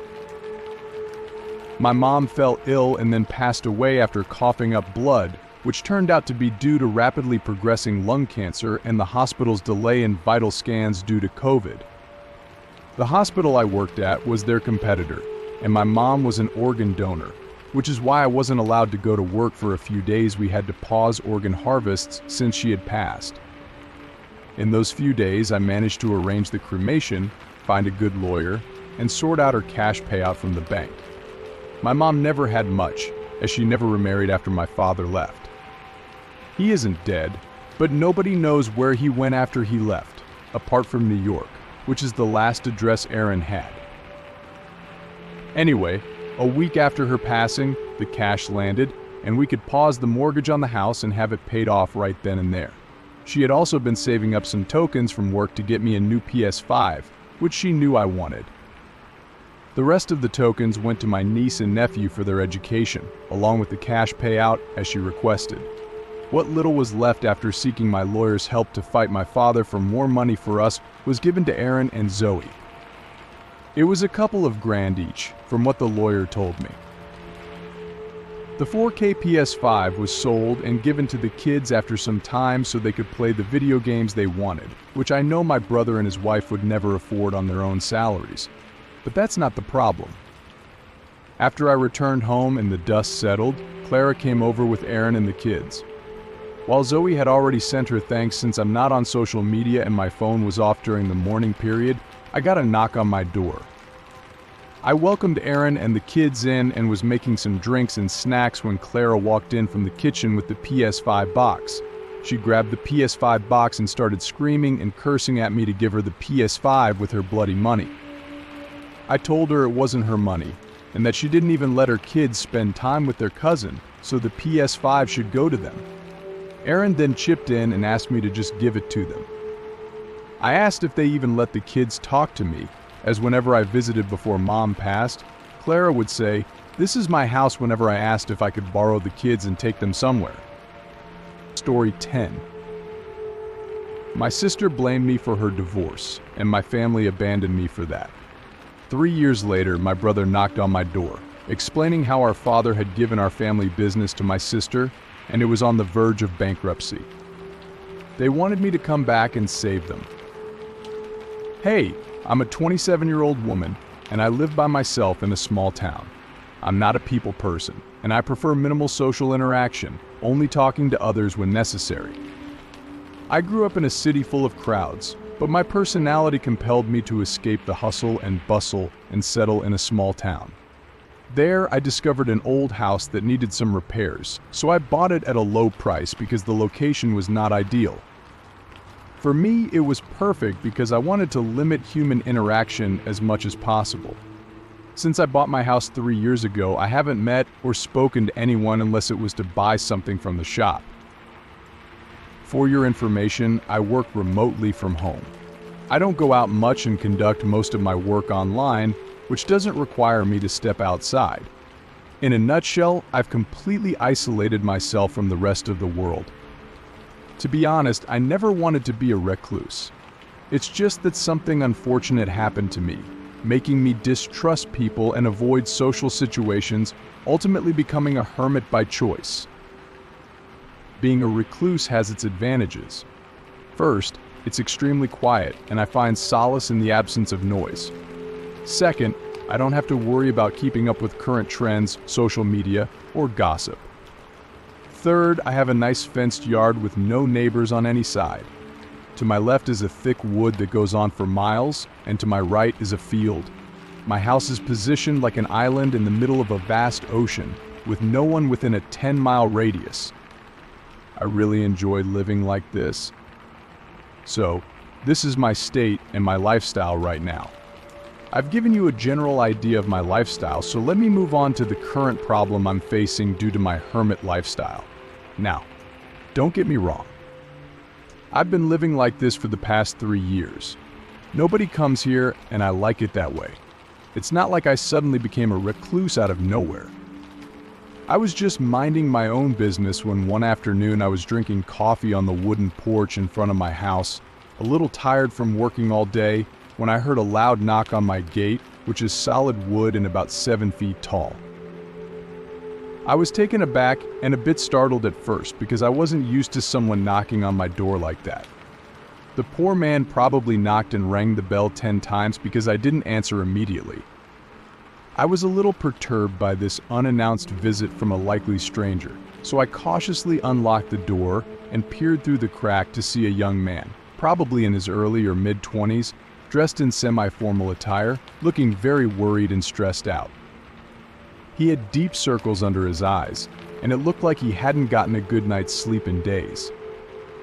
My mom fell ill and then passed away after coughing up blood, which turned out to be due to rapidly progressing lung cancer and the hospital's delay in vital scans due to COVID. The hospital I worked at was their competitor, and my mom was an organ donor, which is why I wasn't allowed to go to work for a few days. We had to pause organ harvests since she had passed. In those few days, I managed to arrange the cremation, find a good lawyer, and sort out her cash payout from the bank. My mom never had much, as she never remarried after my father left. He isn't dead, but nobody knows where he went after he left, apart from New York, which is the last address Aaron had. Anyway, a week after her passing, the cash landed, and we could pause the mortgage on the house and have it paid off right then and there. She had also been saving up some tokens from work to get me a new PS5, which she knew I wanted. The rest of the tokens went to my niece and nephew for their education, along with the cash payout as she requested. What little was left after seeking my lawyer's help to fight my father for more money for us was given to Aaron and Zoe. It was a couple of grand each, from what the lawyer told me. The 4K PS5 was sold and given to the kids after some time so they could play the video games they wanted, which I know my brother and his wife would never afford on their own salaries. But that's not the problem. After I returned home and the dust settled, Clara came over with Aaron and the kids. While Zoe had already sent her thanks since I'm not on social media and my phone was off during the morning period, I got a knock on my door. I welcomed Aaron and the kids in and was making some drinks and snacks when Clara walked in from the kitchen with the PS5 box. She grabbed the PS5 box and started screaming and cursing at me to give her the PS5 with her bloody money. I told her it wasn't her money, and that she didn't even let her kids spend time with their cousin, so the PS5 should go to them. Aaron then chipped in and asked me to just give it to them. I asked if they even let the kids talk to me, as whenever I visited before Mom passed, Clara would say, "This is my house," whenever I asked if I could borrow the kids and take them somewhere. Story 10. My sister blamed me for her divorce, and my family abandoned me for that. 3 years later, my brother knocked on my door, explaining how our father had given our family business to my sister, and it was on the verge of bankruptcy. They wanted me to come back and save them. Hey, I'm a 27-year-old woman, and I live by myself in a small town. I'm not a people person, and I prefer minimal social interaction, only talking to others when necessary. I grew up in a city full of crowds, but my personality compelled me to escape the hustle and bustle and settle in a small town. There, I discovered an old house that needed some repairs, so I bought it at a low price because the location was not ideal. For me, it was perfect because I wanted to limit human interaction as much as possible. Since I bought my house 3 years ago, I haven't met or spoken to anyone unless it was to buy something from the shop. For your information, I work remotely from home. I don't go out much and conduct most of my work online, which doesn't require me to step outside. In a nutshell, I've completely isolated myself from the rest of the world. To be honest, I never wanted to be a recluse. It's just that something unfortunate happened to me, making me distrust people and avoid social situations, ultimately becoming a hermit by choice. Being a recluse has its advantages. First, it's extremely quiet, and I find solace in the absence of noise. Second, I don't have to worry about keeping up with current trends, social media, or gossip. Third, I have a nice fenced yard with no neighbors on any side. To my left is a thick wood that goes on for miles, and to my right is a field. My house is positioned like an island in the middle of a vast ocean, with no one within a 10-mile radius. I really enjoy living like this. So, this is my state and my lifestyle right now. I've given you a general idea of my lifestyle, so let me move on to the current problem I'm facing due to my hermit lifestyle. Now, don't get me wrong. I've been living like this for the past 3 years. Nobody comes here, and I like it that way. It's not like I suddenly became a recluse out of nowhere. I was just minding my own business when one afternoon I was drinking coffee on the wooden porch in front of my house, a little tired from working all day, when I heard a loud knock on my gate, which is solid wood and about 7 feet tall. I was taken aback and a bit startled at first because I wasn't used to someone knocking on my door like that. The poor man probably knocked and rang the bell 10 times because I didn't answer immediately. I was a little perturbed by this unannounced visit from a likely stranger, so I cautiously unlocked the door and peered through the crack to see a young man, probably in his early or mid-20s, dressed in semi-formal attire, looking very worried and stressed out. He had deep circles under his eyes, and it looked like he hadn't gotten a good night's sleep in days.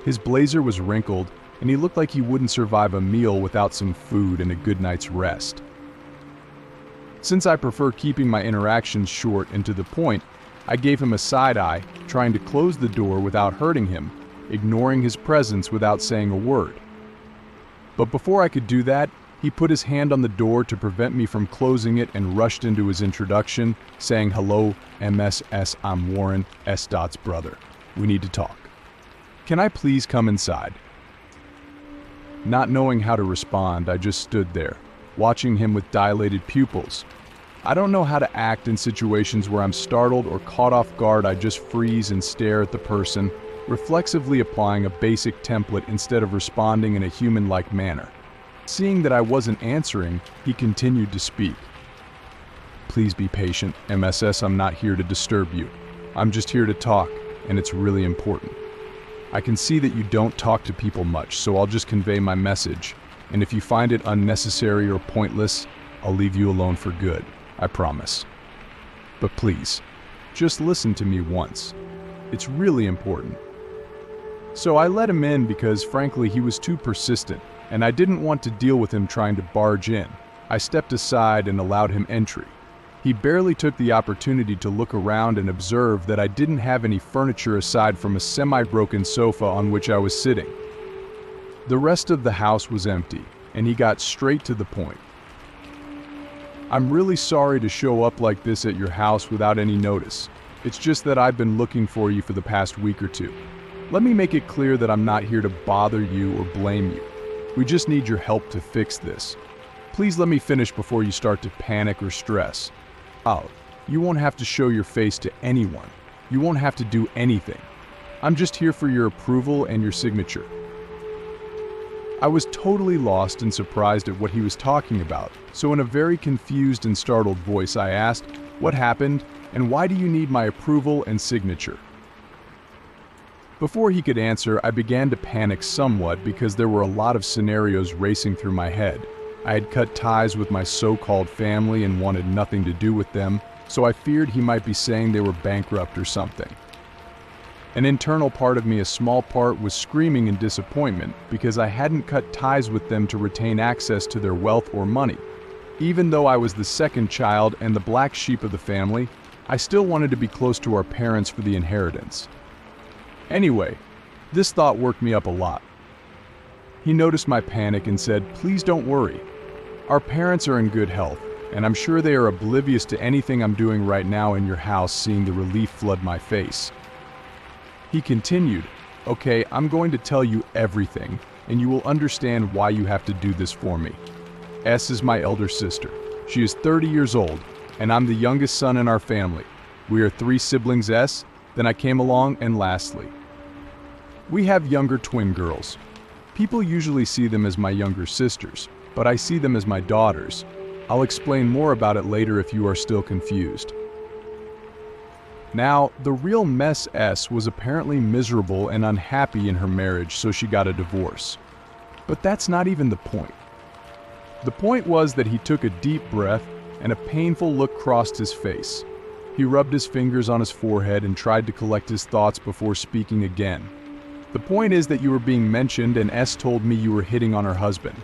His blazer was wrinkled, and he looked like he wouldn't survive a meal without some food and a good night's rest. Since I prefer keeping my interactions short and to the point, I gave him a side eye, trying to close the door without hurting him, ignoring his presence without saying a word. But before I could do that, he put his hand on the door to prevent me from closing it and rushed into his introduction, saying, "Hello, MSS, I'm Warren, S.'s brother. We need to talk. Can I please come inside?" Not knowing how to respond, I just stood there, watching him with dilated pupils. I don't know how to act in situations where I'm startled or caught off guard. I just freeze and stare at the person, reflexively applying a basic template instead of responding in a human-like manner. Seeing that I wasn't answering, he continued to speak. "Please be patient, MSS, I'm not here to disturb you. I'm just here to talk, and it's really important. I can see that you don't talk to people much, so I'll just convey my message, and if you find it unnecessary or pointless, I'll leave you alone for good, I promise. But please, just listen to me once. It's really important." So I let him in because, frankly, he was too persistent, and I didn't want to deal with him trying to barge in. I stepped aside and allowed him entry. He barely took the opportunity to look around and observe that I didn't have any furniture aside from a semi-broken sofa on which I was sitting. The rest of the house was empty, and he got straight to the point. "I'm really sorry to show up like this at your house without any notice. It's just that I've been looking for you for the past week or two. Let me make it clear that I'm not here to bother you or blame you. We just need your help to fix this. Please let me finish before you start to panic or stress. Oh, you won't have to show your face to anyone. You won't have to do anything. I'm just here for your approval and your signature." I was totally lost and surprised at what he was talking about, so in a very confused and startled voice I asked, "What happened, and why do you need my approval and signature?" Before he could answer, I began to panic somewhat because there were a lot of scenarios racing through my head. I had cut ties with my so-called family and wanted nothing to do with them, so I feared he might be saying they were bankrupt or something. An internal part of me, a small part, was screaming in disappointment because I hadn't cut ties with them to retain access to their wealth or money. Even though I was the second child and the black sheep of the family, I still wanted to be close to our parents for the inheritance. Anyway, this thought worked me up a lot. He noticed my panic and said, "Please don't worry. Our parents are in good health, and I'm sure they are oblivious to anything I'm doing right now in your house, seeing the relief flood my face." He continued, "Okay, I'm going to tell you everything, and you will understand why you have to do this for me. S is my elder sister. She is 30 years old, and I'm the youngest son in our family. We are 3 siblings S, then I came along, and lastly, we have younger twin girls. People usually see them as my younger sisters, but I see them as my daughters. I'll explain more about it later if you are still confused. Now, the real mess S was apparently miserable and unhappy in her marriage, so she got a divorce. But that's not even the point. The point was that he took a deep breath and a painful look crossed his face. He rubbed his fingers on his forehead and tried to collect his thoughts before speaking again. The point is that you were being mentioned and S told me you were hitting on her husband.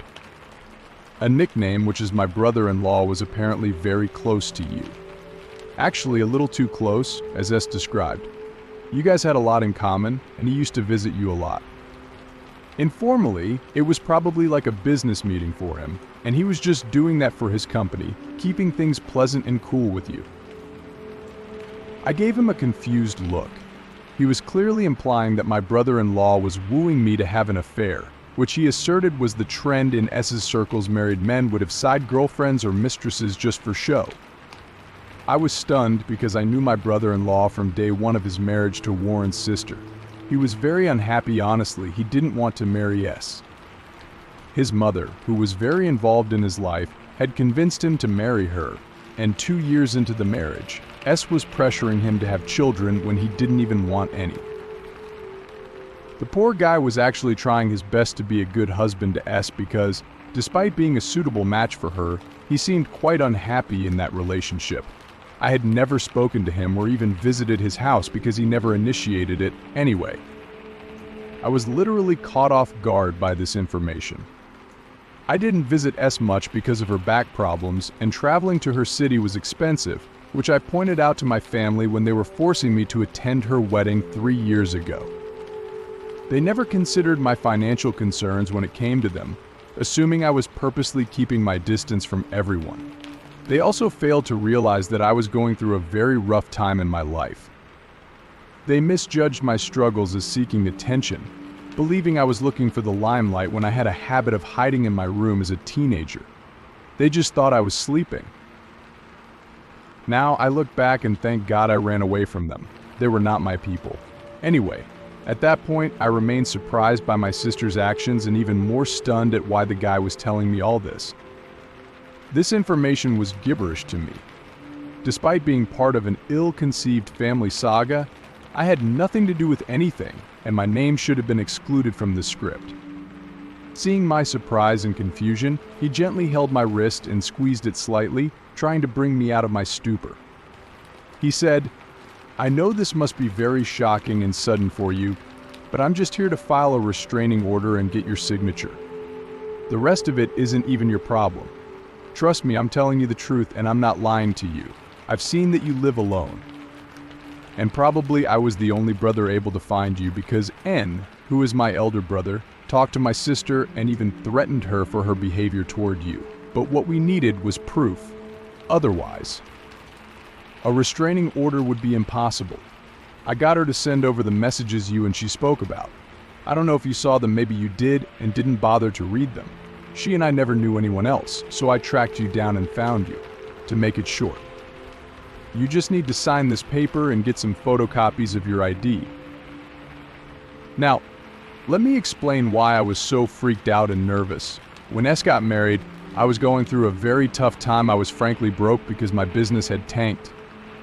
A nickname, which is my brother-in-law, was apparently very close to you. Actually, a little too close, as S described. You guys had a lot in common, and he used to visit you a lot. Informally, it was probably like a business meeting for him, and he was just doing that for his company, keeping things pleasant and cool with you. I gave him a confused look. He was clearly implying that my brother-in-law was wooing me to have an affair, which he asserted was the trend in S's circles. Married men would have side girlfriends or mistresses just for show. I was stunned because I knew my brother-in-law from day one of his marriage to Warren's sister. He was very unhappy, honestly. He didn't want to marry S. His mother, who was very involved in his life, had convinced him to marry her, and 2 years into the marriage, S was pressuring him to have children when he didn't even want any. The poor guy was actually trying his best to be a good husband to S because, despite being a suitable match for her, he seemed quite unhappy in that relationship. I had never spoken to him or even visited his house because he never initiated it anyway. I was literally caught off guard by this information. I didn't visit S much because of her back problems, and traveling to her city was expensive, which I pointed out to my family when they were forcing me to attend her wedding 3 years ago. They never considered my financial concerns when it came to them, assuming I was purposely keeping my distance from everyone. They also failed to realize that I was going through a very rough time in my life. They misjudged my struggles as seeking attention, believing I was looking for the limelight when I had a habit of hiding in my room as a teenager. They just thought I was sleeping. Now I look back and thank God I ran away from them. They were not my people. Anyway, at that point, I remained surprised by my sister's actions and even more stunned at why the guy was telling me all this. This information was gibberish to me. Despite being part of an ill-conceived family saga, I had nothing to do with anything, and my name should have been excluded from the script. Seeing my surprise and confusion, he gently held my wrist and squeezed it slightly, trying to bring me out of my stupor. He said, "I know this must be very shocking and sudden for you, but I'm just here to file a restraining order and get your signature. The rest of it isn't even your problem. Trust me, I'm telling you the truth and I'm not lying to you. I've seen that you live alone. And probably I was the only brother able to find you because N, who is my elder brother, talked to my sister and even threatened her for her behavior toward you. But what we needed was proof. Otherwise, a restraining order would be impossible. I got her to send over the messages you and she spoke about. I don't know if you saw them, maybe you did and didn't bother to read them. She and I never knew anyone else, so I tracked you down and found you. To make it short, you just need to sign this paper and get some photocopies of your ID. Now, let me explain why I was so freaked out and nervous. When S got married, I was going through a very tough time. I was frankly broke because my business had tanked.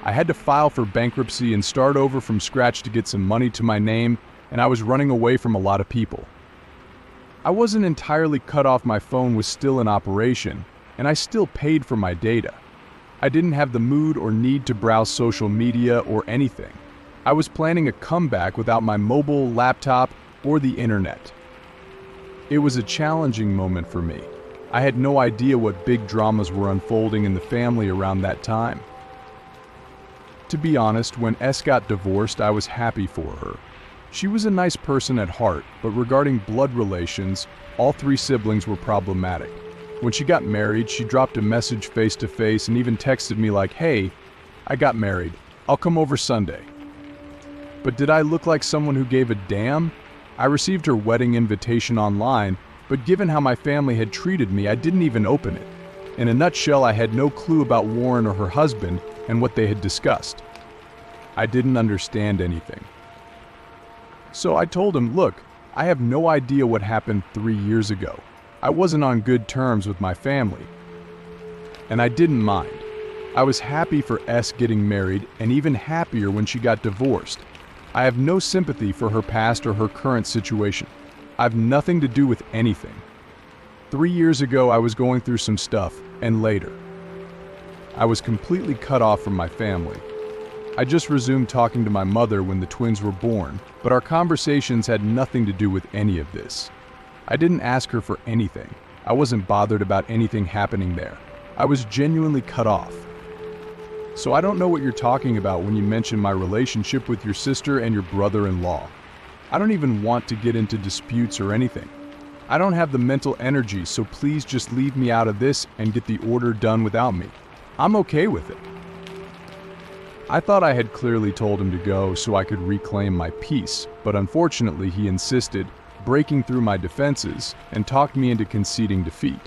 I had to file for bankruptcy and start over from scratch to get some money to my name, and I was running away from a lot of people. I wasn't entirely cut off, my phone was still in operation, and I still paid for my data. I didn't have the mood or need to browse social media or anything. I was planning a comeback without my mobile, laptop, or the internet. It was a challenging moment for me. I had no idea what big dramas were unfolding in the family around that time. To be honest, when S got divorced, I was happy for her. She was a nice person at heart, but regarding blood relations, all 3 siblings were problematic. When she got married, she dropped a message face to face and even texted me like, "Hey, I got married. I'll come over Sunday." But did I look like someone who gave a damn? I received her wedding invitation online, but given how my family had treated me, I didn't even open it. In a nutshell, I had no clue about Warren or her husband and what they had discussed. I didn't understand anything. So I told him, look, I have no idea what happened 3 years ago. I wasn't on good terms with my family. And I didn't mind. I was happy for S getting married and even happier when she got divorced. I have no sympathy for her past or her current situation. I have nothing to do with anything. 3 years ago, I was going through some stuff, and later. I was completely cut off from my family. I just resumed talking to my mother when the twins were born, but our conversations had nothing to do with any of this. I didn't ask her for anything. I wasn't bothered about anything happening there. I was genuinely cut off. So I don't know what you're talking about when you mention my relationship with your sister and your brother-in-law. I don't even want to get into disputes or anything. I don't have the mental energy, so please just leave me out of this and get the order done without me. I'm okay with it. I thought I had clearly told him to go so I could reclaim my peace, but unfortunately he insisted, breaking through my defenses, and talked me into conceding defeat.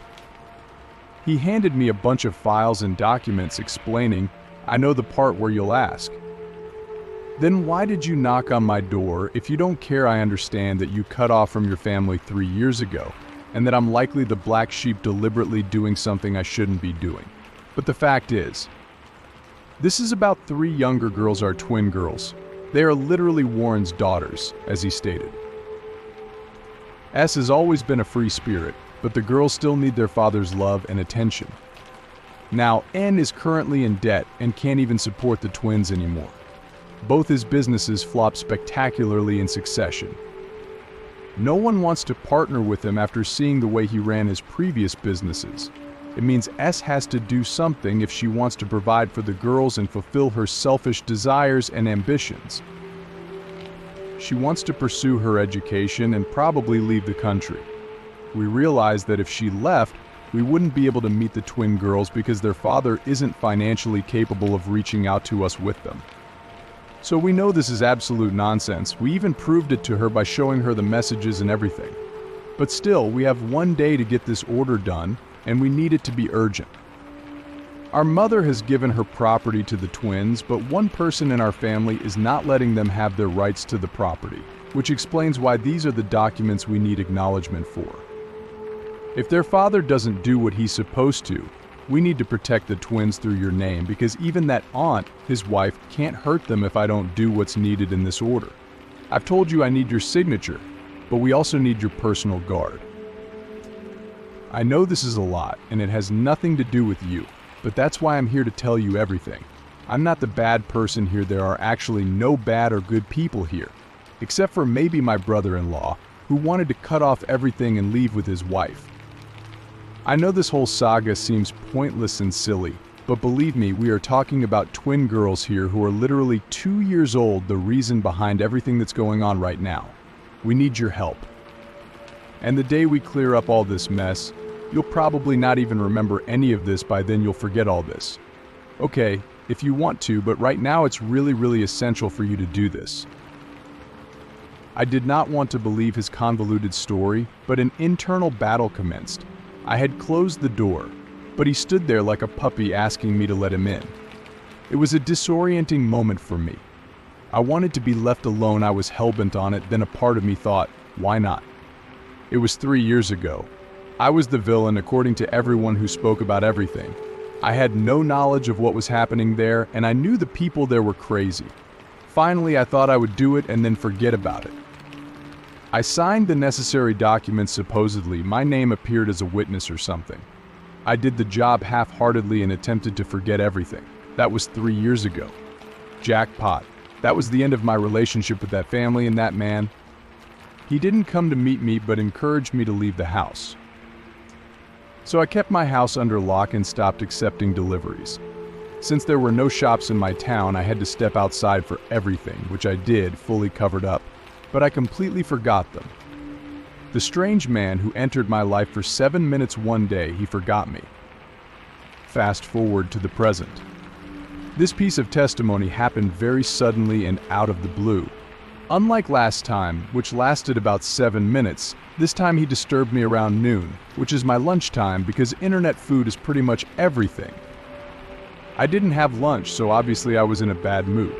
He handed me a bunch of files and documents explaining, I know the part where you'll ask. Then why did you knock on my door? If you don't care, I understand that you cut off from your family 3 years ago, and that I'm likely the black sheep deliberately doing something I shouldn't be doing. But the fact is, this is about 3 younger girls, our twin girls. They are literally Warren's daughters, as he stated. S has always been a free spirit, but the girls still need their father's love and attention. Now, N is currently in debt and can't even support the twins anymore. Both his businesses flopped spectacularly in succession. No one wants to partner with him after seeing the way he ran his previous businesses. It means S has to do something if she wants to provide for the girls and fulfill her selfish desires and ambitions. She wants to pursue her education and probably leave the country. We realize that if she left, we wouldn't be able to meet the twin girls because their father isn't financially capable of reaching out to us with them. So we know this is absolute nonsense. We even proved it to her by showing her the messages and everything. But still, we have 1 day to get this order done, and we need it to be urgent. Our mother has given her property to the twins, but one person in our family is not letting them have their rights to the property, which explains why these are the documents we need acknowledgement for. If their father doesn't do what he's supposed to, we need to protect the twins through your name, because even that aunt, his wife, can't hurt them if I don't do what's needed in this order. I've told you I need your signature, but we also need your personal guard. I know this is a lot, and it has nothing to do with you, but that's why I'm here to tell you everything. I'm not the bad person here. There are actually no bad or good people here, except for maybe my brother-in-law, who wanted to cut off everything and leave with his wife. I know this whole saga seems pointless and silly, but believe me, we are talking about twin girls here who are literally 2 years old, the reason behind everything that's going on right now. We need your help. And the day we clear up all this mess, you'll probably not even remember any of this. By then you'll forget all this. Okay, if you want to, but right now it's really essential for you to do this. I did not want to believe his convoluted story, but an internal battle commenced. I had closed the door, but he stood there like a puppy asking me to let him in. It was a disorienting moment for me. I wanted to be left alone. I was hellbent on it. Then a part of me thought, why not? It was 3 years ago. I was the villain according to everyone who spoke about everything. I had no knowledge of what was happening there, and I knew the people there were crazy. Finally, I thought I would do it and then forget about it. I signed the necessary documents. Supposedly, my name appeared as a witness or something. I did the job half-heartedly and attempted to forget everything. That was 3 years ago. Jackpot. That was the end of my relationship with that family and that man. He didn't come to meet me, but encouraged me to leave the house. So I kept my house under lock and stopped accepting deliveries. Since there were no shops in my town, I had to step outside for everything, which I did, fully covered up, but I completely forgot them. The strange man who entered my life for 7 minutes one day, he forgot me. Fast forward to the present. This piece of testimony happened very suddenly and out of the blue. Unlike last time, which lasted about 7 minutes, this time he disturbed me around noon, which is my lunchtime because internet food is pretty much everything. I didn't have lunch, so obviously I was in a bad mood.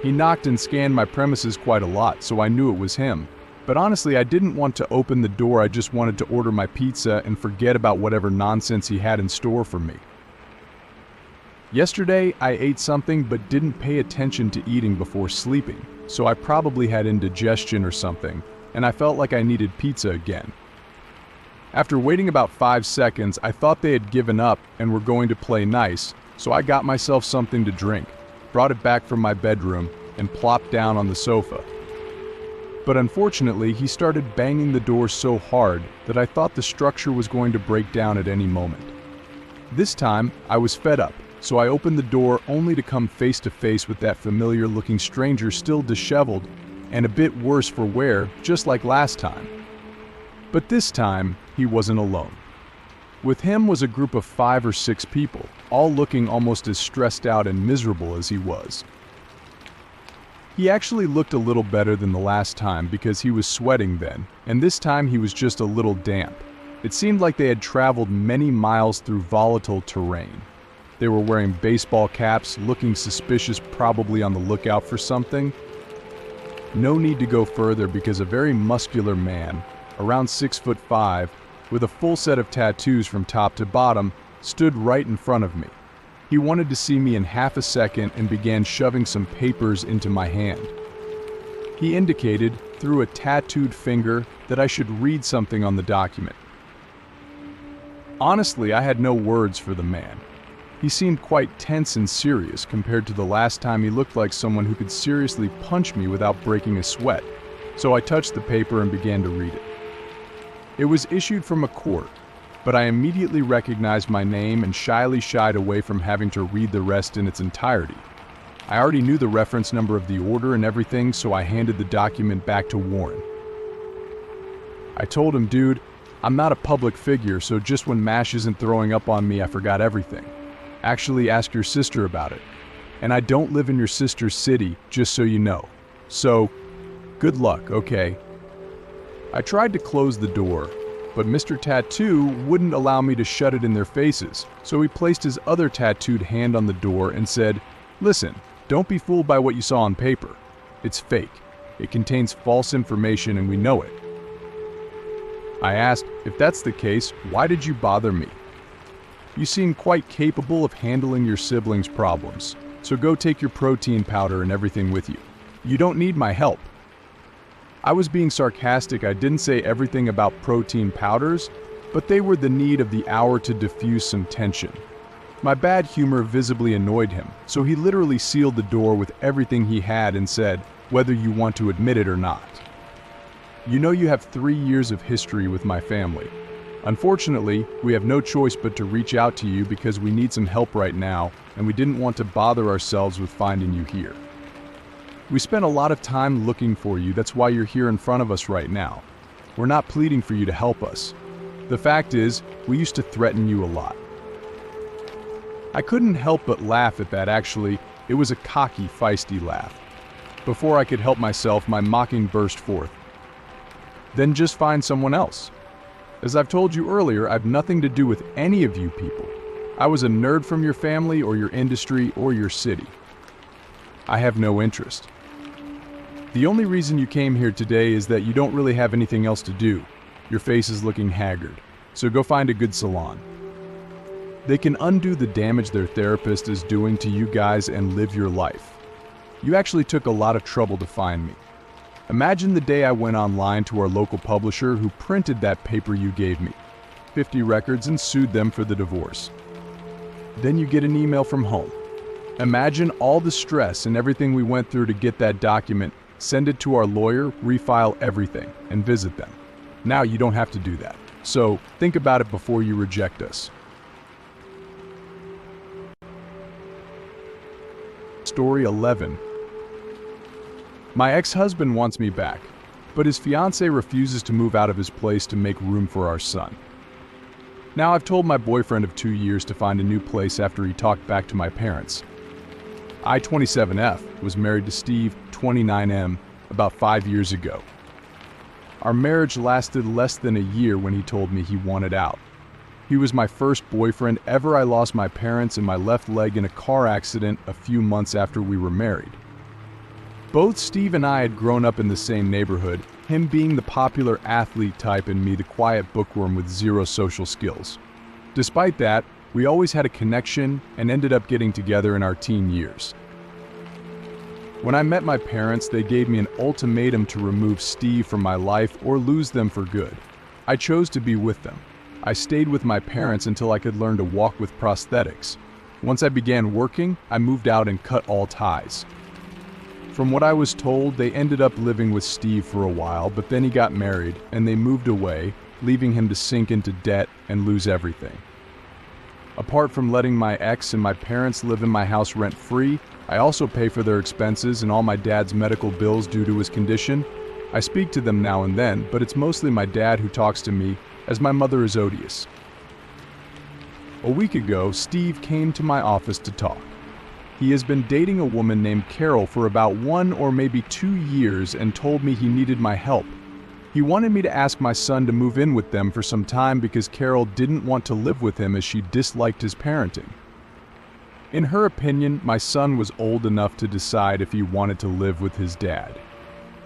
He knocked and scanned my premises quite a lot, so I knew it was him. But honestly, I didn't want to open the door, I just wanted to order my pizza and forget about whatever nonsense he had in store for me. Yesterday, I ate something but didn't pay attention to eating before sleeping, so I probably had indigestion or something, and I felt like I needed pizza again. After waiting about 5 seconds, I thought they had given up and were going to play nice, so I got myself something to drink, brought it back from my bedroom, and plopped down on the sofa. But unfortunately, he started banging the door so hard that I thought the structure was going to break down at any moment. This time, I was fed up, so I opened the door only to come face to face with that familiar-looking stranger still disheveled and a bit worse for wear, just like last time. But this time, he wasn't alone. With him was a group of 5 or 6 people, all looking almost as stressed out and miserable as he was. He actually looked a little better than the last time because he was sweating then, and this time he was just a little damp. It seemed like they had traveled many miles through volatile terrain. They were wearing baseball caps, looking suspicious, probably on the lookout for something. No need to go further because a very muscular man, around 6'5", with a full set of tattoos from top to bottom, stood right in front of me. He wanted to see me in half a second and began shoving some papers into my hand. He indicated, through a tattooed finger, that I should read something on the document. Honestly, I had no words for the man. He seemed quite tense and serious compared to the last time. He looked like someone who could seriously punch me without breaking a sweat, so I touched the paper and began to read it. It was issued from a court, but I immediately recognized my name and shyly shied away from having to read the rest in its entirety. I already knew the reference number of the order and everything, so I handed the document back to Warren. I told him, dude, I'm not a public figure, so just when MASH isn't throwing up on me, I forgot everything. Actually, ask your sister about it. And I don't live in your sister's city, just so you know. So, good luck, okay? I tried to close the door, but Mr. Tattoo wouldn't allow me to shut it in their faces, so he placed his other tattooed hand on the door and said, "Listen, don't be fooled by what you saw on paper. It's fake. It contains false information and we know it." I asked, if that's the case, why did you bother me? You seem quite capable of handling your siblings' problems, so go take your protein powder and everything with you. You don't need my help. I was being sarcastic. I didn't say everything about protein powders, but they were the need of the hour to diffuse some tension. My bad humor visibly annoyed him, so he literally sealed the door with everything he had and said, whether you want to admit it or not. You know you have 3 years of history with my family. Unfortunately, we have no choice but to reach out to you because we need some help right now, and we didn't want to bother ourselves with finding you here. We spent a lot of time looking for you, that's why you're here in front of us right now. We're not pleading for you to help us. The fact is, we used to threaten you a lot. I couldn't help but laugh at that. Actually, it was a cocky, feisty laugh. Before I could help myself, my mocking burst forth. Then just find someone else. As I've told you earlier, I've nothing to do with any of you people. I was a nerd from your family or your industry or your city. I have no interest. The only reason you came here today is that you don't really have anything else to do. Your face is looking haggard, so go find a good salon. They can undo the damage their therapist is doing to you guys and live your life. You actually took a lot of trouble to find me. Imagine the day I went online to our local publisher who printed that paper you gave me, 50 records, and sued them for the divorce. Then you get an email from home. Imagine all the stress and everything we went through to get that document, send it to our lawyer, refile everything, and visit them. Now you don't have to do that. So think about it before you reject us. Story 11. My ex-husband wants me back, but his fiancée refuses to move out of his place to make room for our son. Now I've told my boyfriend of 2 years to find a new place after he talked back to my parents. I, 27F, was married to Steve, 29M, about 5 years ago. Our marriage lasted less than a year when he told me he wanted out. He was my first boyfriend ever. I lost my parents and my left leg in a car accident a few months after we were married. Both Steve and I had grown up in the same neighborhood, him being the popular athlete type and me the quiet bookworm with zero social skills. Despite that, we always had a connection and ended up getting together in our teen years. When I met my parents, they gave me an ultimatum to remove Steve from my life or lose them for good. I chose to be with them. I stayed with my parents until I could learn to walk with prosthetics. Once I began working, I moved out and cut all ties. From what I was told, they ended up living with Steve for a while, but then he got married and they moved away, leaving him to sink into debt and lose everything. Apart from letting my ex and my parents live in my house rent-free, I also pay for their expenses and all my dad's medical bills due to his condition. I speak to them now and then, but it's mostly my dad who talks to me, as my mother is odious. A week ago, Steve came to my office to talk. He has been dating a woman named Carol for about 1 or maybe 2 years and told me he needed my help. He wanted me to ask my son to move in with them for some time because Carol didn't want to live with him as she disliked his parenting. In her opinion, my son was old enough to decide if he wanted to live with his dad.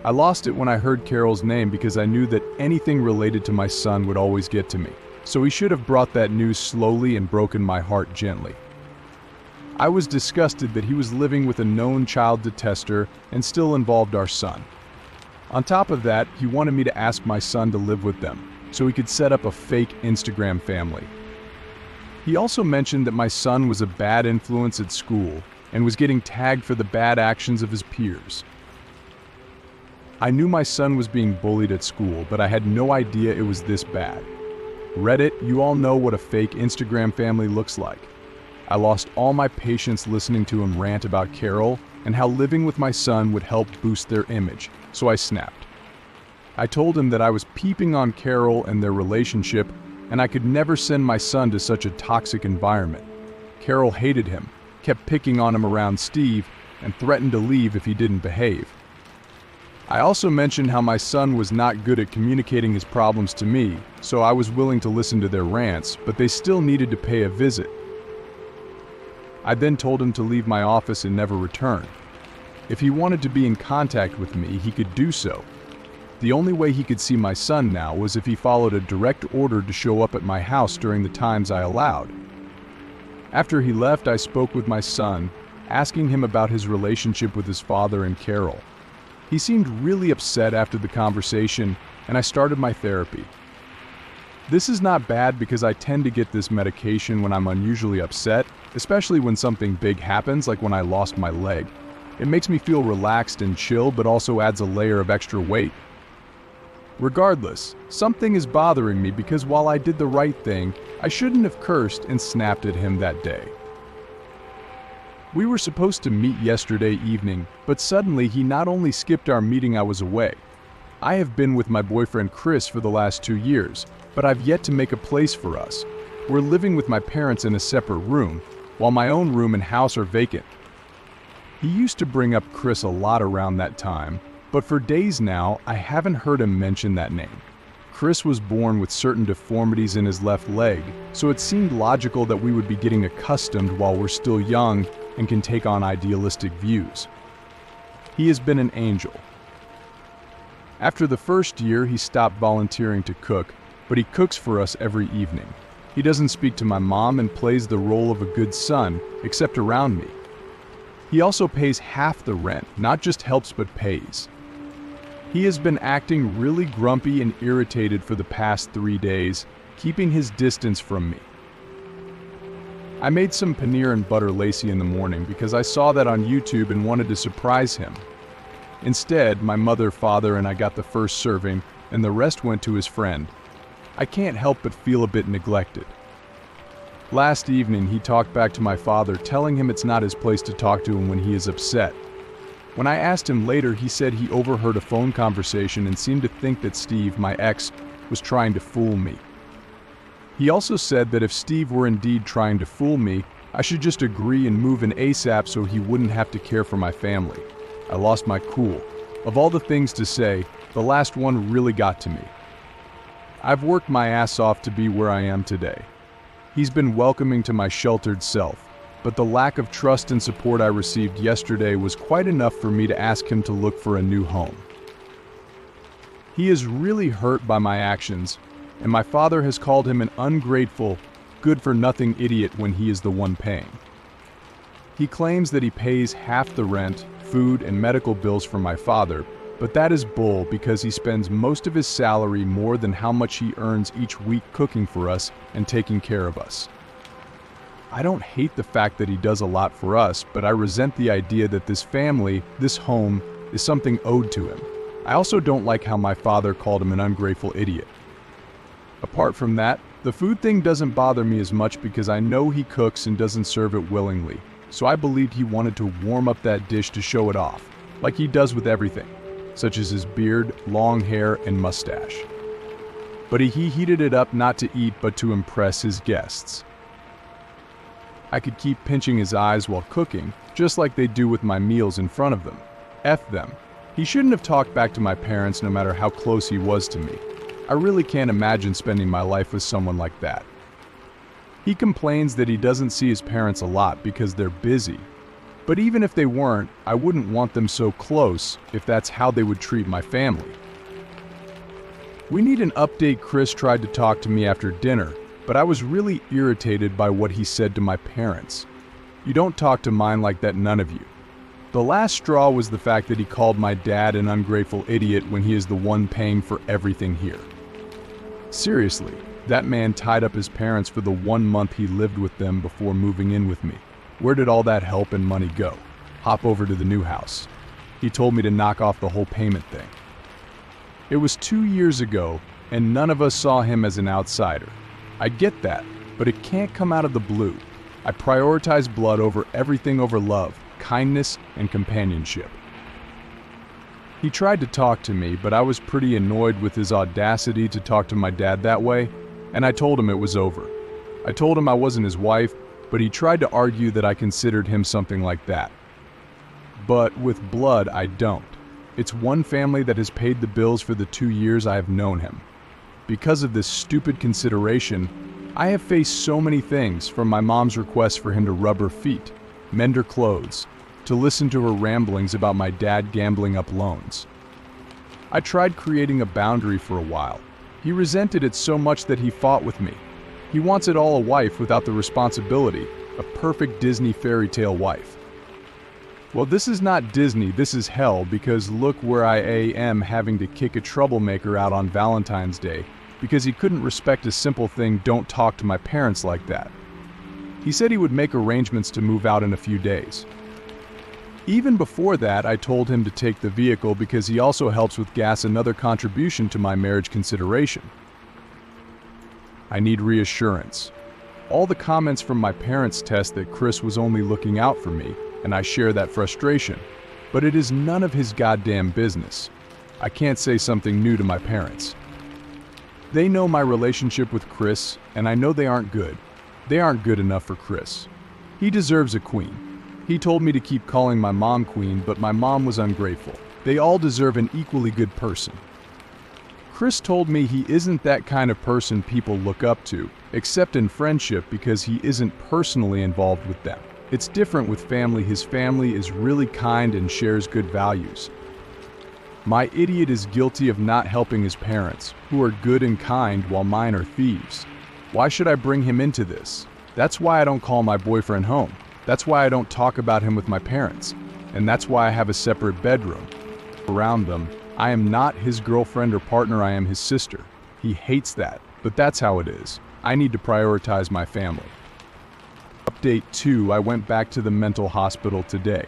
I lost it when I heard Carol's name because I knew that anything related to my son would always get to me, so he should have brought that news slowly and broken my heart gently. I was disgusted that he was living with a known child detester and still involved our son. On top of that, he wanted me to ask my son to live with them, so he could set up a fake Instagram family. He also mentioned that my son was a bad influence at school and was getting tagged for the bad actions of his peers. I knew my son was being bullied at school, but I had no idea it was this bad. Reddit, you all know what a fake Instagram family looks like. I lost all my patience listening to him rant about Carol and how living with my son would help boost their image, so I snapped. I told him that I was peeping on Carol and their relationship, and I could never send my son to such a toxic environment. Carol hated him, kept picking on him around Steve, and threatened to leave if he didn't behave. I also mentioned how my son was not good at communicating his problems to me, so I was willing to listen to their rants, but they still needed to pay a visit. I then told him to leave my office and never return. If he wanted to be in contact with me, he could do so. The only way he could see my son now was if he followed a direct order to show up at my house during the times I allowed. After he left, I spoke with my son, asking him about his relationship with his father and Carol. He seemed really upset after the conversation, and I started my therapy. This is not bad because I tend to get this medication when I'm unusually upset, especially when something big happens, like when I lost my leg. It makes me feel relaxed and chill, but also adds a layer of extra weight. Regardless, something is bothering me because while I did the right thing, I shouldn't have cursed and snapped at him that day. We were supposed to meet yesterday evening, but suddenly he not only skipped our meeting, I was away. I have been with my boyfriend Chris for the last 2 years, but I've yet to make a place for us. We're living with my parents in a separate room, while my own room and house are vacant. He used to bring up Chris a lot around that time, but for days now, I haven't heard him mention that name. Chris was born with certain deformities in his left leg, so it seemed logical that we would be getting accustomed while we're still young and can take on idealistic views. He has been an angel. After the first year, he stopped volunteering to cook, but he cooks for us every evening. He doesn't speak to my mom and plays the role of a good son, except around me. He also pays half the rent, not just helps but pays. He has been acting really grumpy and irritated for the past 3 days, keeping his distance from me. I made some paneer and butter lacy in the morning because I saw that on YouTube and wanted to surprise him. Instead, my mother, father, and I got the first serving, and the rest went to his friend. I can't help but feel a bit neglected. Last evening, he talked back to my father, telling him it's not his place to talk to him when he is upset. When I asked him later, he said he overheard a phone conversation and seemed to think that Steve, my ex, was trying to fool me. He also said that if Steve were indeed trying to fool me, I should just agree and move in ASAP so he wouldn't have to care for my family. I lost my cool. Of all the things to say, the last one really got to me. I've worked my ass off to be where I am today. He's been welcoming to my sheltered self, but the lack of trust and support I received yesterday was quite enough for me to ask him to look for a new home. He is really hurt by my actions, and my father has called him an ungrateful, good-for-nothing idiot when he is the one paying. He claims that he pays half the rent, food, and medical bills for my father, but that is bull because he spends most of his salary more than how much he earns each week cooking for us and taking care of us. I don't hate the fact that he does a lot for us, but I resent the idea that this family, this home, is something owed to him. I also don't like how my father called him an ungrateful idiot. Apart from that, the food thing doesn't bother me as much because I know he cooks and doesn't serve it willingly, so I believed he wanted to warm up that dish to show it off, like he does with everything, such as his beard, long hair, and mustache. But he heated it up not to eat but to impress his guests. I could keep pinching his eyes while cooking, just like they do with my meals in front of them. F them. He shouldn't have talked back to my parents no matter how close he was to me. I really can't imagine spending my life with someone like that. He complains that he doesn't see his parents a lot because they're busy. But even if they weren't, I wouldn't want them so close if that's how they would treat my family. We need an update. Chris tried to talk to me after dinner, but I was really irritated by what he said to my parents. You don't talk to mine like that, none of you. The last straw was the fact that he called my dad an ungrateful idiot when he is the one paying for everything here. Seriously, that man tied up his parents for the 1 month he lived with them before moving in with me. Where did all that help and money go? Hop over to the new house. He told me to knock off the whole payment thing. It was 2 years ago, and none of us saw him as an outsider. I get that, but it can't come out of the blue. I prioritize blood over everything over love, kindness, and companionship. He tried to talk to me, but I was pretty annoyed with his audacity to talk to my dad that way, and I told him it was over. I told him I wasn't his wife, but he tried to argue that I considered him something like that. But with blood, I don't. It's one family that has paid the bills for the 2 years I have known him. Because of this stupid consideration, I have faced so many things, from my mom's request for him to rub her feet, mend her clothes, to listen to her ramblings about my dad gambling up loans. I tried creating a boundary for a while. He resented it so much that he fought with me. He wants it all a wife without the responsibility, a perfect Disney fairy tale wife. Well, this is not Disney, this is hell, because look where I am having to kick a troublemaker out on Valentine's Day because he couldn't respect a simple thing, don't talk to my parents like that. He said he would make arrangements to move out in a few days. Even before that, I told him to take the vehicle because he also helps with gas, another contribution to my marriage consideration. I need reassurance. All the comments from my parents test that Chris was only looking out for me, and I share that frustration. But it is none of his goddamn business. I can't say something new to my parents. They know my relationship with Chris, and I know they aren't good. They aren't good enough for Chris. He deserves a queen. He told me to keep calling my mom queen, but my mom was ungrateful. They all deserve an equally good person. Chris told me he isn't that kind of person people look up to, except in friendship, because he isn't personally involved with them. It's different with family. His family is really kind and shares good values. My idiot is guilty of not helping his parents, who are good and kind, while mine are thieves. Why should I bring him into this? That's why I don't call my boyfriend home. That's why I don't talk about him with my parents. And that's why I have a separate bedroom. Around them, I am not his girlfriend or partner, I am his sister. He hates that, but that's how it is. I need to prioritize my family. Update 2, I went back to the mental hospital today.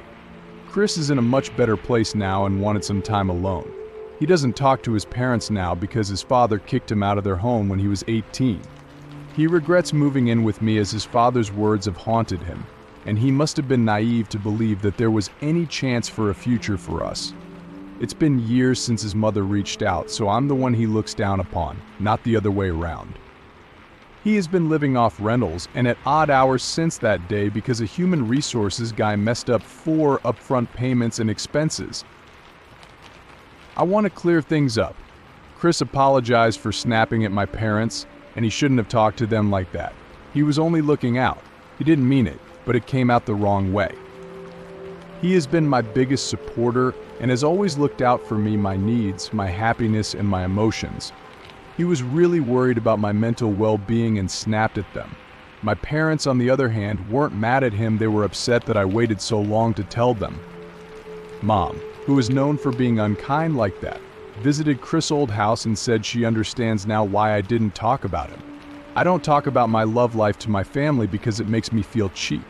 Chris is in a much better place now and wanted some time alone. He doesn't talk to his parents now because his father kicked him out of their home when he was 18. He regrets moving in with me as his father's words have haunted him, and he must have been naive to believe that there was any chance for a future for us. It's been years since his mother reached out, so I'm the one he looks down upon, not the other way around. He has been living off rentals and at odd hours since that day because a human resources guy messed up 4 upfront payments and expenses. I want to clear things up. Chris apologized for snapping at my parents, and he shouldn't have talked to them like that. He was only looking out. He didn't mean it, but it came out the wrong way. He has been my biggest supporter and has always looked out for me, my needs, my happiness, and my emotions. He was really worried about my mental well-being and snapped at them. My parents, on the other hand, weren't mad at him. They were upset that I waited so long to tell them. Mom, who is known for being unkind like that, visited Chris' old house and said she understands now why I didn't talk about him. I don't talk about my love life to my family because it makes me feel cheap.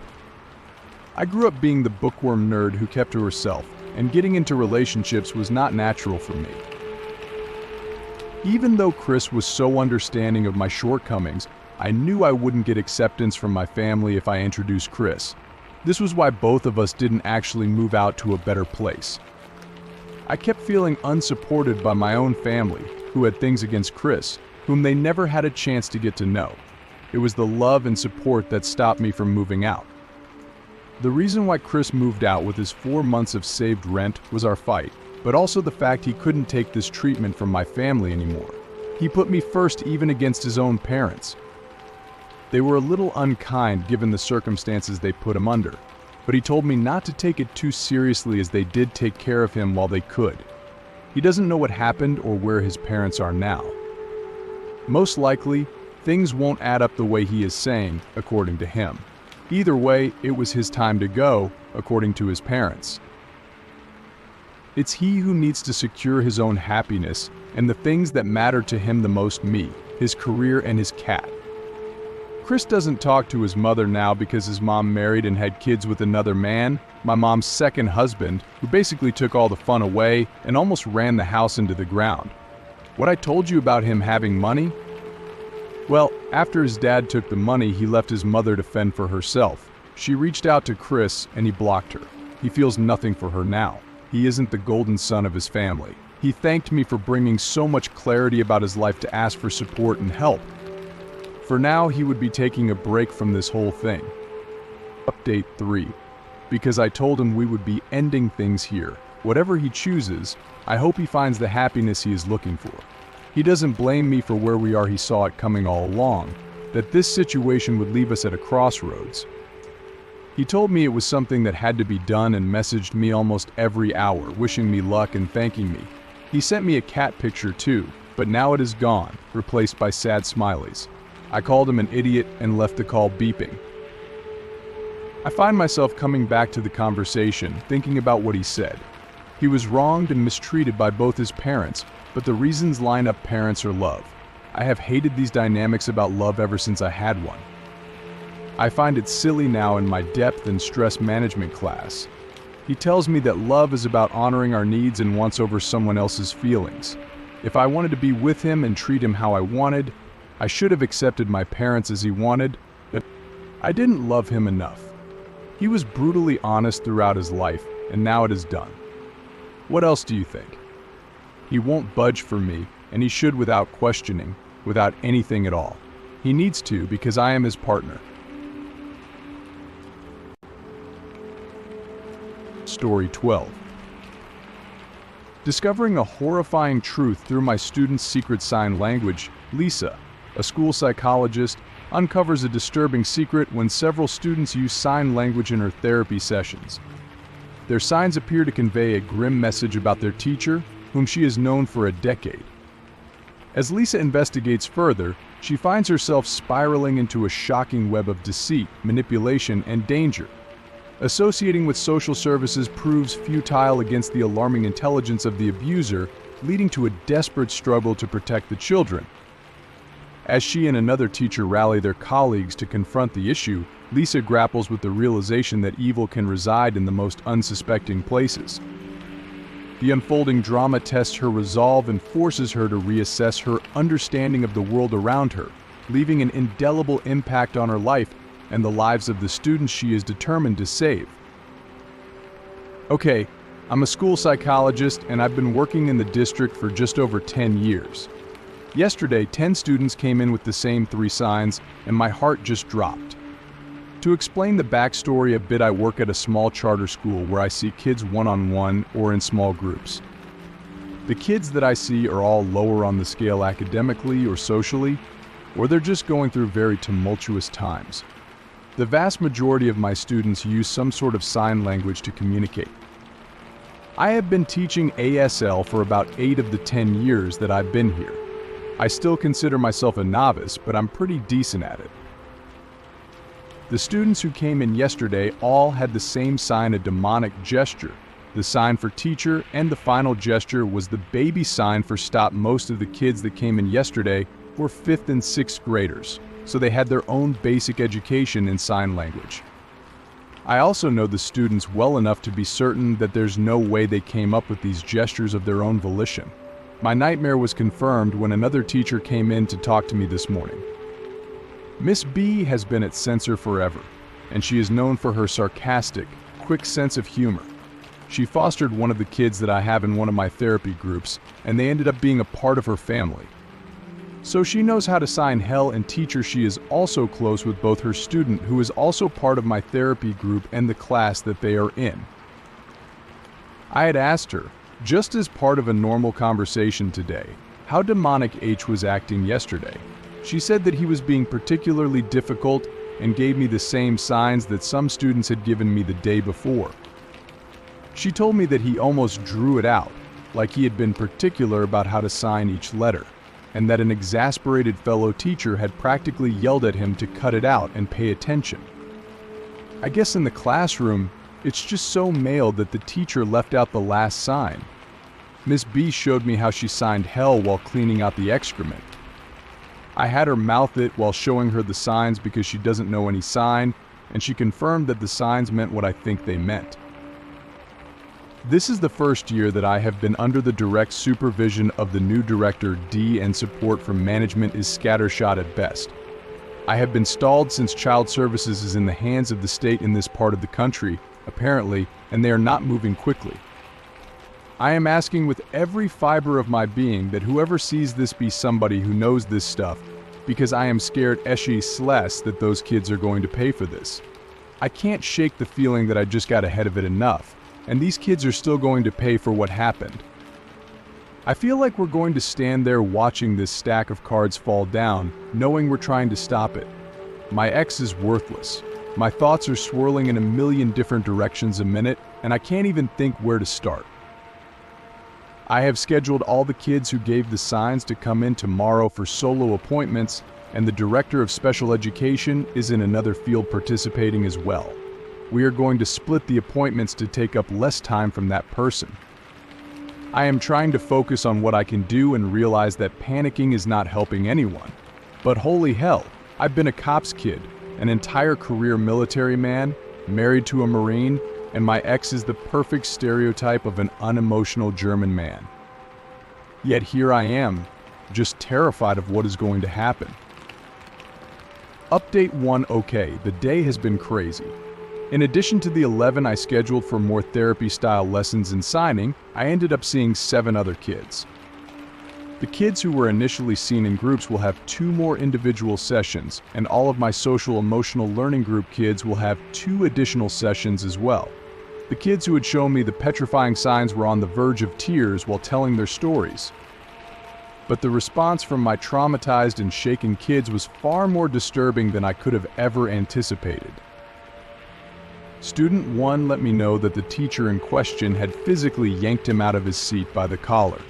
I grew up being the bookworm nerd who kept to herself, and getting into relationships was not natural for me. Even though Chris was so understanding of my shortcomings, I knew I wouldn't get acceptance from my family if I introduced Chris. This was why both of us didn't actually move out to a better place. I kept feeling unsupported by my own family, who had things against Chris, whom they never had a chance to get to know. It was the love and support that stopped me from moving out. The reason why Chris moved out with his 4 months of saved rent was our fight, but also the fact he couldn't take this treatment from my family anymore. He put me first even against his own parents. They were a little unkind given the circumstances they put him under, but he told me not to take it too seriously as they did take care of him while they could. He doesn't know what happened or where his parents are now. Most likely, things won't add up the way he is saying, according to him. Either way, it was his time to go, according to his parents. It's he who needs to secure his own happiness and the things that matter to him the most, me, his career, and his cat. Chris doesn't talk to his mother now because his mom married and had kids with another man, my mom's second husband, who basically took all the fun away and almost ran the house into the ground. What I told you about him having money? Well, after his dad took the money, he left his mother to fend for herself. She reached out to Chris and he blocked her. He feels nothing for her now. He isn't the golden son of his family. He thanked me for bringing so much clarity about his life to ask for support and help. For now, he would be taking a break from this whole thing. Update 3. Because I told him we would be ending things here. Whatever he chooses, I hope he finds the happiness he is looking for. He doesn't blame me for where we are. He saw it coming all along, that this situation would leave us at a crossroads. He told me it was something that had to be done and messaged me almost every hour, wishing me luck and thanking me. He sent me a cat picture too, but now it is gone, replaced by sad smileys. I called him an idiot and left the call beeping. I find myself coming back to the conversation, thinking about what he said. He was wronged and mistreated by both his parents, but the reasons line up. Parents or love. I have hated these dynamics about love ever since I had one. I find it silly now in my depth and stress management class. He tells me that love is about honoring our needs and wants over someone else's feelings. If I wanted to be with him and treat him how I wanted, I should have accepted my parents as he wanted, but I didn't love him enough. He was brutally honest throughout his life, and now it is done. What else do you think? He won't budge for me, and he should without questioning, without anything at all. He needs to because I am his partner. Story 12. Discovering a horrifying truth through my student's secret sign language, Lisa, a school psychologist, uncovers a disturbing secret when several students use sign language in her therapy sessions. Their signs appear to convey a grim message about their teacher, whom she has known for a decade. As Lisa investigates further, she finds herself spiraling into a shocking web of deceit, manipulation, and danger. Associating with social services proves futile against the alarming intelligence of the abuser, leading to a desperate struggle to protect the children. As she and another teacher rally their colleagues to confront the issue, Lisa grapples with the realization that evil can reside in the most unsuspecting places. The unfolding drama tests her resolve and forces her to reassess her understanding of the world around her, leaving an indelible impact on her life and the lives of the students she is determined to save. Okay, I'm a school psychologist and I've been working in the district for just over 10 years. Yesterday, 10 students came in with the same 3 signs, and my heart just dropped. To explain the backstory a bit, I work at a small charter school where I see kids one-on-one or in small groups. The kids that I see are all lower on the scale academically or socially, or they're just going through very tumultuous times. The vast majority of my students use some sort of sign language to communicate. I have been teaching ASL for about 8 of the 10 years that I've been here. I still consider myself a novice, but I'm pretty decent at it. The students who came in yesterday all had the same sign, a demonic gesture. The sign for teacher and the final gesture was the baby sign for stop. Most of the kids that came in yesterday were 5th and 6th graders, so they had their own basic education in sign language. I also know the students well enough to be certain that there's no way they came up with these gestures of their own volition. My nightmare was confirmed when another teacher came in to talk to me this morning. Miss B has been at Censor forever, and she is known for her sarcastic, quick sense of humor. She fostered one of the kids that I have in one of my therapy groups, and they ended up being a part of her family. So she knows how to sign hell, and teacher, she is also close with both her student, who is also part of my therapy group, and the class that they are in. I had asked her, just as part of a normal conversation today, how demonic H was acting yesterday. She said that he was being particularly difficult and gave me the same signs that some students had given me the day before. She told me that he almost drew it out, like he had been particular about how to sign each letter, and that an exasperated fellow teacher had practically yelled at him to cut it out and pay attention. I guess in the classroom, it's just so male that the teacher left out the last sign. Miss B showed me how she signed hell while cleaning out the excrement. I had her mouth it while showing her the signs because she doesn't know any sign, and she confirmed that the signs meant what I think they meant. This is the first year that I have been under the direct supervision of the new director D, and support from management is scattershot at best. I have been stalled since child services is in the hands of the state in this part of the country, apparently, and they are not moving quickly. I am asking with every fiber of my being that whoever sees this be somebody who knows this stuff, because I am scared eshy-sless that those kids are going to pay for this. I can't shake the feeling that I just got ahead of it enough, and these kids are still going to pay for what happened. I feel like we're going to stand there watching this stack of cards fall down, knowing we're trying to stop it. My ex is worthless. My thoughts are swirling in a million different directions a minute, and I can't even think where to start. I have scheduled all the kids who gave the signs to come in tomorrow for solo appointments, and the director of special education is in another field participating as well. We are going to split the appointments to take up less time from that person. I am trying to focus on what I can do and realize that panicking is not helping anyone. But holy hell, I've been a cop's kid, an entire career military man, married to a Marine, and my ex is the perfect stereotype of an unemotional German man. Yet here I am, just terrified of what is going to happen. Update 1. Okay, the day has been crazy. In addition to the 11 I scheduled for more therapy-style lessons and signing, I ended up seeing 7 other kids. The kids who were initially seen in groups will have 2 more individual sessions, and all of my social-emotional learning group kids will have 2 additional sessions as well. The kids who had shown me the petrifying signs were on the verge of tears while telling their stories. But the response from my traumatized and shaken kids was far more disturbing than I could have ever anticipated. Student 1 let me know that the teacher in question had physically yanked him out of his seat by the collar.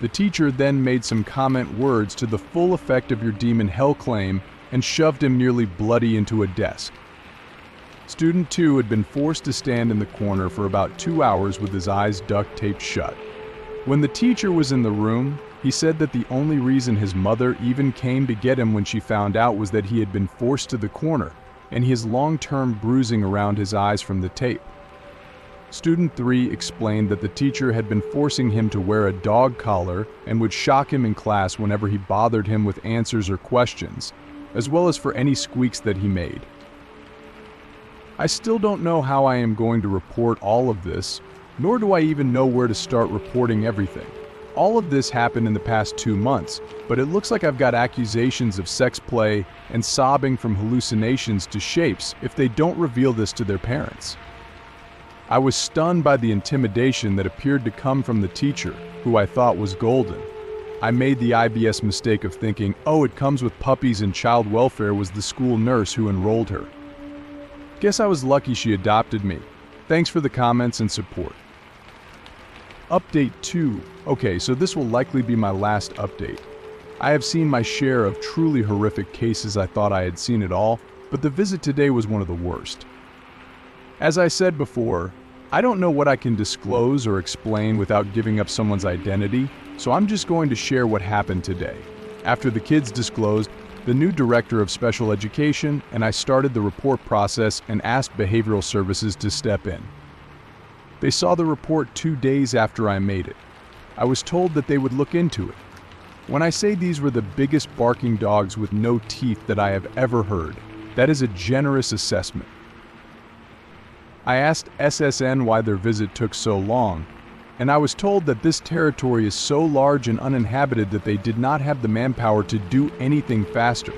The teacher then made some comment words to the full effect of your demon hell claim and shoved him nearly bloody into a desk. Student 2 had been forced to stand in the corner for about 2 hours with his eyes duct taped shut. When the teacher was in the room, he said that the only reason his mother even came to get him when she found out was that he had been forced to the corner, and his long-term bruising around his eyes from the tape. Student 3 explained that the teacher had been forcing him to wear a dog collar and would shock him in class whenever he bothered him with answers or questions, as well as for any squeaks that he made. I still don't know how I am going to report all of this, nor do I even know where to start reporting everything. All of this happened in the past 2 months, but it looks like I've got accusations of sex play and sobbing from hallucinations to shapes if they don't reveal this to their parents. I was stunned by the intimidation that appeared to come from the teacher, who I thought was golden. I made the IBS mistake of thinking, oh, it comes with puppies and child welfare was the school nurse who enrolled her. Guess I was lucky she adopted me. Thanks for the comments and support. Update 2. Okay, so this will likely be my last update. I have seen my share of truly horrific cases. I thought I had seen it all, but the visit today was one of the worst. As I said before, I don't know what I can disclose or explain without giving up someone's identity, so I'm just going to share what happened today. After the kids disclosed, the new director of special education and I started the report process and asked behavioral services to step in. They saw the report 2 days after I made it. I was told that they would look into it. When I say these were the biggest barking dogs with no teeth that I have ever heard, that is a generous assessment. I asked SSN why their visit took so long, and I was told that this territory is so large and uninhabited that they did not have the manpower to do anything faster.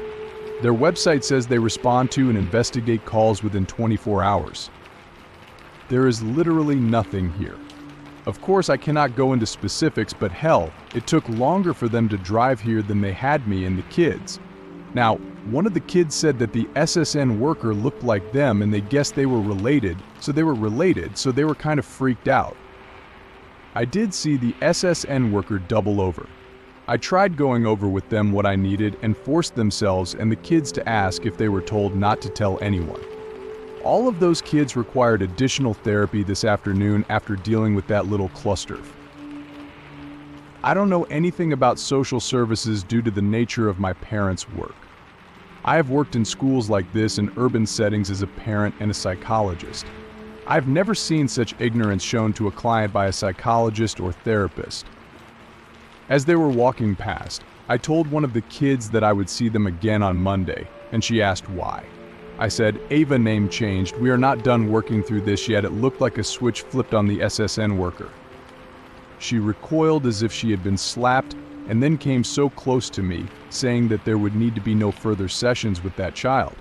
Their website says they respond to and investigate calls within 24 hours. There is literally nothing here. Of course, I cannot go into specifics, but hell, it took longer for them to drive here than they had me and the kids. Now, one of the kids said that the SSN worker looked like them and they guessed they were related, so they were kind of freaked out. I did see the SSN worker double over. I tried going over with them what I needed and forced themselves and the kids to ask if they were told not to tell anyone. All of those kids required additional therapy this afternoon after dealing with that little cluster. I don't know anything about social services due to the nature of my parents' work. I have worked in schools like this in urban settings as a parent and a psychologist. I've never seen such ignorance shown to a client by a psychologist or therapist. As they were walking past, I told one of the kids that I would see them again on Monday, and she asked why. I said, Ava name changed, we are not done working through this yet, it looked like a switch flipped on the SSN worker. She recoiled as if she had been slapped, and then came so close to me, saying that there would need to be no further sessions with that child.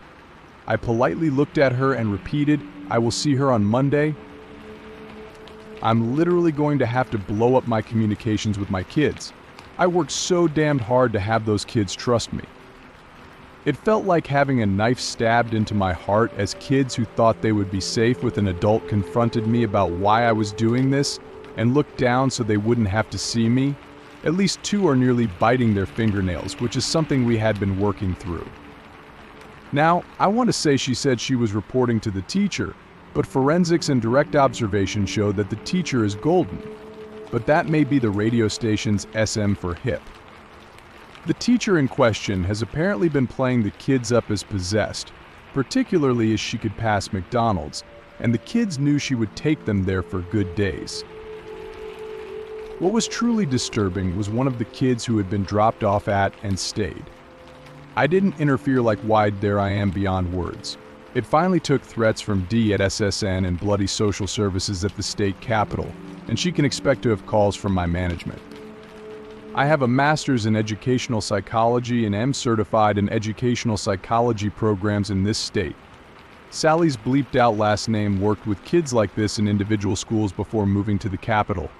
I politely looked at her and repeated, I will see her on Monday. I'm literally going to have to blow up my communications with my kids. I worked so damned hard to have those kids trust me. It felt like having a knife stabbed into my heart as kids who thought they would be safe with an adult confronted me about why I was doing this and looked down so they wouldn't have to see me. At least 2 are nearly biting their fingernails, which is something we had been working through. Now, I want to say she said she was reporting to the teacher, but forensics and direct observation show that the teacher is golden. But that may be the radio station's SM for hip. The teacher in question has apparently been playing the kids up as possessed, particularly as she could pass McDonald's, and the kids knew she would take them there for good days. What was truly disturbing was one of the kids who had been dropped off at and stayed. I didn't interfere like wide there I am beyond words. It finally took threats from D at SSN and bloody social services at the state capitol, and she can expect to have calls from my management. I have a master's in educational psychology and am certified in educational psychology programs in this state. Sally's bleeped out last name worked with kids like this in individual schools before moving to the capital.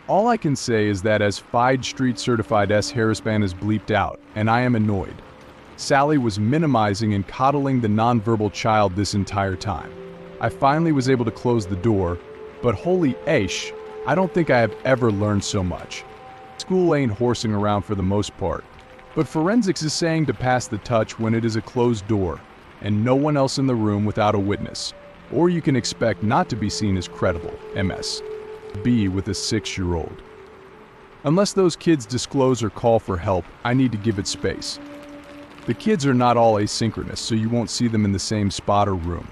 All I can say is that as Fide Street certified S. Harrisban is bleeped out, and I am annoyed. Sally was minimizing and coddling the nonverbal child this entire time. I finally was able to close the door, but holy aish, I don't think I have ever learned so much. School ain't horsing around for the most part, but forensics is saying to pass the touch when it is a closed door, and no one else in the room without a witness, or you can expect not to be seen as credible, MS. B with a 6-year-old. Unless those kids disclose or call for help, I need to give it space. The kids are not all asynchronous, so you won't see them in the same spot or room.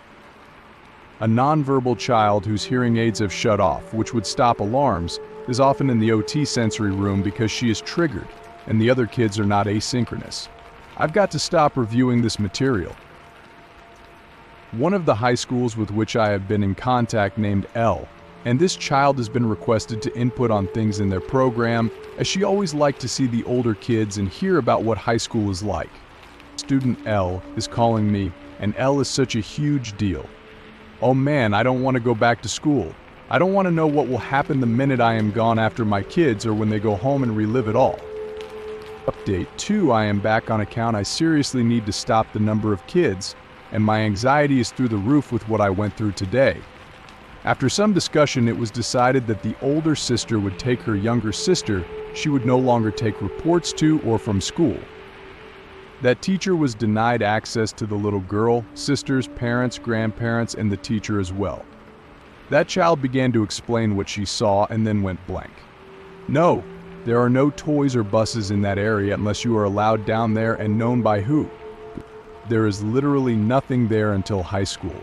A nonverbal child whose hearing aids have shut off, which would stop alarms, is often in the OT sensory room because she is triggered, and the other kids are not asynchronous. I've got to stop reviewing this material. One of the high schools with which I have been in contact named L, and this child has been requested to input on things in their program, as she always liked to see the older kids and hear about what high school is like. Student L is calling me, and L is such a huge deal. Oh man, I don't want to go back to school. I don't want to know what will happen the minute I am gone after my kids or when they go home and relive it all. Update 2, I am back on account. I seriously need to stop the number of kids, and my anxiety is through the roof with what I went through today. After some discussion, it was decided that the older sister would take her younger sister. She would no longer take reports to or from school. That teacher was denied access to the little girl, sisters, parents, grandparents, and the teacher as well. That child began to explain what she saw and then went blank. No, there are no toys or buses in that area unless you are allowed down there and known by who. There is literally nothing there until high school.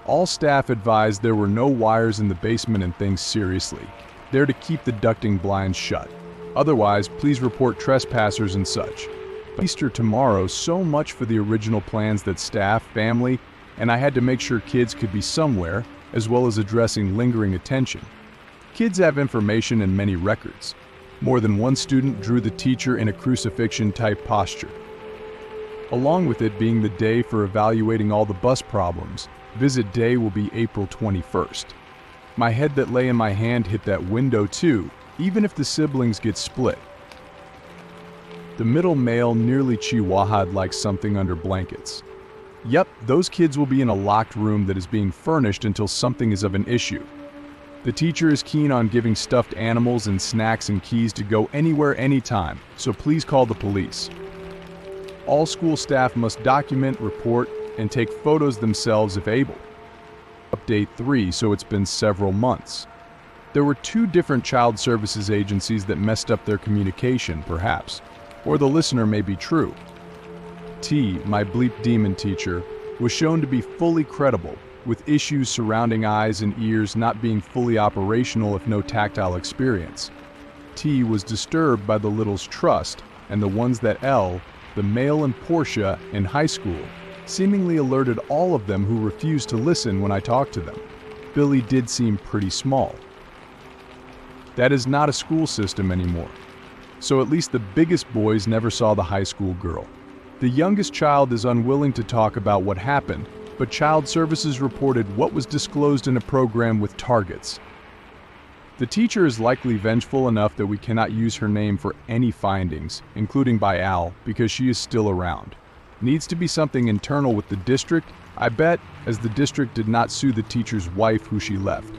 All staff advised there were no wires in the basement and things seriously. There to keep the ducting blinds shut. Otherwise, please report trespassers and such. Easter tomorrow, so much for the original plans that staff, family, and I had to make sure kids could be somewhere, as well as addressing lingering attention. Kids have information and many records. More than one student drew the teacher in a crucifixion-type posture. Along with it being the day for evaluating all the bus problems, visit day will be April 21st. My head that lay in my hand hit that window too, even if the siblings get split. The middle male nearly chihuahua'd like something under blankets. Yep, those kids will be in a locked room that is being furnished until something is of an issue. The teacher is keen on giving stuffed animals and snacks and keys to go anywhere anytime, so please call the police. All school staff must document, report, and take photos themselves if able. Update 3, so it's been several months. There were 2 different child services agencies that messed up their communication, perhaps. Or the listener may be true. T, my bleep demon teacher, was shown to be fully credible, with issues surrounding eyes and ears not being fully operational if no tactile experience. T was disturbed by the little's trust, and the ones that L, the male and Portia, in high school, seemingly alerted all of them who refused to listen when I talked to them. Billy did seem pretty small. That is not a school system anymore. So at least the biggest boys never saw the high school girl. The youngest child is unwilling to talk about what happened, but child services reported what was disclosed in a program with targets. The teacher is likely vengeful enough that we cannot use her name for any findings, including by Al, because she is still around. Needs to be something internal with the district, I bet, as the district did not sue the teacher's wife who she left.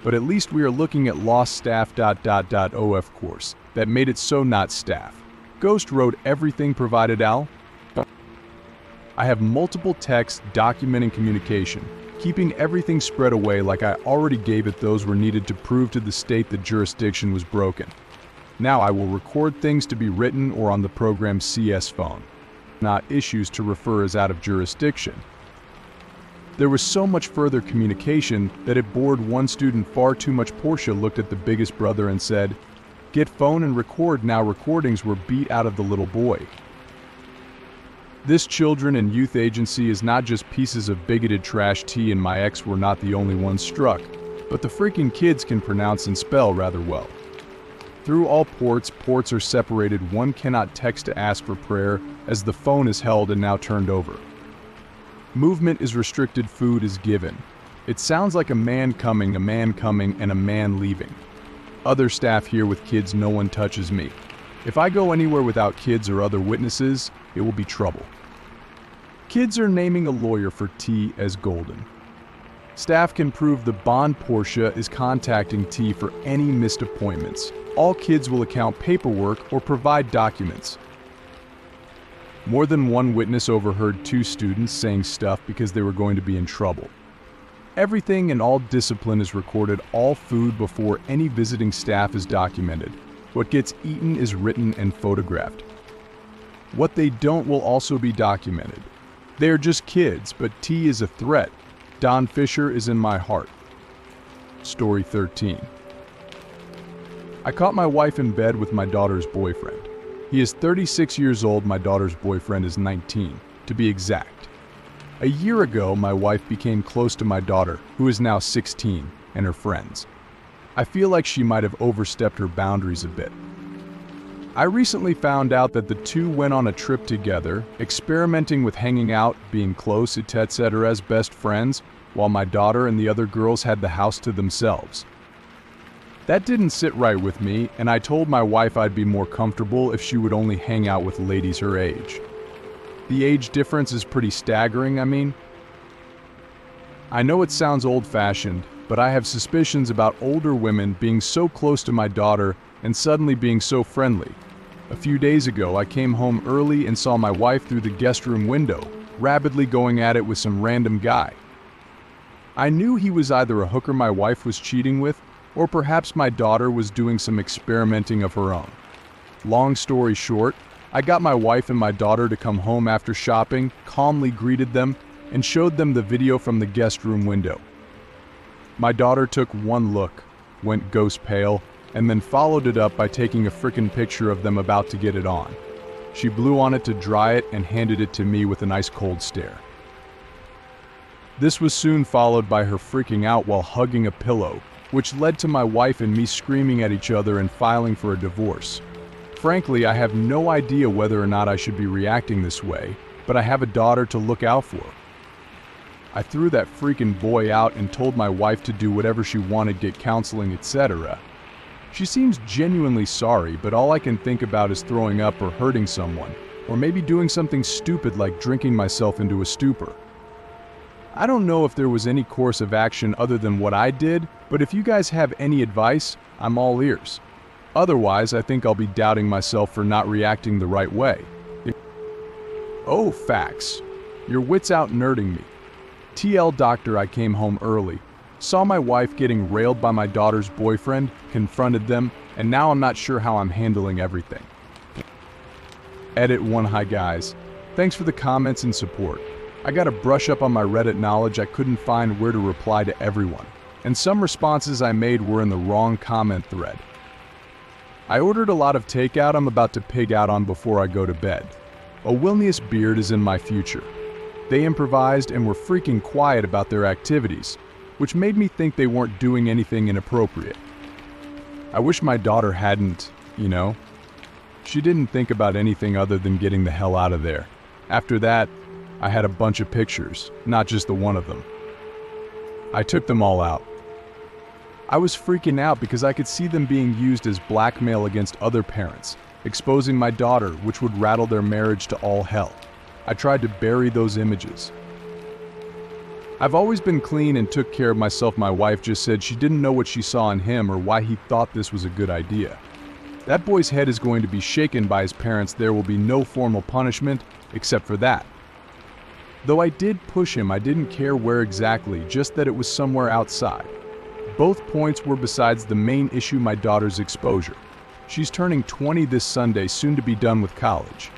But at least we are looking at lost staff ... OF course, that made it so not staff. Ghost wrote everything provided Al. I have multiple texts documenting communication, keeping everything spread away like I already gave it those were needed to prove to the state that jurisdiction was broken. Now I will record things to be written or on the program's CS phone, not issues to refer as out of jurisdiction. There was so much further communication that it bored one student far too much. Portia looked at the biggest brother and said, "Get phone and record now." Recordings were beat out of the little boy. This children and youth agency is not just pieces of bigoted trash. T and my ex were not the only ones struck, but the freaking kids can pronounce and spell rather well. Through all ports are separated. One cannot text to ask for prayer as the phone is held and now turned over. Movement is restricted, food is given. It sounds like a man coming, and a man leaving. Other staff here with kids, no one touches me. If I go anywhere without kids or other witnesses, it will be trouble. Kids are naming a lawyer for T as Golden. Staff can prove the bond. Portia is contacting T for any missed appointments. All kids will account paperwork or provide documents. More than one witness overheard 2 students saying stuff because they were going to be in trouble. Everything and all discipline is recorded. All food before any visiting staff is documented. What gets eaten is written and photographed. What they don't will also be documented. They are just kids, but T is a threat. Don Fisher is in my heart. Story 13. I caught my wife in bed with my daughter's boyfriend. He is 36 years old, my daughter's boyfriend is 19, to be exact. A year ago, my wife became close to my daughter, who is now 16, and her friends. I feel like she might have overstepped her boundaries a bit. I recently found out that the two went on a trip together, experimenting with hanging out, being close, etc. as best friends, while my daughter and the other girls had the house to themselves. That didn't sit right with me, and I told my wife I'd be more comfortable if she would only hang out with ladies her age. The age difference is pretty staggering, I mean. I know it sounds old-fashioned, but I have suspicions about older women being so close to my daughter and suddenly being so friendly. A few days ago, I came home early and saw my wife through the guest room window, rapidly going at it with some random guy. I knew he was either a hooker my wife was cheating with, or perhaps my daughter was doing some experimenting of her own. Long story short, I got my wife and my daughter to come home after shopping, calmly greeted them, and showed them the video from the guest room window. My daughter took one look, went ghost pale, and then followed it up by taking a frickin' picture of them about to get it on. She blew on it to dry it and handed it to me with an ice cold stare. This was soon followed by her freaking out while hugging a pillow, which led to my wife and me screaming at each other and filing for a divorce. Frankly, I have no idea whether or not I should be reacting this way, but I have a daughter to look out for. I threw that freaking boy out and told my wife to do whatever she wanted, get counseling, etc. She seems genuinely sorry, but all I can think about is throwing up or hurting someone, or maybe doing something stupid like drinking myself into a stupor. I don't know if there was any course of action other than what I did, but if you guys have any advice, I'm all ears. Otherwise, I think I'll be doubting myself for not reacting the right way. Oh, facts. Your wits out nerding me. TL doctor, I came home early, saw my wife getting railed by my daughter's boyfriend, confronted them, and now I'm not sure how I'm handling everything. Edit 1. Hi guys. Thanks for the comments and support. I gotta brush up on my Reddit knowledge. I couldn't find where to reply to everyone, and some responses I made were in the wrong comment thread. I ordered a lot of takeout I'm about to pig out on before I go to bed. A Wilnius beard is in my future. They improvised and were freaking quiet about their activities, which made me think they weren't doing anything inappropriate. I wish my daughter hadn't, you know. She didn't think about anything other than getting the hell out of there. After that, I had a bunch of pictures, not just the one of them. I took them all out. I was freaking out because I could see them being used as blackmail against other parents, exposing my daughter, which would rattle their marriage to all hell. I tried to bury those images. I've always been clean and took care of myself. My wife just said she didn't know what she saw in him or why he thought this was a good idea. That boy's head is going to be shaken by his parents. There will be no formal punishment except for that. Though I did push him, I didn't care where exactly, just that it was somewhere outside. Both points were besides the main issue, my daughter's exposure. She's turning 20 this Sunday, soon to be done with college.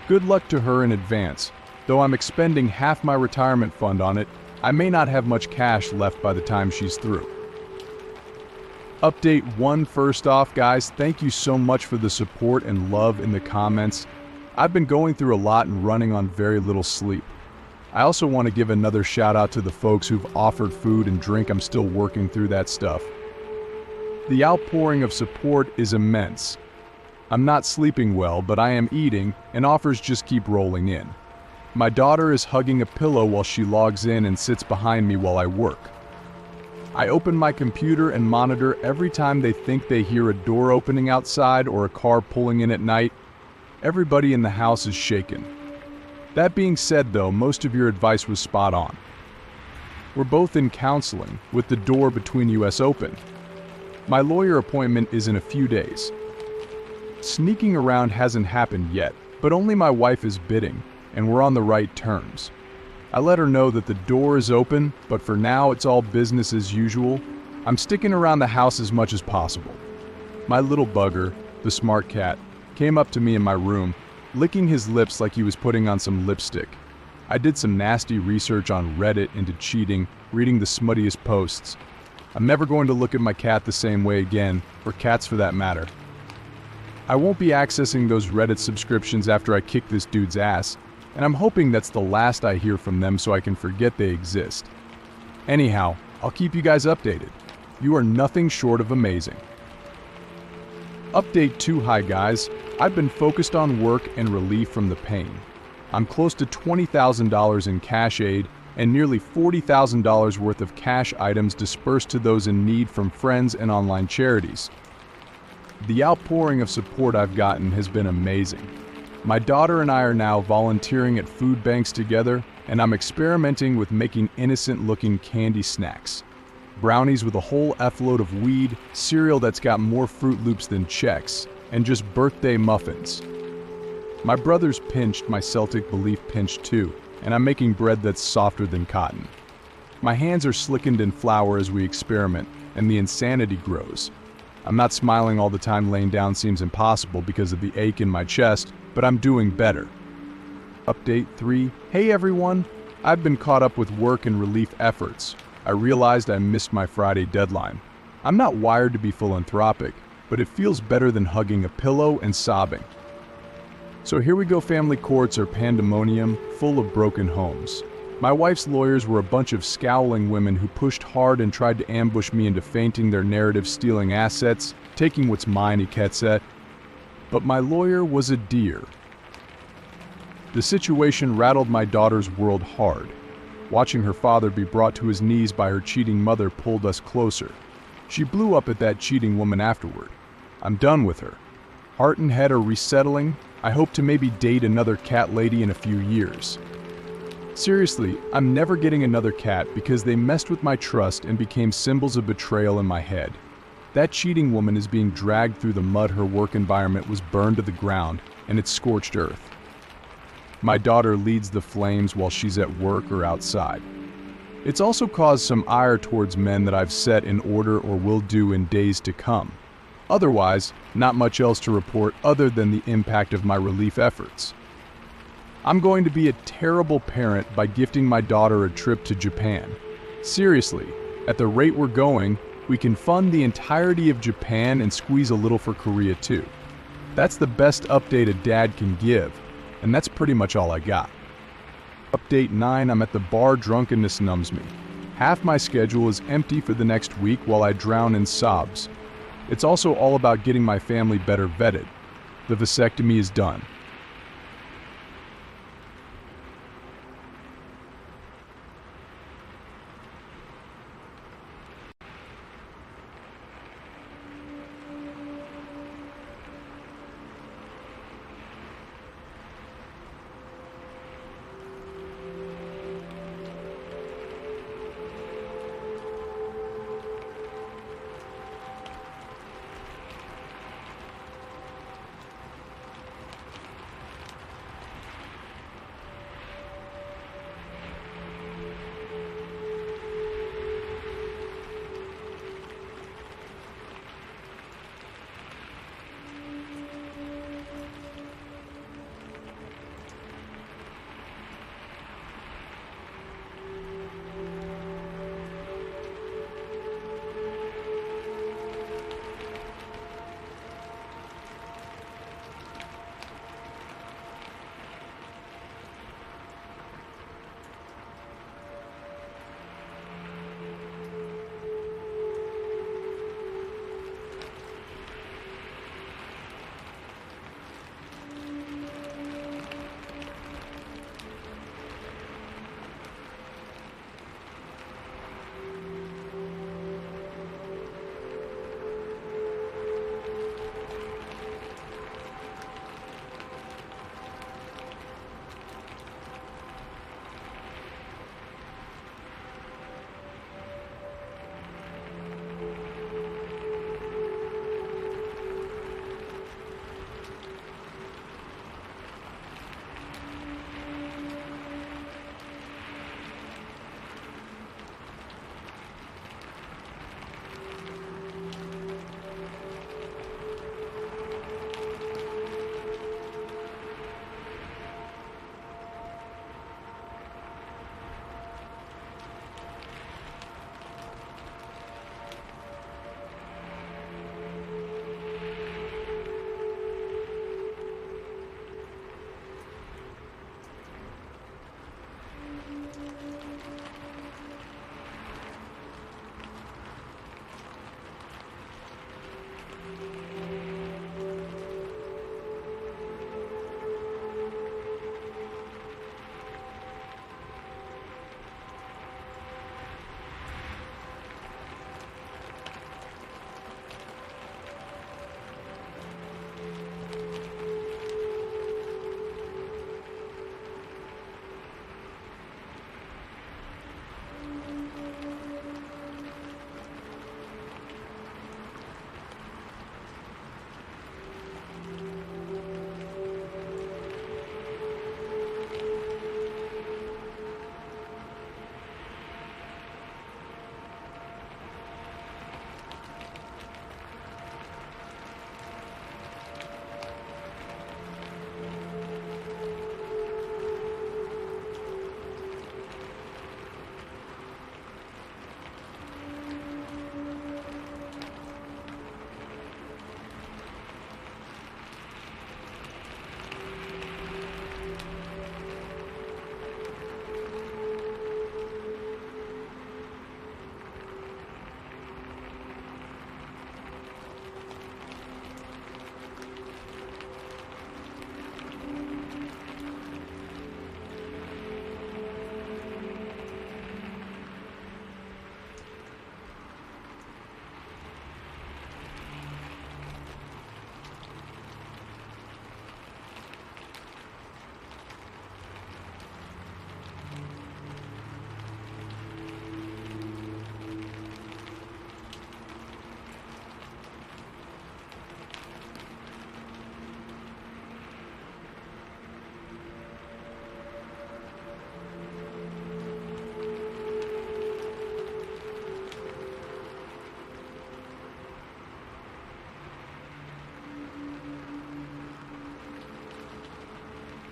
Good luck to her in advance. Though I'm expending half my retirement fund on it, I may not have much cash left by the time she's through. Update 1. First off, guys, thank you so much for the support and love in the comments. I've been going through a lot and running on very little sleep. I also want to give another shout out to the folks who've offered food and drink. I'm still working through that stuff. The outpouring of support is immense. I'm not sleeping well, but I am eating, and offers just keep rolling in. My daughter is hugging a pillow while she logs in and sits behind me while I work. I open my computer and monitor every time they think they hear a door opening outside or a car pulling in at night. Everybody in the house is shaken. That being said though, most of your advice was spot on. We're both in counseling, with the door between us open. My lawyer appointment is in a few days. Sneaking around hasn't happened yet, but only my wife is bidding, and we're on the right terms. I let her know that the door is open, but for now it's all business as usual. I'm sticking around the house as much as possible. My little bugger, the smart cat, came up to me in my room, licking his lips like he was putting on some lipstick. I did some nasty research on Reddit into cheating, reading the smuttiest posts. I'm never going to look at my cat the same way again, or cats for that matter. I won't be accessing those Reddit subscriptions after I kick this dude's ass, and I'm hoping that's the last I hear from them so I can forget they exist. Anyhow, I'll keep you guys updated. You are nothing short of amazing. Update 2. Hi guys, I've been focused on work and relief from the pain. I'm close to $20,000 in cash aid and nearly $40,000 worth of cash items dispersed to those in need from friends and online charities. The outpouring of support I've gotten has been amazing. My daughter and I are now volunteering at food banks together, and I'm experimenting with making innocent-looking candy snacks. Brownies with a whole F-load of weed, cereal that's got more Fruit Loops than Chex, and just birthday muffins. My brother's pinched, my Celtic belief pinched too, and I'm making bread that's softer than cotton. My hands are slickened in flour as we experiment, and the insanity grows. I'm not smiling all the time. Laying down seems impossible because of the ache in my chest, but I'm doing better. Update 3. Hey everyone! I've been caught up with work and relief efforts. I realized I missed my Friday deadline. I'm not wired to be philanthropic, but it feels better than hugging a pillow and sobbing. So here we go. Family courts are pandemonium, full of broken homes. My wife's lawyers were a bunch of scowling women who pushed hard and tried to ambush me into fainting their narrative, stealing assets, taking what's mine, etc. But my lawyer was a dear. The situation rattled my daughter's world hard. Watching her father be brought to his knees by her cheating mother pulled us closer. She blew up at that cheating woman afterward. I'm done with her. Heart and head are resettling. I hope to maybe date another cat lady in a few years. Seriously, I'm never getting another cat because they messed with my trust and became symbols of betrayal in my head. That cheating woman is being dragged through the mud. Her work environment was burned to the ground, and it's scorched earth. My daughter leads the flames while she's at work or outside. It's also caused some ire towards men that I've set in order or will do in days to come. Otherwise, not much else to report other than the impact of my relief efforts. I'm going to be a terrible parent by gifting my daughter a trip to Japan. Seriously, at the rate we're going, we can fund the entirety of Japan and squeeze a little for Korea too. That's the best update a dad can give, and that's pretty much all I got. Update 9. I'm at the bar. Drunkenness numbs me. Half my schedule is empty for the next week while I drown in sobs. It's also all about getting my family better vetted. The vasectomy is done.